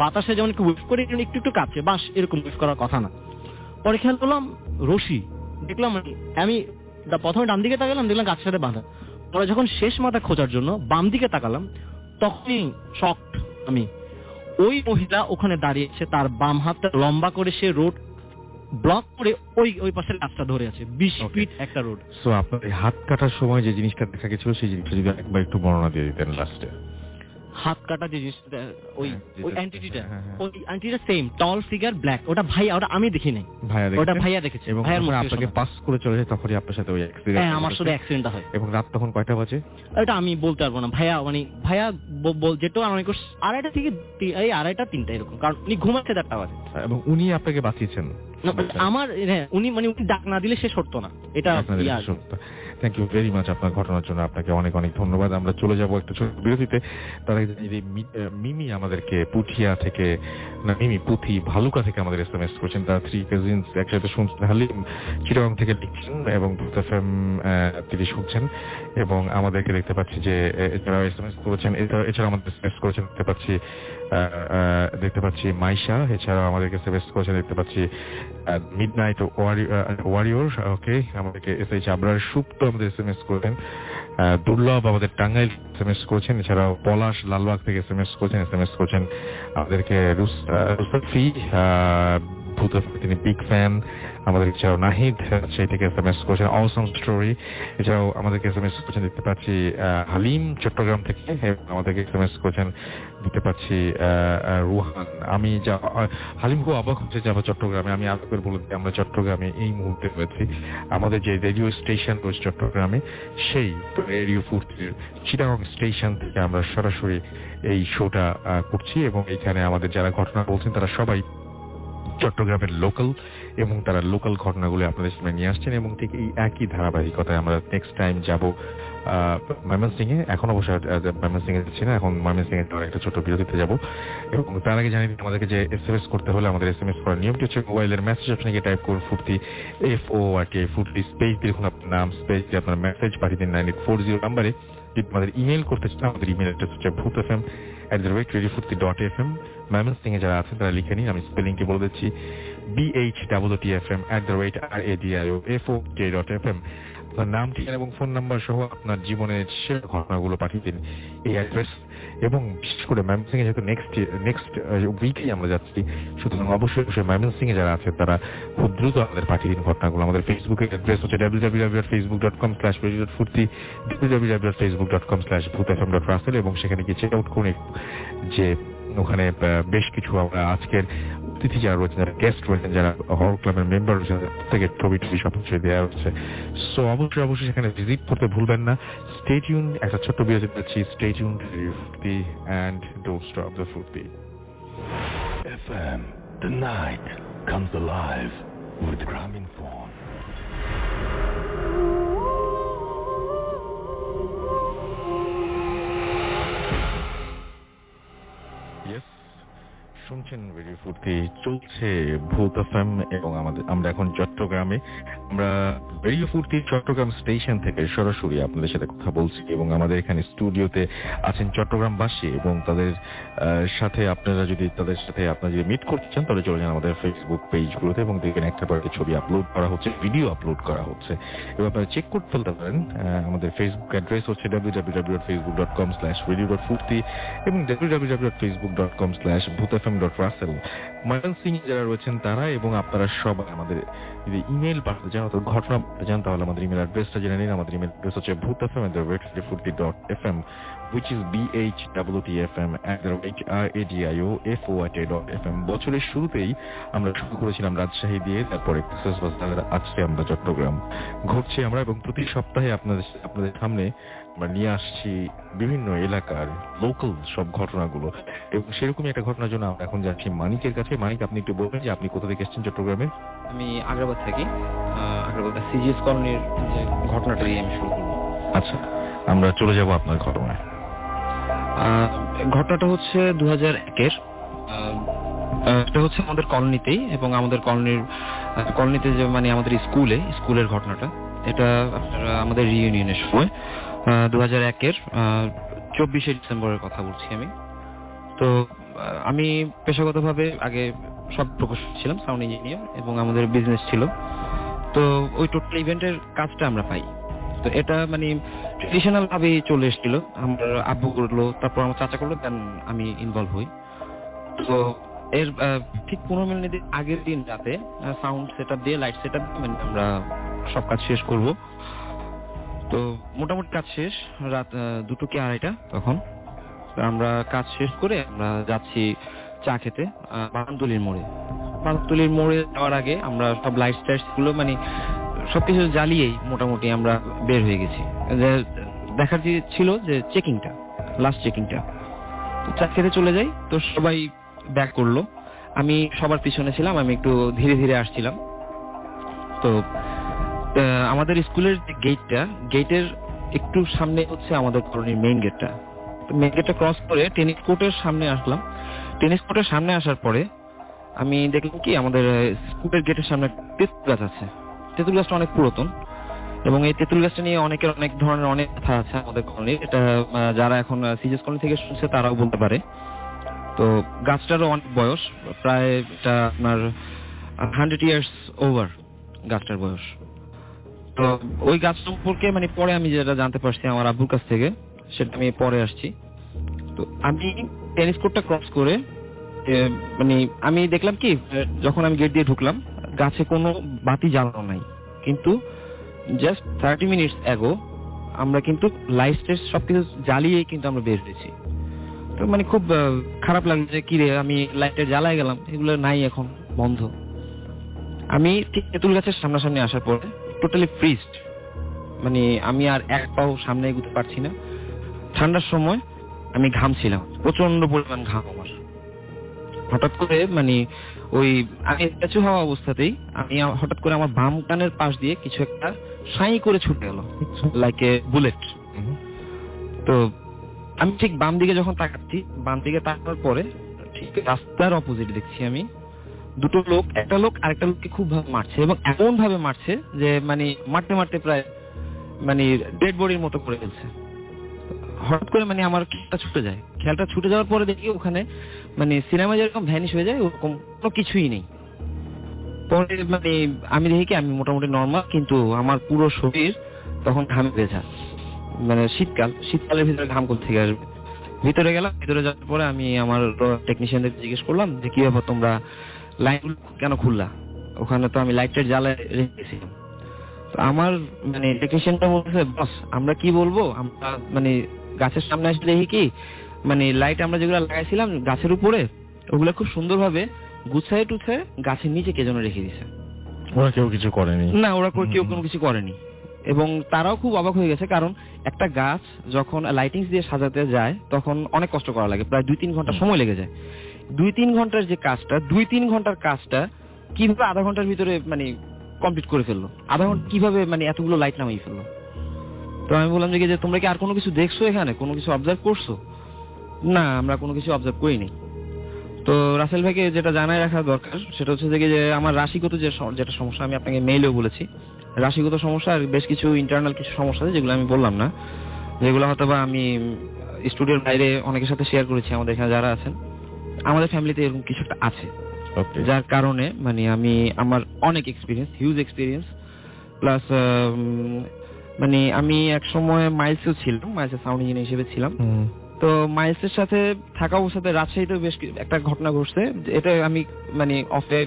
S8: বাতাসে যেমন ওয়েভ করে একটু একটু কাঁপছে, বাস এরকম ওয়েভ করার কথা না। পরে খেয়াল করলাম রশি, দেখলাম আমি প্রথমে ডান দিকে তাকালাম, দেখলাম গাছের সাথে বাঁধা। পরে যখন শেষ মাথা খোঁজার জন্য বাম দিকে তাকালাম, তখনই শকড আমি। ওই মহিলা ওখানে দাঁড়িয়েছে, তার বাম হাতটা লম্বা করে সে রোড ব্লক করে ওই পাশের রাস্তা ধরে আছে, 20 ফিট একটা রোড।
S3: সো আপনার এই হাত কাটার সময় যে জিনিসটা দেখা গেছিল সেই জিনিসটা যদি একবার একটু বর্ণনা দিয়ে দিতেন লাস্টে।
S8: হাত কাটা যে জিনিসটা, ওই অ্যান্টিটিটা,
S3: হ্যাঁ।
S8: ওই অ্যান্টিটা সেম টল ফিগার ব্ল্যাক, ওটা ভাইয়া, ওটা আমি দেখি নাই, ওটা ভাইয়া দেখেছে।
S3: এবং যখন আপনাকে পাস করে চলে যায় তখনই আপনার সাথে ওই অ্যাক্সিডেন্ট।
S8: হ্যাঁ, আমার সাথে অ্যাক্সিডেন্টটা হয়।
S3: এবং রাত তখন কয়টা বাজে?
S8: এটা আমি বলতে পারবো না ভাইয়া, মানে ভাইয়া যেটা আমি করছি 2:30 থেকে 2:30-3টা এরকম, কারণ উনি ঘুমাচ্ছে 4টা বাজে।
S3: এবং উনি আপনাকে বাঁচিয়েছেন?
S8: আমার উনি ডাক না দিলে সে সরতো না, এটা
S3: সত্য। থ্যাংক ইউ ভেরি মাচ আপনার ঘটনার জন্য, আপনাকে অনেক অনেক ধন্যবাদ। আমরা চলে যাব একটা ছোট বিরতিতে। তার আগে মিমি আমাদেরকে পুঠিয়া থেকে, না মিমি পুথি ভালুকা থেকে আমাদের এসএমএস করেছেন। তারা 3 কাজিনস একসাথে শুনছেন, হালিম চিটাগং থেকে লিখছেন এবং ভূত এফএম তিনি শুনছেন এবং আমাদেরকে দেখতে পাচ্ছি যে এছাড়াও এসএমএস করেছেন, এছাড়া আমাদের এসএমএস করেছেন দেখতে পাচ্ছি মাইশা, এছাড়াও আমাদেরকে এসএমএস করেছেন দেখতে পাচ্ছি মিডনাইট ওয়ারিয়র, ওকে, আমাদেরকে এসএইচ আবরার সুপ্ত আমাদের এসএমএস করেছেন, দুর্লভ আমাদের টাঙ্গাইল এসএমএস করেছেন, এছাড়াও পলাশ লালবাগ থেকে এসএমএস করেছেন আমাদেরকে রুস্তাফি ভূত, তিনি বিগ ফ্যান আমাদের। এছাড়াও নাহিদ সেই থেকে এসএমএস করেছেন অসম স্টোরি, এছাড়াও আমাদেরকে এসএমএস করেছেন দেখতে পাচ্ছি হালিম চট্টগ্রাম থেকে, আমাদেরকে এসএমএস করেছেন দেখতে পাচ্ছি রুহান। আমি হালিম খুব অবাক হচ্ছে যে আমরা চট্টগ্রামে, আমি আগে করে বলে দিই আমরা চট্টগ্রামে এই মুহূর্তে রয়েছি। আমাদের যে রেডিও স্টেশন রয়েছে চট্টগ্রামে, সেই রেডিও ফুর্তির চিটাগং স্টেশন থেকে আমরা সরাসরি এই শোটা করছি এবং এখানে আমাদের যারা ঘটনা বলছেন তারা সবাই চট্টগ্রামের লোকাল এবং তারা লোকাল ঘটনাগুলো আপনাদের সামনে নিয়ে আসছেন এবং ঠিক এই একই ধারাবাহিকতায় আমরা নেক্সট টাইম যাব ময়মনসিংহে। এখন অবশ্য ময়মনসিংহে যাচ্ছি না, এখন ময়মনসিংহে যাওয়ার একটা ছোট বিরতিতে যাব এবং তার আগে জানিয়ে দিই আমাদেরকে যে এসএমএস করতে হলে আমাদের এসএমএস করার নিয়মটি হচ্ছে মোবাইলের মেসেজ অপশনে গিয়ে টাইপ করুন ফুর্তি FORT ফুর্তি স্পেস দিয়ে লিখুন আপনার নাম, স্পেস দিয়ে আপনার মেসেজ পাঠিয়ে দিন 9840 নাম্বারে। যদি আমাদের ইমেল করতে চান আমাদের ইমেল অ্যাড্রেস হচ্ছে bhutfm@radiofurti.fm। ময়মনসিংহে যারা আছেন তারা লিখে নিন, আমি স্পেলিংটি বলে দিচ্ছি BHTTFM@radiofurti.fm। আপনার নাম, ঠিকানা এবং ফোন নাম্বার সহ আপনার জীবনের সেরা ঘটনাগুলো পাঠিয়ে দিন এই অ্যাড্রেস। এবং বিশেষ করে ময়মনসিংহে যেহেতু নেক্সট উইকেই আমরা যাচ্ছি, সুতরাং অবশ্যই ময়মনসিংহে যারা আছে তারা খুব দ্রুত আমাদের পাঠিয়ে দিন ঘটনাগুলো। আমাদের ফেসবুকের অ্যাড্রেস হচ্ছে www.facebook.com/radiofurti, www.facebook.com/bhutfm.russell এবং সেখানে গিয়ে চেক আউট করুন যে ওখানে বেশ কিছু আমরা আজকের অতিথি যারা রয়েছেন, যারা গেস্ট রয়েছেন, যারা হল ক্লাবের মেম্বার রয়েছেন, থেকে ছবি সব কিছু দেওয়া হচ্ছে। সো অবশ্যই সেখানে ভিজিট করতে ভুলবেন না। স্টে টিউন, একটা ছোট্ট বিরতি পাচ্ছি। স্টে টিউন ফুর্তি অ্যান্ড ডোন্ট স্টপ দ্য ফুর্তি।
S1: FM, the night comes alive with Grameenphone.
S3: শুনছেন রেডিও ফুর্তি, চলছে ভূত এফএম এবং আমরা এখন চট্টগ্রামে, আমরা রেডিও ফুর্তি চট্টগ্রাম স্টেশন থেকে সরাসরি আপনাদের সাথে কথা বলছি এবং আমাদের এখানে স্টুডিওতে আছেন চট্টগ্রামবাসী এবং তাদের সাথে আপনারা যদি মিট করতে চান তাহলে চলে যান আমাদের ফেসবুক পেজগুলোতে এবং দেখবেন একটা পর ছবি আপলোড করা হচ্ছে, ভিডিও আপলোড করা হচ্ছে এবং আপনারা চেক করতে ফেলতে পারেন। আমাদের ফেসবুক অ্যাড্রেস হচ্ছে www.facebook.com/radio.furti এবং www.facebook.com/bhutfm.russell। ময়মনসিংহে যারা রয়েছেন তারা এবং আপনারা সবাই আমাদের যদি ইমেল পাঠাতে চান অথবা ঘটনা পাঠাতে চান তাহলে আমাদের ইমেল অ্যাড্রেসটা জেনে নিন। আমাদের ইমেল অ্যাড্রেস হচ্ছে bhutfm@radiofurti.fm, which is BHTTFM@radiofurti.fm। বছরের শুরুতেই আমরা শুরু করেছিলাম রাজশাহী দিয়ে, তারপরে আজকে আমরা চট্টগ্রাম ঘুরছি আমরা এবং প্রতি সপ্তাহে আপনাদের সামনে আমরা নিয়ে আসছি বিভিন্ন এলাকার লোকাল সব ঘটনাগুলো এবং সেরকমই একটা ঘটনার জন্য আমরা এখন যাচ্ছি মানিকের কাছে। মানিক, আপনি একটু বলবেন যে আপনি কোথা থেকে এসেছেন চট্টগ্রামে?
S9: আমি আগ্রাবাদ থাকি। আগ্রাবাদ সিজিএস কলোনির যে ঘটনাটা দিয়ে আমি শুরু করবো।
S3: আচ্ছা, আমরা চলে যাব আপনার ঘটনায়।
S9: ঘটনাটা হচ্ছে 2001-এর। এটা হচ্ছে আমাদের কলোনিতেই এবং আমাদের কলোনিতে যে মানে আমাদের স্কুলের ঘটনাটা। এটা আমাদের রিইউনিয়নের সময় 2001-এর 24শে ডিসেম্বরের কথা বলছি আমি। তো আমি পেশাগতভাবে আগে সব প্রকৌশল ছিলাম, সাউন্ড ইঞ্জিনিয়ার, এবং আমাদের বিজনেস ছিল। তো ওই টোটাল ইভেন্টের কাজটা আমরা পাই। তো এটা মানে ট্রেডিশনাল ভাবে চলে এসেছিল। আমার আব্বু করলো, তারপর আমার চাচা করলো, দেন আমি ইনভলভ হই। তো এর ঠিক 15 মিনিট আগের দিন রাতে সাউন্ড সেটআপ দিয়ে, লাইট সেটআপ দিয়ে মানে আমরা সব কাজ শেষ করব। তো মোটামুটি কাজ শেষ রাত 2টা কি 2:30 তখন। তো আমরা কাজ শেষ করে আমরা যাচ্ছি চা খেতে বাগানতলির মোড়ে। বাগানতলির মোড়ে যাওয়ার আগে আমরা সব লাইট টাইটস গুলো মানে সবকিছু জ্বালিয়েই মোটামুটি আমরা বের হয়ে গেছি। দেখার যে ছিল যে চেকিংটা, লাস্ট চেকিংটা। তো চা খেতে চলে যাই, তো সবাই ব্যাক করলো, আমি সবার পিছনে ছিলাম, আমি একটু ধীরে ধীরে আসছিলাম। তো আমাদের স্কুলের যে গেটের একটু সামনে হচ্ছে আমাদের কলোনির মেইন গেটটা। তো মেইন গেটটা ক্রস করে টেনিস কোর্টের সামনে আসলাম। টেনিস কোর্টের সামনে আসার পরে আমি দেখলাম কি আমাদের স্কুলের গেটের সামনে তেঁতুল গাছ আছে। তেঁতুল গাছটা অনেক পুরাতন এবং এই তেঁতুল গাছটা নিয়ে অনেকের অনেক ধরনের অনেক কথা আছে আমাদের কলোনির। এটা যারা এখন সিজিএস কলোনি থেকে শুনছে তারাও বলতে পারে। তো গাছটারও অনেক বয়স, প্রায় এটা আপনার 100 ইয়ার্স ওভার গাছটার বয়স। তো ওই গাছ সম্পর্কে মানে পরে আমি যেটা জানতে পারছি আমার আব্বুর কাছ থেকে, সেটা আমি পরে আসছি। তো আমি টেনিস কোর্টটা ক্রস করে মানে আমি দেখলাম কি যখন আমি গেট দিয়ে ঢুকলাম গাছে কোনো বাতি জ্বালানো নাই, কিন্তু জাস্ট 30 মিনিটস অ্যাগো আমরা কিন্তু লাইট টেস্ট সবকিছু জ্বালিয়েই কিন্তু আমরা বের হয়েছি। তো মানে খুব খারাপ লাগছে যে কি রে, আমি লাইটটা জ্বালাই গেলাম, এগুলো নাই, এখন বন্ধ। আমি ঠিক তেঁতুল গাছের সামনাসামনি আসার পরে টোটালি ফ্রিজড, মানে আমি আর এক পাও সামনে এগোতে পারছি না। ঠান্ডার সময় আমি ঘামছিলাম, প্রচন্ড পরিমাণ ঘাম আমার। হঠাৎ করে মানে ওই আমি স্ট্যাচু হওয়া অবস্থাতেই আমি হঠাৎ করে আমার বাম কানের পাশ দিয়ে কিছু একটা সাই করে ছুটে গেল, লাইক এ বুলেট। তো আমি ঠিক বাম দিকে যখন তাকাচ্ছি, বাম দিকে তাকানোর পরে ঠিক রাস্তার অপোজিট দেখছি আমি দুটো লোক, একটা লোক আরেকটা লোককে খুব ভাবে মারছে এবং এমন ভাবে মারছে যে মানে মারতে মারতে প্রায় মানে ডেড বডির মতো করে ফেলছে। হঠাৎ করে মানে আমার খেয়ালটা ছুটে যায়। খেয়ালটা ছুটে যাওয়ার পরে দেখি ওখানে মানে সিনেমা যেরকম ভ্যানিশ হয়ে যায় ওরকম কোনো কিছুই নেই। পরে মানে আমি দেখি কি আমি মোটামুটি নর্মাল, কিন্তু আমার পুরো শরীর তখন ঘামে ভেজা। মানে শীতকালের ভিতরে ঘাম কোথা থেকে আসবে। ভিতরে গেলাম, ভিতরে যাওয়ার পরে আমি আমার টেকনিশিয়ানদের জিজ্ঞেস করলাম যে কি ব্যাপার, তোমরা লাইটগুলো কেন খুললা? ওখানে তো আমি লাইটের জ্বালায় রেখেছিলাম। তো আমার মানে টেকনিশিয়ানটা বলছে, বস আমরা কি বলবো, আমরা মানে গাছের সামনে আসলে দেখি কি মানে লাইট আমরা যেগুলো লাগাইছিলাম গাছের উপরে ওগুলো খুব সুন্দরভাবে গুছায় টুছায় গাছের নিচে কে যেন রেখে দিয়েছে।
S3: ওরা কেউ কিছু করেনি? না,
S9: ওরা কেউ কোনো কিছু করেনি। এবং তারাও খুব অবাক হয়ে গেছে, কারণ একটা গাছ যখন লাইটিংস দিয়ে সাজাতে যায় তখন অনেক কষ্ট করা লাগে, প্রায় 2-3 ঘন্টা সময় লেগে যায়। 2-3 ঘন্টার যে কাজটা, 2-3 ঘন্টার কাজটা কিভাবে আধা ঘন্টার ভিতরে মানে কমপ্লিট করে ফেললো? আধা ঘন্টা কিভাবে মানে এতগুলো লাইট নামাই ফেললো? তো আমি বললাম যে তোমরা কি আর কোনো কিছু দেখছো, এখানে কোনো কিছু অবজার্ভ করছো? না, আমরা কোনো কিছু অবজার্ভ করিনি। তো রাসেল ভাইকে যেটা জানাই রাখা দরকার সেটা হচ্ছে যে আমার রাশিগত যেটা সমস্যা, আমি আপনাকে মেইলেও বলেছি, রাশিগত সমস্যা আর বেশ কিছু ইন্টারনাল কিছু সমস্যা আছে যেগুলো আমি বললাম না, যেগুলো হয়তো বা আমি স্টুডিওর বাইরে অনেকের সাথে শেয়ার করেছি। আমাদের এখানে যারা আছেন আমাদের ফ্যামিলিতে এরকম কিছু একটা আছে, যার কারণে মানে আমি আমার অনেক এক্সপিরিয়েন্স, হিউজ এক্সপিরিয়েন্স, প্লাস মানে আমি এক সময় মাইলসেও ছিলাম, মাইলসের সাউন্ড ইঞ্জিনিয়ার হিসেবে ছিলাম। তো মাইলসের সাথে থাকা অবস্থাতে রাজশাহীতে বেশ একটা ঘটনা ঘটছে, এটা আমি মানে অফে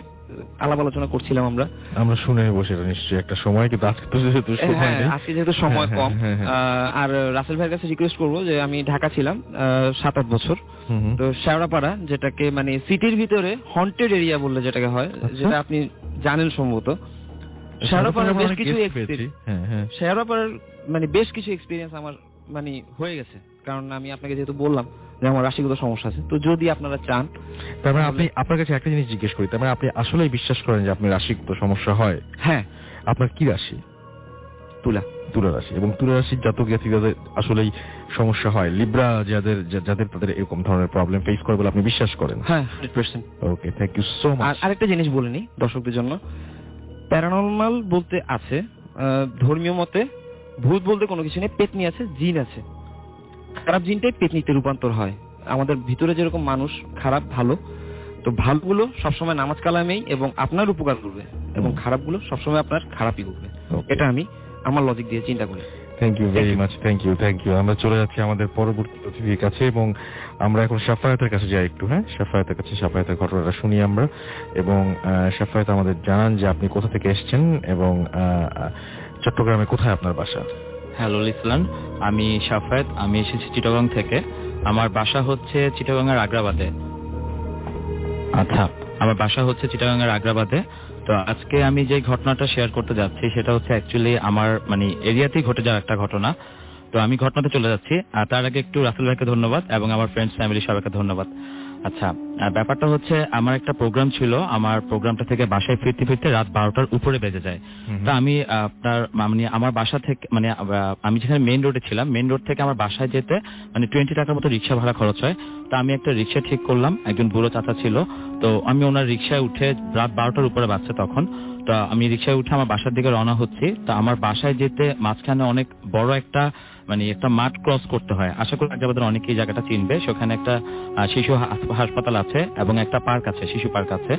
S9: আলাপ আলোচনা করছিলাম আমরা
S3: শুনে বসে নিশ্চয়ই একটা সময়, কিন্তু আজকে তো
S9: যেহেতু সময় কম। আর রাসেল ভাইয়ের কাছে রিকোয়েস্ট করবো যে আমি ঢাকা ছিলাম 7-8 বছর। তো শেওড়াপাড়া, যেটাকে মানে সিটির ভিতরে হন্টেড এরিয়া বললে যেটাকে হয়, যেটা আপনি জানেন সম্ভবত, শেওড়াপাড়ার বেশ কিছু শেওড়াপাড়ার মানে বেশ কিছু এক্সপিরিয়েন্স আমার মানে হয়ে গেছে, কারণ আমি আপনাকে যেহেতু বললাম যে আমার রাশিগত সমস্যা আছে। তো যদি আপনারা চান,
S3: তার মানে আপনি আপনার কাছে একটা জিনিস জিজ্ঞেস করি, তার মানে আপনি আসলেই বিশ্বাস করেন যে আপনার রাশিগত সমস্যা হয়?
S9: হ্যাঁ।
S3: আপনার কি রাশি?
S9: তুলা।
S3: তুলা রাশি। এবং তুলা রাশির জাতক জাতিকাদের আসলেই সমস্যা হয়, লিব্রা যাদের তাদের এরকম ধরনের প্রবলেম ফেস করে বলে আপনি বিশ্বাস করেন?
S9: হ্যাঁ, 100%।
S3: ওকে, থ্যাংক ইউ সো মাচ।
S9: আর আরেকটা জিনিস বলে নি দর্শকদের জন্য, প্যারানর্মাল বলতে আছে ধর্মীয় মতে ভূত বলতে কোনো কিছু নেই, পেতনি আছে, জিন আছে। খারাপ জিনটাই পেতনিতে রূপান্তর হয়। আমাদের ভিতরে যেরকম মানুষ খারাপ ভালো, তো ভালোগুলো সবসময় নামাজ কালামেই এবং আপনার উপকার করবে, এবং খারাপগুলো সবসময় আপনার খারাপই করবে। এটা আমি আমার লজিক দিয়ে চিন্তা করি।
S3: Thank you very much, thank you. আমরা চলে যাচ্ছি আমাদের পরবর্তী অতিথির কাছে এবং আমরা এখন শাফায়াতের কাছে যাই একটু। হ্যাঁ, শাফায়াতের কাছে শাফায়াতের ঘটনাটা শুনি আমরা। এবং শাফায়াত আমাদের জানান যে আপনি কোথা থেকে এসেছেন এবং চট্টগ্রামে কোথায় আপনার বাসা?
S10: হ্যালো লিসলান, আমি শাফায়াত, আমি এসেছি চিটাগং থেকে। আমার বাসা হচ্ছে চিটাগংয়ের আগ্রাবাদে। আচ্ছা, আমার বাসা হচ্ছে চিটাগংয়ের আগ্রাবাদে। তো আজকে আমি যে ঘটনাটা শেয়ার করতে যাচ্ছি সেটা হচ্ছে অ্যাকচুয়ালি আমার মানে এরিয়াতেই ঘটে যাওয়া একটা ঘটনা। তো আমি ঘটনাতে চলে যাচ্ছি। তার আগে একটু রাসেল ভাইকে ধন্যবাদ এবং আমার ফ্রেন্ডস ফ্যামিলি সবাইকে ধন্যবাদ। আচ্ছা, ব্যাপারটা হচ্ছে আমার একটা প্রোগ্রাম ছিল, আমার প্রোগ্রামটা থেকে বাসায় ফিরতে ফিরতে রাত 12টার উপরে বেজে যায়। তো আমি আপনার মানে আমার বাসা থেকে মানে আমি যেখানে মেইন রোডে ছিলাম, মেইন রোড থেকে আমার বাসায় যেতে মানে 20 টাকার মতো রিক্সা ভাড়া খরচ হয়। তো আমি একটা রিক্সা ঠিক করলাম, একজন বুড়ো চাচা ছিল। তো আমি ওনার রিক্সায় উঠে রাত 12টার উপরে বাজছে তখন। তো আমি রিক্সায় উঠে আমার বাসার দিকে রওনা হচ্ছি। তো আমার বাসায় যেতে মাঝখানে অনেক বড় একটা মানে একটা মাঠ ক্রস করতে হয়। আশা করি আগ্রাবাদের অনেকেই জায়গাটা চিনবে। সেখানে একটা শিশু হাসপাতাল আছে এবং একটা পার্ক আছে, শিশু পার্ক আছে।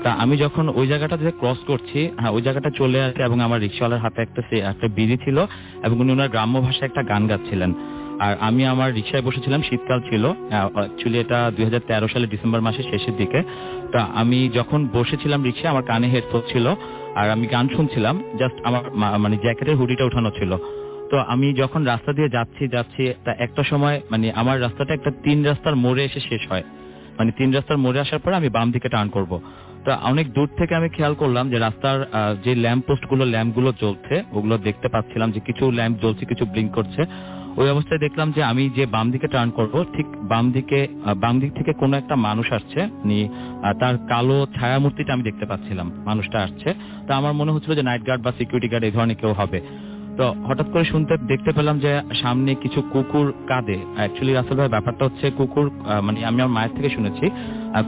S10: তা আমি যখন ওই জায়গাটা যে ক্রস করছি, ওই জায়গাটা চলে আসে এবং আমার রিক্সাওয়ালার হাতে একটা বিড়ি ছিল এবং উনি ওনার গ্রাম্য ভাষায় একটা গান গাচ্ছিলেন। আর আমি আমার রিক্সায় বসেছিলাম, শীতকাল ছিল, অ্যাকচুয়ালি এটা 2013 সালের ডিসেম্বর মাসের শেষের দিকে। তা আমি যখন বসেছিলাম রিক্সায়, আমার কানে হেডফোন ছিল আর আমি গান শুনছিলাম, জাস্ট আমার মানে জ্যাকেটের হুডিটা উঠানো ছিল। তো আমি যখন রাস্তা দিয়ে যাচ্ছি তা একটা সময় মানে আমার রাস্তাটা একটা 3 রাস্তার মোড়ে এসে শেষ হয়। মানে 3 রাস্তার মোড়ে আসার পরে আমি বাম দিকে টার্ন করব। তো অনেক দূর থেকে আমি খেয়াল করলাম যে রাস্তার যে ল্যাম্পগুলো জ্বলছে, ওগুলো দেখতে পাচ্ছিলাম যে কিছু ল্যাম্প জ্বলছে, কিছু ব্লিঙ্ক করছে। ওই অবস্থায় দেখলাম যে আমি যে বাম দিকে টার্ন করব, ঠিক বাম দিক থেকে কোনো একটা মানুষ আসছে, তার কালো ছায়ামূর্তিটা আমি দেখতে পাচ্ছিলাম, মানুষটা আসছে। তো আমার মনে হচ্ছিল যে নাইট গার্ড বা সিকিউরিটি গার্ড এই ধরনের কেউ হবে। তো হঠাৎ করে দেখতে পেলাম যে সামনে কিছু কুকুর কাঁদে। অ্যাকচুয়ালি রাসেল ভাই, ব্যাপারটা হচ্ছে কুকুর মানে আমি আমার মায়ের থেকে শুনেছি,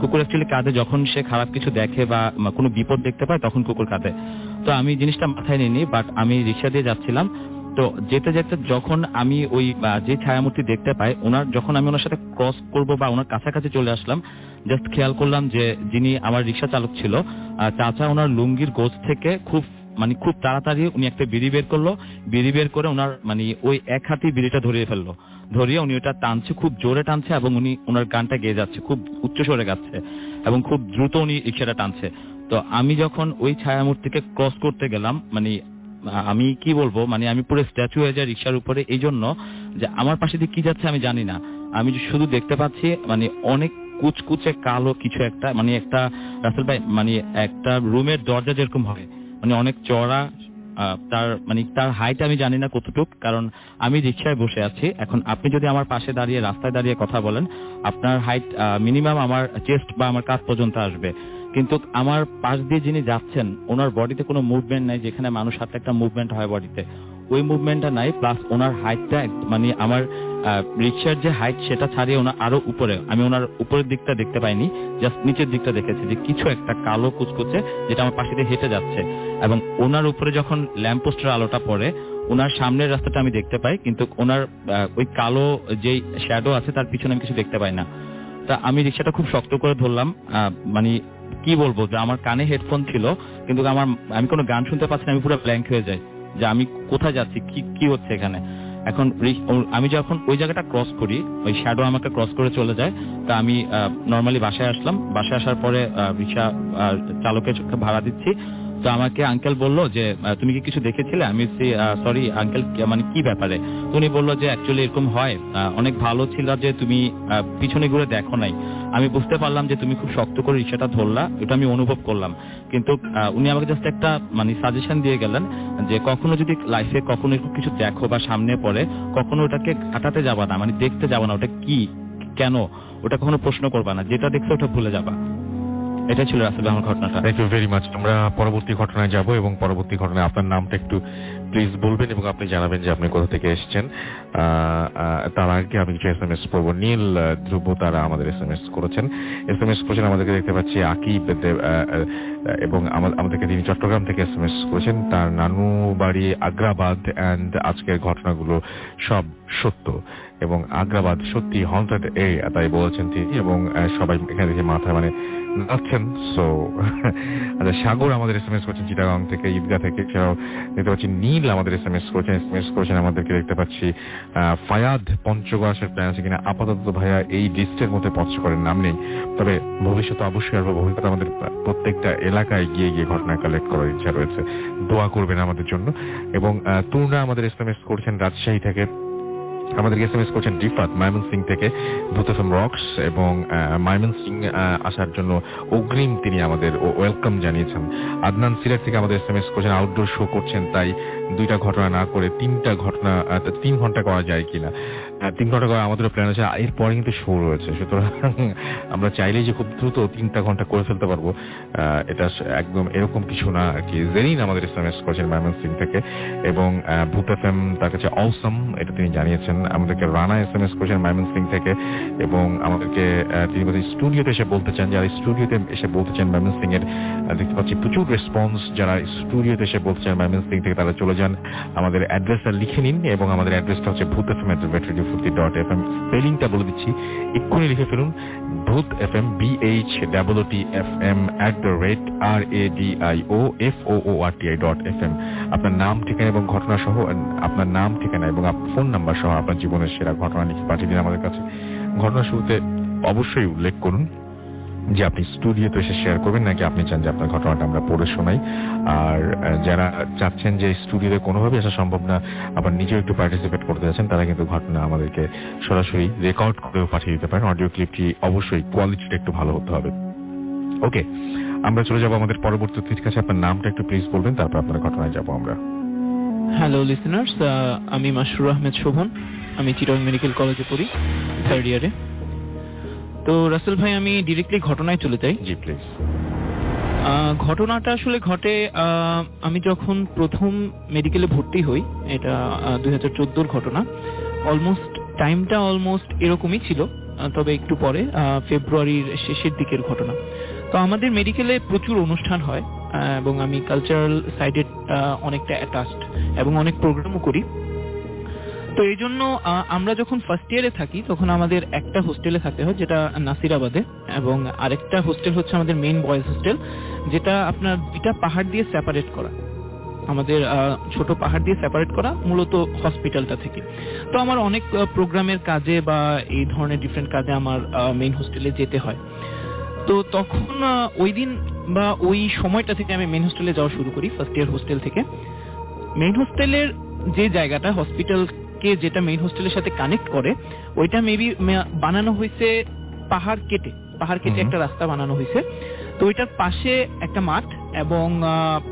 S10: কুকুর অ্যাকচুয়ালি কাঁদে যখন সে খারাপ কিছু দেখে বা কোনো বিপদ দেখতে পায়, তখন কুকুর কাঁদে। তো আমি জিনিসটা মাথায় নিইনি, বাট আমি রিক্সা দিয়ে যাচ্ছিলাম। তো যেতে যেতে যখন আমি ওই যে ছায়ামূর্তি দেখতে পাই, যখন আমি ওনার সাথে ক্রস করব বা ওনার কাছাকাছি চলে আসলাম, জাস্ট খেয়াল করলাম যে যিনি আমার রিক্সা চালক ছিল, চাচা ওনার লুঙ্গির গোছ থেকে খুব তাড়াতাড়ি উনি একটা বিড়ি বের করলো। বিড়ি বের করে ওনার মানে ওই এক হাতেই বিড়িটা ধরিয়ে উনি ওটা টানছে, খুব জোরে টানছে এবং উনি ওনার গানটা গেয়ে যাচ্ছে, খুব উচ্চ স্বরে গাচ্ছে এবং খুব দ্রুত উনি রিক্সাটা টানছে। তো আমি যখন ওই ছায়ামূর্তিকে ক্রস করতে গেলাম, মানে আমি কি বলবো, মানে আমি পুরো স্ট্যাচু হয়ে যাই রিক্সার উপরে, এই জন্য যে আমার পাশে দিয়ে কি যাচ্ছে আমি জানি না। আমি শুধু দেখতে পাচ্ছি মানে অনেক কুচকুচে কালো কিছু একটা, মানে একটা রাসেল ভাই মানে একটা রুমের দরজা যেরকম হয়, মানে অনেক চড়া, তার হাইট আমি জানি না কতটুক, কারণ আমি রিক্সায় বসে আছি। এখন আপনি যদি আমার পাশে দাঁড়িয়ে রাস্তায় দাঁড়িয়ে কথা বলেন, আপনার হাইট মিনিমাম আমার চেস্ট বা আমার কাঁধ পর্যন্ত আসবে। কিন্তু আমার পাশ দিয়ে যিনি যাচ্ছেন, ওনার বডিতে কোনো মুভমেন্ট নাই, যেখানে মানুষ হাতে একটা মুভমেন্ট হয় বডিতে, ওই মুভমেন্টটা নাই। প্লাস ওনার হাইটটা মানে আমার রিক্সার যে হাইট সেটা ছাড়িয়ে ওনার আরো উপরে, আমি ওনার উপরের দিকটা দেখতে পাইনি, জাস্ট নিচের দিকটা দেখেছি যে কিছু একটা কালো কুচকুচে যেটা আমার পাশে দিয়ে হেঁটে যাচ্ছে। এবং ওনার উপরে যখন ল্যাম্পপোস্টের আলোটা পড়ে, ওনার সামনের রাস্তাটা আমি দেখতে পাই, কিন্তু ওনার ওই কালো যে শ্যাডো আছে তার পিছনে আমি কিছু দেখতে পাই না। তা আমি রিক্সাটা খুব শক্ত করে ধরলাম, মানে কি বলবো যে আমার কানে হেডফোন ছিল কিন্তু আমি কোনো গান শুনতে পাচ্ছি না, আমি পুরো ব্ল্যাঙ্ক হয়ে যাই যে আমি কোথায় যাচ্ছি, কি হচ্ছে এখানে। এখন আমি যখন ওই জায়গাটা ক্রস করি, ওই শ্যাডো আমাকে ক্রস করে চলে যায়। তা আমি নর্মালি বাসায় আসলাম। বাসায় আসার পরে রিক্সা চালকের ভাড়া দিচ্ছি। তো আমাকে আঙ্কেল বললো যে তুমি কি কিছু দেখেছিলে? আমি সরি আঙ্কেল, মানে কি ব্যাপারে? উনি বললো যে অ্যাকচুয়ালি এরকম হয়, অনেক ভালো ছিল যে তুমি পিছনে ঘুরে দেখো নাই। আমি বুঝতে পারলাম যে তুমি খুব শক্ত করে রিক্সাটা ধরলা, এটা আমি অনুভব করলাম। কিন্তু উনি আমাকে জাস্ট একটা মানে সাজেশন দিয়ে গেলেন যে কখনো যদি লাইফে কখনো কিছু দেখো বা সামনে পড়ে, কখনো ওটাকে ঘাটাতে যাবা না, মানে দেখতে যাবা না ওটা কি কেন, ওটা কখনো প্রশ্ন করবা না, যেটা দেখছো ওটা ভুলে যাবা। এটা ছিল আসলে আমার ঘটনাটা।
S3: Thank you very much. আমরা পরবর্তী ঘটনায় যাব এবং পরবর্তী ঘটনায় আপনার নামটা একটু প্লিজ বলবেন এবং আপনি জানাবেন যে আপনি কোথা থেকে এসেছেন। তার আগে আমি কিছু SMS পড়বো। নীল ধ্রুব তারা আমাদের SMS করেছেন। SMS করেছেন আমাদেরকে দেখতে পাচ্ছি আকিব এবং আমাদেরকে তিনি চট্টগ্রাম থেকে SMS করেছেন। তার নানু বাড়ি আগ্রাবাদ অ্যান্ড আজকের ঘটনাগুলো সব সত্য এবং আগ্রাবাদ সত্যি হন্টেড এরিয়া তাই বলেছেন তিনি, এবং সবাই এখানে দেখে মাথা মানে নাচছেন। সো আচ্ছা, সাগর আমাদের SMS করছেন চিটাগাং থেকে, ঈদগাহ থেকে। এছাড়াও দেখতে পাচ্ছি নীল আমাদের SMS করেছেন আমাদেরকে। দেখতে পাচ্ছি ফায়াদ পঞ্চগড় আসার প্ল্যান আছে কিনা। আপাতত ভাইয়া এই লিস্টের মধ্যে পঞ্চগড়ের নাম নেই, তবে ভবিষ্যতে অবশ্যই আসবো। ভবিষ্যতে আমাদের প্রত্যেকটা এলাকায় গিয়ে ঘটনা কালেক্ট করার ইচ্ছা রয়েছে, দোয়া করবেন আমাদের জন্য। এবং তরুণা আমাদের SMS করছেন রাজশাহী থেকে। আমাদেরকে SMS করছেন রিফাত ময়মনসিং থেকে, ভূত এফএম রক্স, এবং ময়মনসিং আসার জন্য অগ্রিম তিনি আমাদের ওয়েলকাম জানিয়েছেন। আদনান সিলেট থেকে আমাদের SMS করছেন আউটডোর শো করছেন, তাই 2টা ঘটনা না করে 3টা ঘটনা 3 ঘন্টা করা যায় কিনা। 3 ঘন্টা করা আমাদেরও প্ল্যান আছে, এরপরে কিন্তু শো রয়েছে, সুতরাং আমরা চাইলেই যে খুব দ্রুত 3টা ঘন্টা করে ফেলতে পারবো এটা একদম এরকম কিছু না আর কি। জেরিন আমাদের SMS করছেন ময়মনসিং থেকে, এবং ভূত এফএম তার কাছে অসম এটা তিনি জানিয়েছেন। আমাদেরকে রানা SMS করেছেন ময়মনসিং থেকে, এবং আমাদেরকে তিনি বলছেন স্টুডিওতে এসে বলতে চান, যারা স্টুডিওতে এসে বলতে চান ময়মনসিং এর, দেখতে পাচ্ছি প্রচুর রেসপন্স। যারা স্টুডিওতে এসে বলতে চান ময়মনসিং থেকে তারা চলে যান, আমাদের অ্যাড্রেসটা লিখে নিন, এবং আমাদের অ্যাড্রেসটা হচ্ছে bhootfm@radio40.fm। স্পেলিংটা বলে দিচ্ছি, এক্ষুনি লিখে ফেলুন, ভূত এফএম BHOOTFM@radiofoorti.fm। আপনার নাম ঠিকানা এবং ঘটনা সহ, আপনার নাম ঠিকানা এবং ফোন নাম্বার সহ আপনার জীবনের সেরা ঘটনা লিখে পাঠিয়ে দিন আমাদের কাছে। ঘটনা শুরুতে অবশ্যই উল্লেখ করুন যে আপনি স্টুডিওতে এসে শেয়ার করবেন, নাকি আপনি চান যে আপনার ঘটনাটা আমরা পড়ে শোনাই। আর যারা চাচ্ছেন যে স্টুডিওতে কোনোভাবে আসা সম্ভব না, আবার নিজেও একটু পার্টিসিপেট করতে যাচ্ছেন, তারা কিন্তু ঘটনা আমাদেরকে সরাসরি রেকর্ড করেও পাঠিয়ে দিতে পারেন। অডিও ক্লিপটি অবশ্যই কোয়ালিটিটা একটু ভালো হতে হবে। ওকে, আমরা চলে যাবো আমাদের পরবর্তী অতিথির কাছে। আপনার নামটা একটু প্লিজ বলবেন, তারপর আপনার ঘটনায় যাবো আমরা।
S11: হ্যালো লিসেনার্স, আমি মাসরুর আহমেদ শোভন, আমি চিটাগং মেডিকেল কলেজে পড়ি, 3rd ইয়ারে। তো রাসেল ভাই, আমি ডিরেক্টলি ঘটনায় চলে যাই।
S3: জি প্লিজ।
S11: ঘটনাটা আসলে ঘটে আমি যখন প্রথম মেডিকেলে ভর্তি হই, এটা 2014-র ঘটনা। টাইমটা অলমোস্ট এরকমই ছিল, তবে একটু পরে ফেব্রুয়ারির শেষের দিকের ঘটনা। তো আমাদের মেডিকেলে প্রচুর অনুষ্ঠান হয়, এবং আমি কালচারাল সাইডে অনেকটা অ্যাটাচড এবং অনেক প্রোগ্রামও করি। তো এই জন্য আমরা যখন ফার্স্ট ইয়ারে থাকি তখন আমাদের একটা হোস্টেলে থাকতে হয়, যেটা নাসিরাবাদে, এবং আরেকটা হোস্টেল হচ্ছে আমাদের মেইন বয়েজ হোস্টেল, যেটা আপনার 2টা পাহাড় দিয়ে সেপারেট করা, আমাদের ছোট পাহাড় দিয়ে সেপারেট করা মূলত হসপিটালটা থেকে। তো আমার অনেক প্রোগ্রামের কাজে বা এই ধরনের ডিফারেন্ট কাজে আমার মেইন হোস্টেলে যেতে হয়। তো তখন ওই দিন বা ওই সময়টা থেকে আমি মেইন হোস্টেলে যাওয়া শুরু করি, ফার্স্ট ইয়ার হোস্টেল থেকে। মেইন হোস্টেলের যে জায়গাটা, হসপিটালকে যেটা মেইন হোস্টেলের সাথে কানেক্ট করে, ওইটা মেবি বানানো হয়েছে পাহাড় কেটে একটা রাস্তা বানানো হয়েছে। তো ওইটার পাশে একটা মাঠ এবং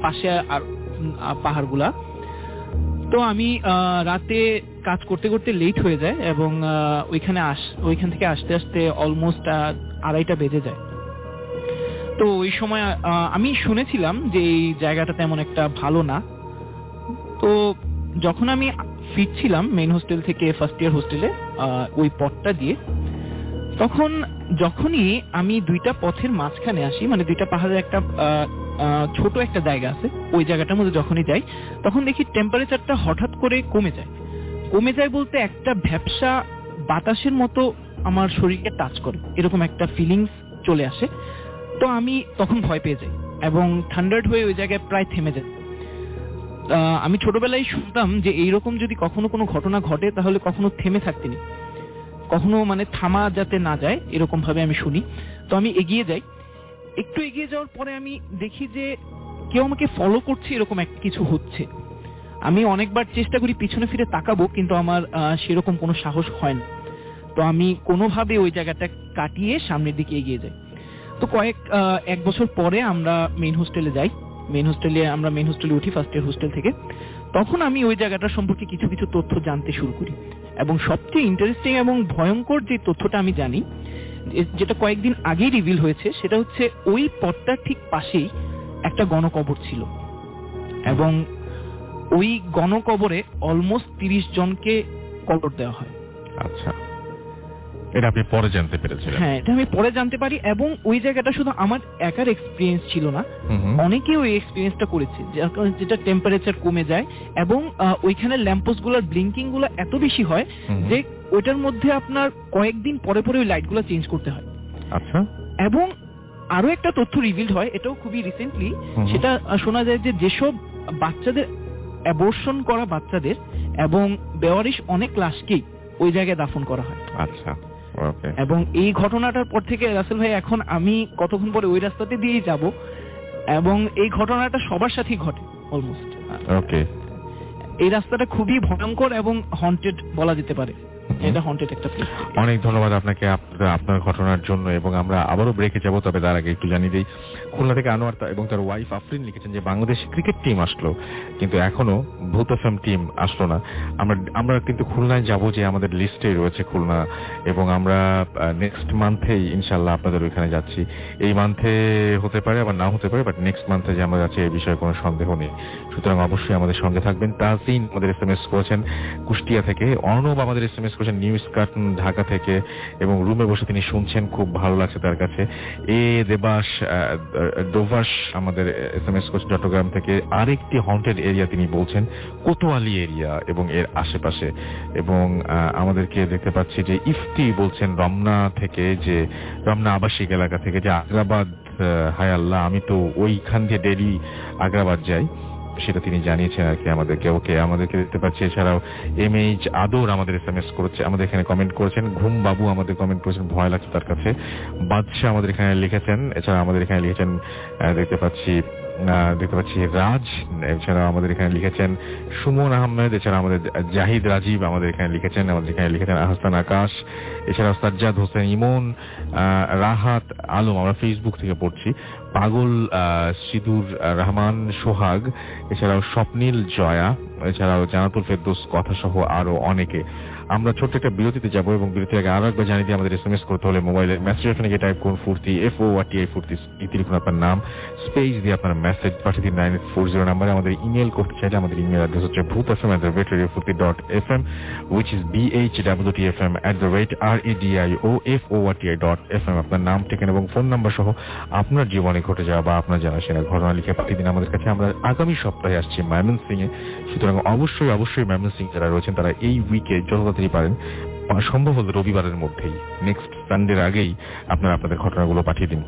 S11: পাশে আর পাহাড়গুলা। তো আমি রাতে কাজ করতে করতে লেট হয়ে যায়, এবং ওইখান থেকে আসতে আসতে অলমোস্ট 2:30 বেজে যায়। তো ওই সময় আমি শুনেছিলাম যে এই জায়গাটা তেমন একটা ভালো না। তো যখন আমি ফিরছিলাম মেইন হোস্টেল থেকে ফার্স্ট ইয়ার হোস্টেলে ওই পথটা দিয়ে, তখন যখনই আমি 2টা পথের মাঝখানে আসি, মানে 2টা পাহাড়ের একটা ছোট একটা জায়গা আছে, ওই জায়গাটার মধ্যে যখনই যাই, তখন দেখি টেম্পারেচারটা হঠাৎ করে কমে যায় বলতে একটা ভ্যাপসা বাতাসের মতো আমার শরীরকে টাচ করে, এরকম একটা ফিলিংস চলে আসে। তো আমি তখন ভয় পেয়ে যাই এবং থান্ডার্ড হয়ে ওই জায়গায় প্রায় থেমে যাই। আমি ছোটবেলায় শুনতাম যে এইরকম যদি কখনো কোনো ঘটনা ঘটে তাহলে কখনো থেমে থাকতে নেই, কখনো মানে থামা যাতে না যায়, এরকম ভাবে আমি শুনি। তো আমি এগিয়ে যাই, একটু এগিয়ে যাওয়ার পরে আমি দেখি যে কেউ আমাকে ফলো করছে, এরকম একটা কিছু হচ্ছে। আমি অনেকবার চেষ্টা করি পিছনে ফিরে তাকাবো, কিন্তু আমার সেরকম কোনো সাহস হয় না। তো আমি কোনোভাবে ওই জায়গাটা কাটিয়ে সামনের দিকে এগিয়ে যাই। তো 1 বছর পরে আমরা মেইন হোস্টেলে যাই। আমরা মেইন হোস্টেলে উঠি ফার্স্ট ইয়ার হোস্টেল থেকে। তখন আমি ওই জায়গাটা সম্পর্কে কিছু কিছু তথ্য জানতে শুরু করি, এবং সবচেয়ে ইন্টারেস্টিং এবং ভয়ঙ্কর যে তথ্যটা আমি জানি, যেটা কয়েকদিন আগেই রিভিল হয়েছে, সেটা হচ্ছে ওই পথটার ঠিক পাশেই একটা গণকবর ছিল, এবং ওই গণকবরে অলমোস্ট 30 জনকে কবর দেওয়া হয়।
S3: আচ্ছা। এটা আপনি পরে জানতে পেরেছিলেন?
S11: হ্যাঁ, এটা আমি পরে জানতে পারি, এবং ওই জায়গাটা শুধু আমার একার এক্সপিরিয়েন্স ছিল না, অনেকেই ওই এক্সপিরিয়েন্সটা করেছে, যেটা টেম্পারেচার কমে যায় এবং ওইখানে ল্যাম্পপোস্ট গুলোর ব্লিঙ্কিং গুলো এত বেশি হয় যে ওইটার মধ্যে আপনার কয়েকদিন পরে পরে ওই লাইট গুলো চেঞ্জ করতে হয়।
S3: আচ্ছা। এবং
S11: আরো একটা তথ্য রিভিলড হয়, এটাও খুবই রিসেন্টলি, সেটা শোনা যায় যে যেসব বাচ্চাদের অ্যাবর্শন করা বাচ্চাদের এবং বেওয়ারিশ অনেক লাশকেই ওই জায়গায় দাফন করা হয়।
S3: আচ্ছা।
S11: এবং এই ঘটনাটার পর থেকে রাসেল ভাই এখন আমি কতক্ষণ পরে ওই রাস্তাতে দিয়েই যাব, এবং এই ঘটনাটা সবার সাথেই ঘটে অলমোস্ট।
S3: ওকে।
S11: এই রাস্তাটা খুবই ভয়ঙ্কর এবং হন্টেড বলা যেতে পারে, এটা হন্টেড একটা প্লেস।
S3: অনেক ধন্যবাদ আপনাকে আপনার ঘটনার জন্য, এবং আমরা আবারও ব্রেকে যাব, তবে তার আগে একটু জানিয়ে দিই, খুলনা থেকে আনোয়ার এবং তার ওয়াইফ আফরিন লিখেছেন যে বাংলাদেশ ক্রিকেট টিম আসলো কিন্তু এখনো ভূত এফএম টিম আসলো না। আমরা কিন্তু খুলনায় যাব, যে আমাদের লিস্টে রয়েছে খুলনা, এবং আমরা নেক্সট মান্থেই ইনশাল্লাহ আপনাদের ওইখানে যাচ্ছি। এই মান্থে হতে পারে আবার না হতে পারে, বাট নেক্সট মান্থে যে আমরা যাচ্ছি এই বিষয়ে কোনো সন্দেহ নেই। সুতরাং অবশ্যই আমাদের সঙ্গে থাকবেন। তাজিন আমাদের SMS করেছেন কুষ্টিয়া থেকে, অর্ণব আমাদের SMS করেছেন নিউজ কার্টুন ঢাকা থেকে, এবং রুমে বসে তিনি শুনছেন, খুব ভালো লাগছে তার কাছে। দেবাস ডোভাস আমাদের SMS করেছেন চট্টগ্রাম থেকে, আরেকটি হন্টেড এরিয়া তিনি বলছেন কোতোয়ালি এরিয়া এবং এর আশেপাশে। এবং আমাদেরকে দেখতে পাচ্ছি যে ইফতি বলছেন রমনা থেকে, যে রমনা আবাসিক এলাকা থেকে, যে আগ্রাবাদ, হায় আল্লাহ আমি তো ওইখান দিয়ে ডেলি আগ্রাবাদ যাই, সেটা তিনি জানিয়েছেন আর কি আমাদেরকে। ওকে, আমাদেরকে দেখতে পাচ্ছি। এছাড়াও MH আদর আমাদের SMS করেছে, আমাদের এখানে কমেন্ট করেছেন। ঘুম বাবু আমাদের কমেন্ট করেছেন, ভয় লাগছে তার কাছে। বাদশাহ আমাদের এখানে লিখেছেন। এছাড়া আমাদের এখানে লিখেছেন দেখতে পাচ্ছি রাজ, এছাড়া আমাদের এখানে লিখেছেন সুমন আহমেদ, এছাড়া আমাদের জাহিদ রাজীব আমাদের এখানে লিখেছেন, আমাদের এখানে লিখেছেন আহসান আকাশ, এছাড়া সাজ্জাদ হোসেন ইমন, রাহাত আলম, আমরা ফেসবুক থেকে পড়ছি, পাগল সিদুর রহমান সোহাগ, এছাড়াও স্বপ্নীল জয়া, এছাড়াও জানাতুল ফেরদৌস কথা সহ আরো অনেকে। আমরা ছোট্ট একটা বিরতিতে যাব, এবং বিরতির আগে আরো একবার জানিয়ে দিই, আমাদের SMS করতে হলে মোবাইলের মেসেজ এখানে গিয়ে টাইপ করুন ফুর্তি, FORTI ফুর্তি, লিখুন আপনার নাম, স্পেস দিয়ে আপনার মেসেজ পাঠিয়ে দিন 9840 নাম্বারে। আমাদের ইমেল করতে চাইলে আমাদের ইমেল অ্যাড্রেস হচ্ছে bhutfm@radiofurti.fm, which is bhwtfm@radioforti.fm। আপনার নাম, ঠিকানা এবং ফোন নাম্বার সহ আপনার জীবনে ঘটে যাওয়া বা আপনার জানা সেরা ঘটনা লিখে পাঠিয়ে দিন আমাদের কাছে। আমরা আগামী সপ্তাহে আসছি ময়মনসিংহে, সুতরাং অবশ্যই ময়মনসিংহ যারা রয়েছেন তারা এই উইকে যত তাড়াতাড়ি পারেন, সম্ভব হলে রবিবারের মধ্যেই, নেক্সট সানডের আগেই আপনারা আপনাদের ঘটনাগুলো পাঠিয়ে দিন।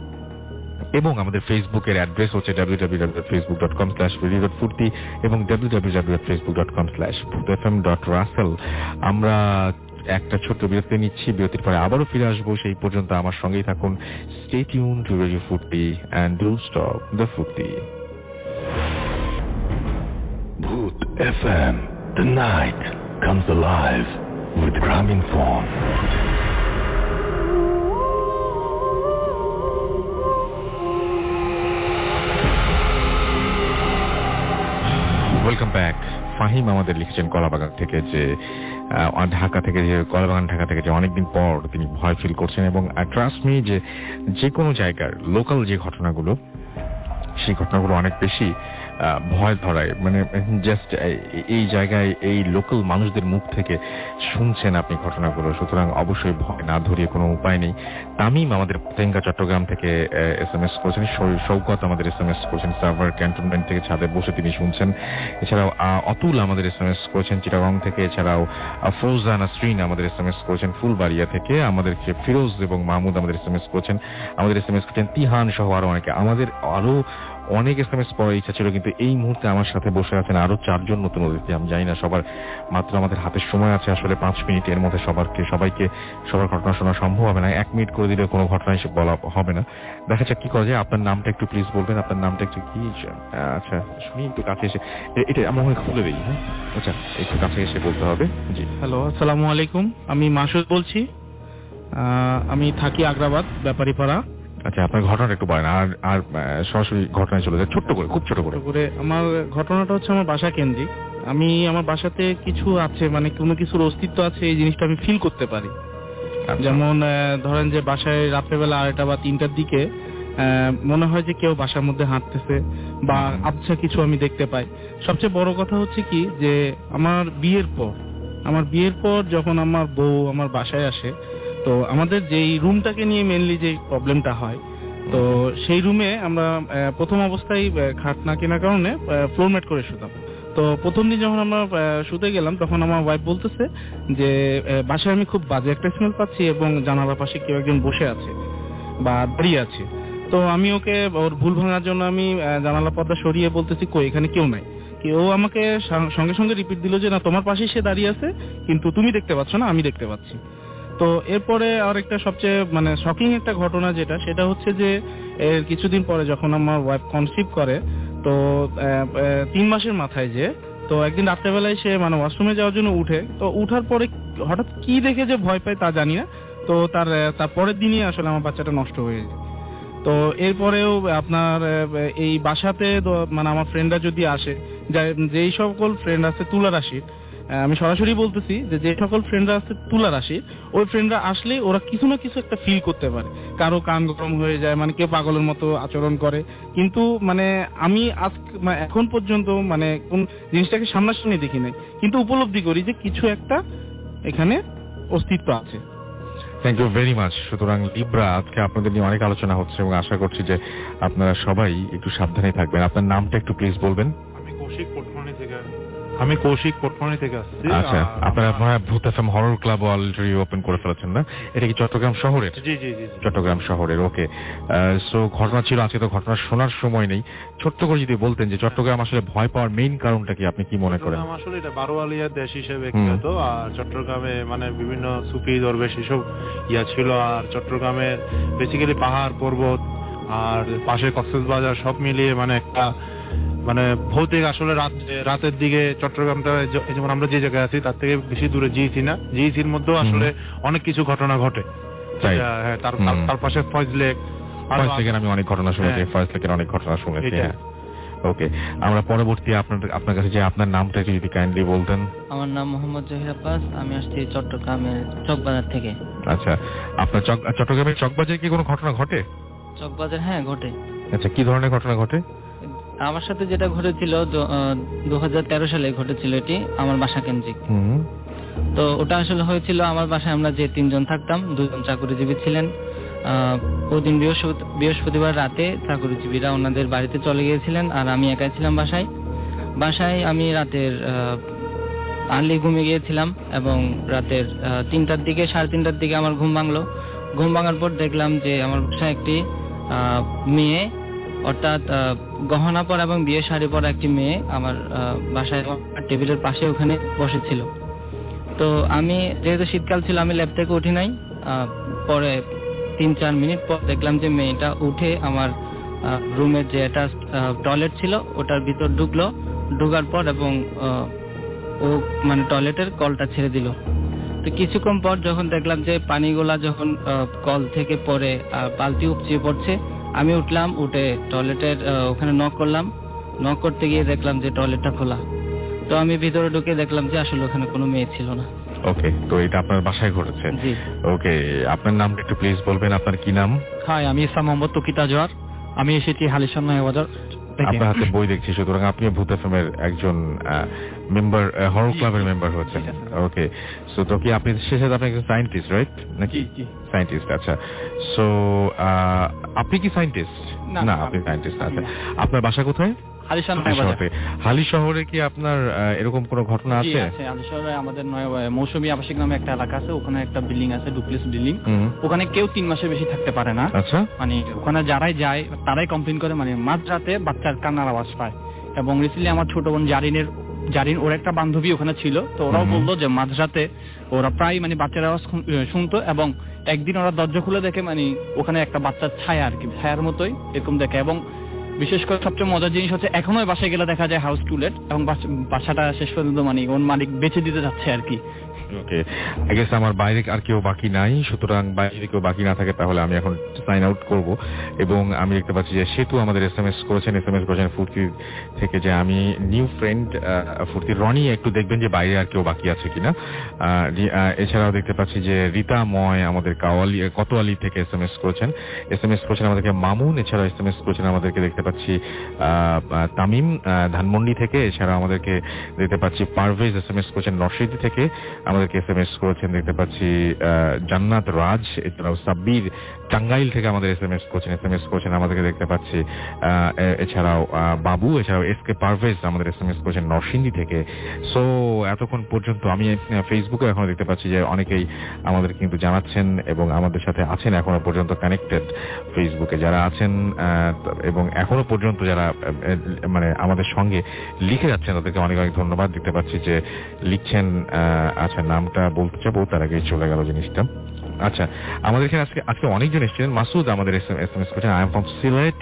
S3: এবং আমাদের ফেসবুকের অ্যাড্রেস হচ্ছে www.facebook.com/radio.furti এবং www.facebook.com/bhutfm.russell। আমরা একটা ছোট্ট বিরতি নিচ্ছি, বিরতির পরে আবারও ফিরে আসবো। সেই পর্যন্ত আমার সঙ্গেই থাকুন। Stay tuned to Radio Furti and don't stop the Furti.
S1: Bhoot FM, the night comes alive with Grameenphone.
S3: Welcome back. Fahim আমাদের লিখেছেন কলাবাগান থেকে, যে ঢাকা থেকে, যে কলাবাগান ঢাকা থেকে, যে অনেকদিন পর তিনি ভয় ফিল করছেন, এবং ট্রাস্ট মি যে কোনো জায়গার লোকাল যে ঘটনাগুলো, সেই ঘটনাগুলো অনেক বেশি ভয় ধরায়। মানে জাস্ট এই জায়গায় এই লোকাল মানুষদের মুখ থেকে শুনছেন আপনি ঘটনাগুলো, সুতরাং অবশ্যই ভয় না ধরিয়ে কোনো উপায় নেই। তামিম আমাদের পতেঙ্গা চট্টগ্রাম থেকে SMS করেছেন, শৌকত আমাদের SMS করেছেন সার্ভার ক্যান্টনমেন্ট থেকে, ছাদে বসে তিনি শুনছেন। এছাড়াও অতুল আমাদের SMS করেছেন চিটাগং থেকে, এছাড়াও ফৌজা নাসরিন আমাদের SMS করেছেন ফুলবাড়িয়া থেকে, আমাদের ফিরোজ এবং মাহমুদ আমাদের SMS করেছেন, আমাদের SMS করেছেন তিহান সহ আরো অনেকে। আমাদের আরো অনেক SMS পড়ার ইচ্ছা ছিল, কিন্তু এই মুহূর্তে আমার সাথে বসে আছেন আরো 4 জন নতুন অতিথি। আমি জানি না সবার, মাত্র আমাদের হাতে সময় আছে আসলে 5 মিনিট, এর মধ্যে সবাইকে সবার ঘটনা শোনা সম্ভব হবে না। 1 মিনিট করে দিলে কোনো ঘটনা হিসেবে বলা হবে না। দেখা যাক কি করা যায়। আপনার নামটা একটু প্লিজ বলবেন, আপনার নামটা একটু কি? আচ্ছা শুনি, একটু কাছে এসে, এটা আমরা খুলে দিই। হ্যাঁ আচ্ছা, একটু কাছে এসে বলতে হবে। জি
S12: হ্যালো, আসসালামু আলাইকুম, আমি মাসুদ বলছি, আমি থাকি আগ্রাবাদ ব্যাপারীপাড়া।
S3: আচ্ছা, আপনার ঘটনাটা একটু বলেন, আর সরাসরি ঘটনায় চলে যায়, ছোট্ট করে, খুব ছোট করে।
S12: আমার ঘটনাটা হচ্ছে আমার বাসা কেন্দ্রিক। আমি আমার বাসাতে কিছু আছে, মানে কোনো কিছুর অস্তিত্ব আছে, এই জিনিসটা আমি ফিল করতে পারি। যেমন ধরেন যে বাসায় রাত্রেবেলা 2টা বা 3টার দিকে মনে হয় যে কেউ বাসার মধ্যে হাঁটতেছে বা আবছা কিছু আমি দেখতে পাই। সবচেয়ে বড় কথা হচ্ছে কি, যে আমার বিয়ের পর যখন আমার বউ আমার বাসায় আসে, তো আমাদের যেই রুমটাকে নিয়ে মেনলি যে প্রবলেমটা হয়, তো সেই রুমে আমরা প্রথম অবস্থায় খাট না কেনার কারণে ফ্লোরম্যাট করে শুতাম। তো প্রথম দিন যখন আমরা শুতে গেলাম তখন আমার ওয়াইফ বলতেছে যে বাসায় আমি খুব বাজে একটা স্মেল পাচ্ছি এবং জানালার পাশে কেউ একজন বসে আছে বা দাঁড়িয়ে আছে। তো আমি ওকে ওর ভুল ভাঙার জন্য আমি জানালা পর্দা সরিয়ে বলতেছি কই এখানে কেউ নাই। কেউ আমাকে সঙ্গে সঙ্গে রিপিট দিল যে না তোমার পাশেই সে দাঁড়িয়ে আছে, কিন্তু তুমি দেখতে পাচ্ছ না, আমি দেখতে পাচ্ছি। তো এরপরে আর একটা সবচেয়ে মানে শকিং একটা ঘটনা সেটা হচ্ছে যে এর কিছুদিন পরে যখন আমার ওয়াইফ কনসিভ করে, তো 3 মাসের মাথায় তো একদিন রাত্রেবেলায় সে মানে ওয়াশরুমে যাওয়ার জন্য উঠে, তো উঠার পরে হঠাৎ কি দেখে যে ভয় পায় তা জানি না, তো তার পরের দিনই আসলে আমার বাচ্চাটা নষ্ট হয়ে যায়। তো এরপরেও আপনার এই বাসাতে মানে আমার ফ্রেন্ডরা যদি আসে, যেই সকল ফ্রেন্ড আছে তুলা রাশির, আমি সরাসরি বলতেছি যে সকল ফ্রেন্ডরা আছে তুলা রাশি, ওই ফ্রেন্ডরা আসলে ওরা কিছু না কিছু একটা ফিল করতে পারে। কারো কান গরম হয়ে যায়, মানে কেউ পাগলের মতো আচরণ করে, কিন্তু মানে আমি এখন পর্যন্ত মানে কোন জিনিসটাকে সামনাসামনি দেখি নাই, কিন্তু উপলব্ধি করি যে কিছু একটা এখানে অস্তিত্ব আছে।
S3: Thank you very much. সুতরাং লিব্রা, আজকে আপনাদের নিয়ে অনেক আলোচনা হচ্ছে এবং আশা করছি যে আপনারা সবাই একটু সাবধানে থাকবেন। আপনার নামটা একটু প্লিজ বলবেন।
S13: আমি কৌশিক পটমনি থেকে আসছি।
S3: আচ্ছা, আপনারা ভূত FM horror club already open করে ফেলেছেন না? এটা কি চট্টগ্রাম শহরের?
S13: জি জি জি,
S3: চট্টগ্রাম শহরের। ওকে, সো ঘটনা ছিল, আজকে তো ঘটনা শোনার সময় নেই, ছোট্ট করে যদি বলতেন যে চট্টগ্রাম আসলে ভয় পাওয়ার মেইন কারণটা কি, আপনি কি মনে করেন?
S13: আসলে এটা বারোয়ালিয়ার দেশ হিসেবে খ্যাত, আর চট্টগ্রামে মানে বিভিন্ন সুফি দরবেশ এসব ছিল, আর চট্টগ্রামে বেসিক্যালি পাহাড় পর্বত আর পাশে কক্সবাজার সব মিলিয়ে মানে একটা মানে ভৌতিক আসলে রাতের দিকে চট্টগ্রামটা, যেমন আমরা যে জায়গায় আছি তার থেকে বেশি দূরে জিইসির মধ্যেও আসলে অনেক কিছু ঘটনা ঘটে। হ্যাঁ, তার পাশে ফয়েজ লেকের আমি অনেক ঘটনা শুনেছি, ফয়েজ লেকের অনেক ঘটনা শুনেছি। ওকে, আমরা পরবর্তী আপনার কাছে যে আপনার নামটা যদি কাইন্ডলি বলতেন।
S14: আমার নাম মোহাম্মদ জহির আব্বাস, আমি আসছি চট্টগ্রামের চকবাজার থেকে।
S3: আচ্ছা, আপনার চট্টগ্রামের চকবাজারে কি কোনো ঘটনা ঘটে?
S14: চকবাজার, হ্যাঁ ঘটে।
S3: আচ্ছা, কি ধরনের ঘটনা ঘটে?
S14: আমার সাথে যেটা ঘটেছিল 2013 সালে ঘটেছিল, এটি আমার বাসা কেন্দ্রিক। তো ওটা আসলে হয়েছিল আমার বাসায় আমরা যে 3 জন থাকতাম, 2 জন চাকরিজীবী ছিলেন। ওই দিন বৃহস্পতিবার রাতে চাকরিজীবীরা ওনাদের বাড়িতে চলে গিয়েছিলেন, আর আমি একাই ছিলাম বাসায়। আমি রাতের আর্লি ঘুমিয়ে গিয়েছিলাম এবং রাতের 3টার দিকে, 3:30টার দিকে আমার ঘুম ভাঙার পর দেখলাম যে আমার বাসায় একটি মেয়ে, অর্থাৎ গহনা পরা এবং বিয়ে শাড়ি পরা একটি মেয়ে আমার বাসায় টেবিলের পাশে ওখানে বসেছিল। তো আমি, যেহেতু শীতকাল ছিল, আমি ল্যাব থেকে উঠি নাই। পরে 3-4 মিনিট পর দেখলাম যে মেয়েটা উঠে আমার রুমের যে একটা টয়লেট ছিল ওটার ভিতর ঢুকার পর এবং ও মানে টয়লেটের কলটা ছেড়ে দিল। তো কিছুক্ষণ পর যখন দেখলাম যে পানিগুলা যখন কল থেকে পরে বালতি উপচে পড়ছে, আমি উঠলাম, উঠে টয়লেটের ওখানে নক করলাম। নক করতে গিয়ে দেখলাম যে টয়লেটটা খোলা। তো আমি ভিতরে ঢুকে দেখলাম যে আসলে ওখানে কোনো মেয়ে ছিল না।
S3: ওকে, তো এটা আপনার বাসায় ঘটেছে?
S14: জি।
S3: ওকে, আপনার নামটা একটু প্লিজ বলবেন। আপনার কি নাম?
S15: হাই, আমি ইসলাম মোহাম্মদ তকিতা জোয়ার, আমি এসেছি হালিশহর নয়াবাজার।
S3: আপনার হাতে বই দেখছি, সুতরাং আপনি ভূত এফএম এর একজন মেম্বার, হরর ক্লাবের মেম্বার হচ্ছেন। ওকে, সো তো কি আপনি শেষে আপনি একজন সায়েন্টিস্ট, রাইট? নাকি সায়েন্টিস্ট? আচ্ছা, সো আপনি কি সায়েন্টিস্ট? না, আপনি সায়েন্টিস্ট। আচ্ছা, আপনার বাসা কোথায়? হালি শহরে কি আপনার এরকম কোনো ঘটনা আছে?
S15: হালি শহরে আমাদের মৌসুমী আবাসিক নামে একটা এলাকা আছে, ওখানে একটা বিল্ডিং আছে, ডুপ্লেক্স বিল্ডিং। ওখানে কেউ 3 মাসের বেশি থাকতে পারে না।
S3: আচ্ছা,
S15: মানে ওখানে যারাই যায় তারাই কমপ্লেন করে, মানে মাঝরাতে বাচ্চার কান্নার আওয়াজ পায়। এবং রিসেন্টলি আমার ছোট বোন জারিন ওর একটা বান্ধবী ওখানে ছিল, তো ওরাও বললো যে মাঝরাতে ওরা প্রায় মানে বাচ্চার আওয়াজ শুনতো, এবং একদিন ওরা দরজা খুলে দেখে মানে ওখানে একটা বাচ্চার ছায়া, আর কি ছায়ার মতোই এরকম দেখে। এবং বিশেষ করে সবচেয়ে মজার জিনিস হচ্ছে এখনো বাসায় গেলে দেখা যায় হাউস টুলেট, এবং বাসাটা শেষ পর্যন্ত মানে ওর মালিক বেঁচে দিতে যাচ্ছে আর কি।
S3: ওকে, আই গেস আমার বাইরে আর কেউ বাকি নাই, সুতরাং বাইরে যদি কেউ বাকি না থাকে তাহলে আমি এখন সাইন আউট করব। এবং আমি দেখতে পাচ্ছি যে সেতু আমাদের এসএমএস করেছেন ফুর্তি থেকে, যে আমি নিউ ফ্রেন্ড ফুর্তি রনি, একটু দেখবেন যে বাইরে আর কেউ বাকি আছে কিনা। এছাড়াও দেখতে পাচ্ছি যে রীতাময় আমাদের কোতোয়ালি থেকে এসএমএস করেছেন আমাদেরকে মামুন, এছাড়াও এসএমএস করেছেন আমাদেরকে দেখতে পাচ্ছি পাচ্ছি তামিম ধানমন্ডি থেকে, এছাড়া আমাদেরকে দেখতে পাচ্ছি পারভেজ SMS করেছেন নরসিংদী থেকে, আমাদেরকে SMS করেছেন দেখতে পাচ্ছি জান্নাত রাজ, এছাড়াও সাব্বির টাঙ্গাইল থেকে আমাদের SMS করেছেন আমাদেরকে দেখতে পাচ্ছি, এছাড়াও বাবু, এছাড়াও SK পারভেজ আমাদের SMS করেছেন নরসিংদী থেকে। সো এতক্ষণ পর্যন্ত আমি ফেসবুকে এখনো দেখতে পাচ্ছি যে অনেকেই আমাদের কিন্তু জানাচ্ছেন এবং আমাদের সাথে আছেন এখনো পর্যন্ত কানেক্টেড ফেসবুকে যারা আছেন, এবং এখনো পর্যন্ত যারা মানে আমাদের সঙ্গে লিখে যাচ্ছেন তাদেরকে অনেক অনেক ধন্যবাদ। দেখতে পাচ্ছি যে লিখছেন, আচ্ছা নামটা বলতে চাবো তার আগে চলে গেল জিনিসটা। আচ্ছা, আমাদের এখানে আজকে অনেকজন এসেছিলেন। মাসুদ আমাদের SMS করেছেন, I am from Sylhet,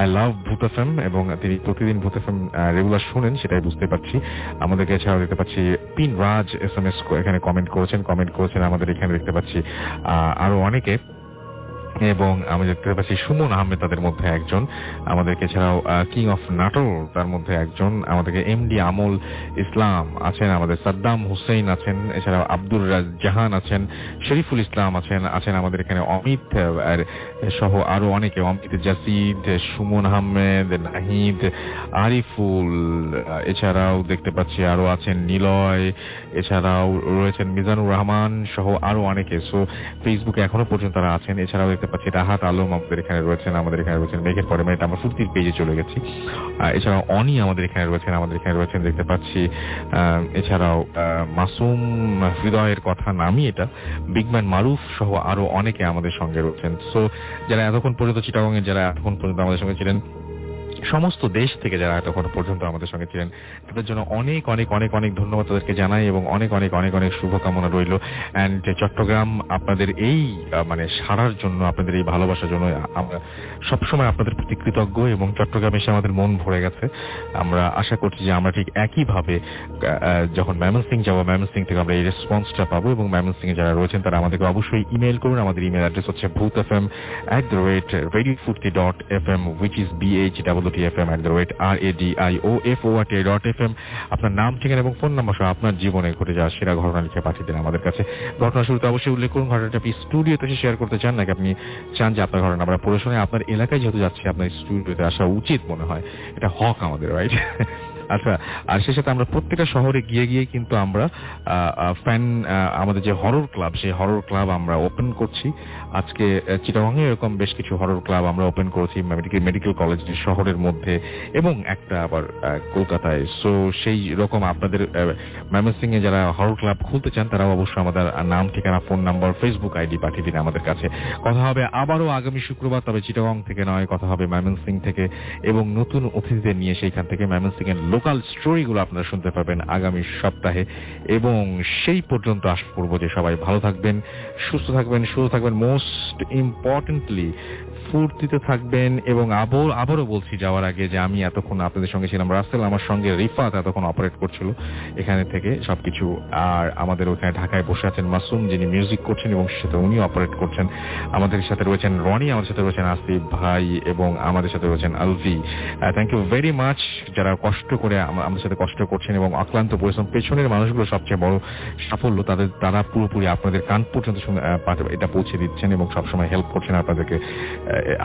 S3: I love ভূত এফএম, এবং তিনি প্রতিদিন ভূত এফএম রেগুলার শুনেন সেটাই বুঝতে পারছি। আমাদেরকে এছাড়াও দেখতে পাচ্ছি পিন রাজ SMS এখানে কমেন্ট করেছেন আমাদের এখানে দেখতে পাচ্ছি আরো অনেকে, এবং আমি দেখতে পাচ্ছি সুমন আহমেদ তাদের মধ্যে একজন, আমাদেরকে এছাড়াও কিং অফ নাটোর তার মধ্যে একজন, আমাদেরকে MD আমল ইসলাম আছেন, আমাদের সাদ্দাম হুসেইন আছেন, এছাড়াও আব্দুর জাহান আছেন, শরীফুল ইসলাম আছেন আমাদের এখানে, অমিত সহ আরো অনেকে, অমিত জাসিদ, সুমন আহমেদ, নাহিদ, আরিফুল, এছাড়াও দেখতে পাচ্ছি আরো আছেন নিলয়, এছাড়াও রয়েছেন মিজানুর রহমান সহ আরো অনেকে। সো ফেসবুকে এখনো পর্যন্ত তারা আছেন। এছাড়াও দেখতে পাচ্ছি রাহাত আলম আমাদের এখানে রয়েছেন, মেঘের পরে মেঘ, আমরা ফুর্তির পেজে চলে গেছি। এছাড়াও অনি আমাদের এখানে রয়েছেন দেখতে পাচ্ছি, এছাড়াও মাসুম হৃদয়ের কথা নামি এটা, বিগম্যান মারুফ সহ আরো অনেকে আমাদের সঙ্গে রয়েছেন। সো যারা এতক্ষণ পর্যন্ত চিটাগংয়ে যারা এতক্ষণ পর্যন্ত আমাদের সঙ্গে ছিলেন, সমস্ত দেশ থেকে যারা এতক্ষণ পর্যন্ত আমাদের সঙ্গে ছিলেন, তাদের জন্য অনেক অনেক অনেক অনেক ধন্যবাদ তাদেরকে জানাই, এবং অনেক অনেক অনেক অনেক শুভকামনা রইল। অ্যান্ড চট্টগ্রাম আপনাদের এই মানে সারার জন্য, আপনাদের এই ভালোবাসার জন্য আমরা সবসময় আপনাদের প্রতি কৃতজ্ঞ, এবং চট্টগ্রামে এসে আমাদের মন ভরে গেছে। আমরা আশা করছি যে আমরা ঠিক একইভাবে যখন ময়মনসিং যাবো, ময়মনসিং থেকে আমরা এই রেসপন্সটা পাবো, এবং ময়মনসিংয়ে যারা রয়েছেন তারা আমাদেরকে অবশ্যই ইমেল করুন। আমাদের ইমেল অ্যাড্রেস হচ্ছে bhutfm@radiofurti.fm, which is bhutfm@radiofurti.fm। আপনার নাম, ঠিকানা এবং ফোন নাম্বার সহ আপনার জীবনে ঘটে যাওয়া সেরা ঘটনা লিখে পাঠিয়ে দেন আমাদের কাছে। ঘটনা শুরুতে অবশ্যই উল্লেখ করুন ঘটনাটা আপনি স্টুডিওতে এসে শেয়ার করতে চান, নাকি আপনি চান যে আপনার ঘটনা আমরা পড়ে শুনে আপনার এলাকায় যেহেতু যাচ্ছি আপনার স্টুডিওতে আসা উচিত মনে হয়, এটা হক আমাদের, রাইট? আচ্ছা, আর সেই সাথে আমরা প্রত্যেকটা শহরে গিয়ে কিন্তু আমরা আমাদের যে হরর ক্লাব, সেই হরর ক্লাব আমরা ওপেন করছি। আজকে চিটাগংয়ে এরকম বেশ কিছু হরর ক্লাব আমরা ওপেন করেছি মেডিকেল কলেজ শহরের মধ্যে, এবং একটা আবার কলকাতায়। সো সেই রকম আপনাদের ময়মনসিংহে যারা হরর ক্লাব খুলতে চান তারাও অবশ্যই আমাদের নাম, ঠিকানা, ফোন নাম্বার, ফেসবুক আইডি পাঠিয়ে দিন আমাদের কাছে। কথা হবে আবারও আগামী শুক্রবার, তবে চিটাগং থেকে নয়, কথা হবে ময়মনসিং থেকে, এবং নতুন অতিথিদের নিয়ে সেইখান থেকে ময়মনসিংহের লোকাল স্টোরিগুলো আপনারা শুনতে পাবেন আগামী সপ্তাহে। এবং সেই পর্যন্ত আশা করবো যে সবাই ভালো থাকবেন, সুস্থ থাকবেন, মোস্ট ইম্পর্টেন্টলি ফুর্তিতে থাকবেন। এবং আবারও বলছি যাওয়ার আগে যে আমি এতক্ষণ আপনাদের সঙ্গে ছিলাম রাসেল, আমার সঙ্গে রিফাত এতক্ষণ অপারেট করছিল এখানে থেকে সবকিছু, আর আমাদের ওখানে ঢাকায় বসে আছেন মাসুম, যিনি মিউজিক করছেন এবং সাথে উনি অপারেট করছেন। আমাদের সাথে রয়েছেন রনি, আমাদের সাথে রয়েছেন আসিফ ভাই, এবং আমাদের সাথে রয়েছেন Alvi. Thank you very much যারা কষ্ট করে আমাদের সাথে কষ্ট করছেন এবং অক্লান্ত পরিশ্রম। পেছনের মানুষগুলো সবচেয়ে বড় সাফল্য, তারা পুরোপুরি আপনাদের কান পর্যন্ত এটা পৌঁছে দিচ্ছেন এবং সবসময় হেল্প করছেন আপনাদেরকে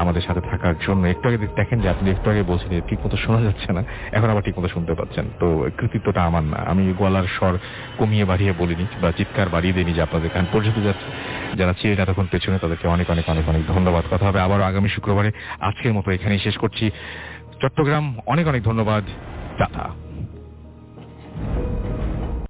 S3: আমাদের সাথে থাকার জন্য। একটু আগে দেখেন যে আপনি একটু আগে বলছেন ঠিক মতো শোনা যাচ্ছে না, এখন আবার ঠিক মতো শুনতে পাচ্ছেন। তো কৃতিত্বটা আমার না, আমি গলার স্বর কমিয়ে বাড়িয়ে বলিনি বা চিৎকার বাড়িয়ে দিইনি যে আপনাদের কান পর্যন্ত যাচ্ছে। যারা ছিলেন এতক্ষণ পেছনে তাদেরকে অনেক অনেক অনেক অনেক ধন্যবাদ। কথা হবে আবারও আগামী শুক্রবারে। আজকের মতো এখানেই শেষ করছি। চট্টগ্রাম অনেক অনেক ধন্যবাদ, টাটা।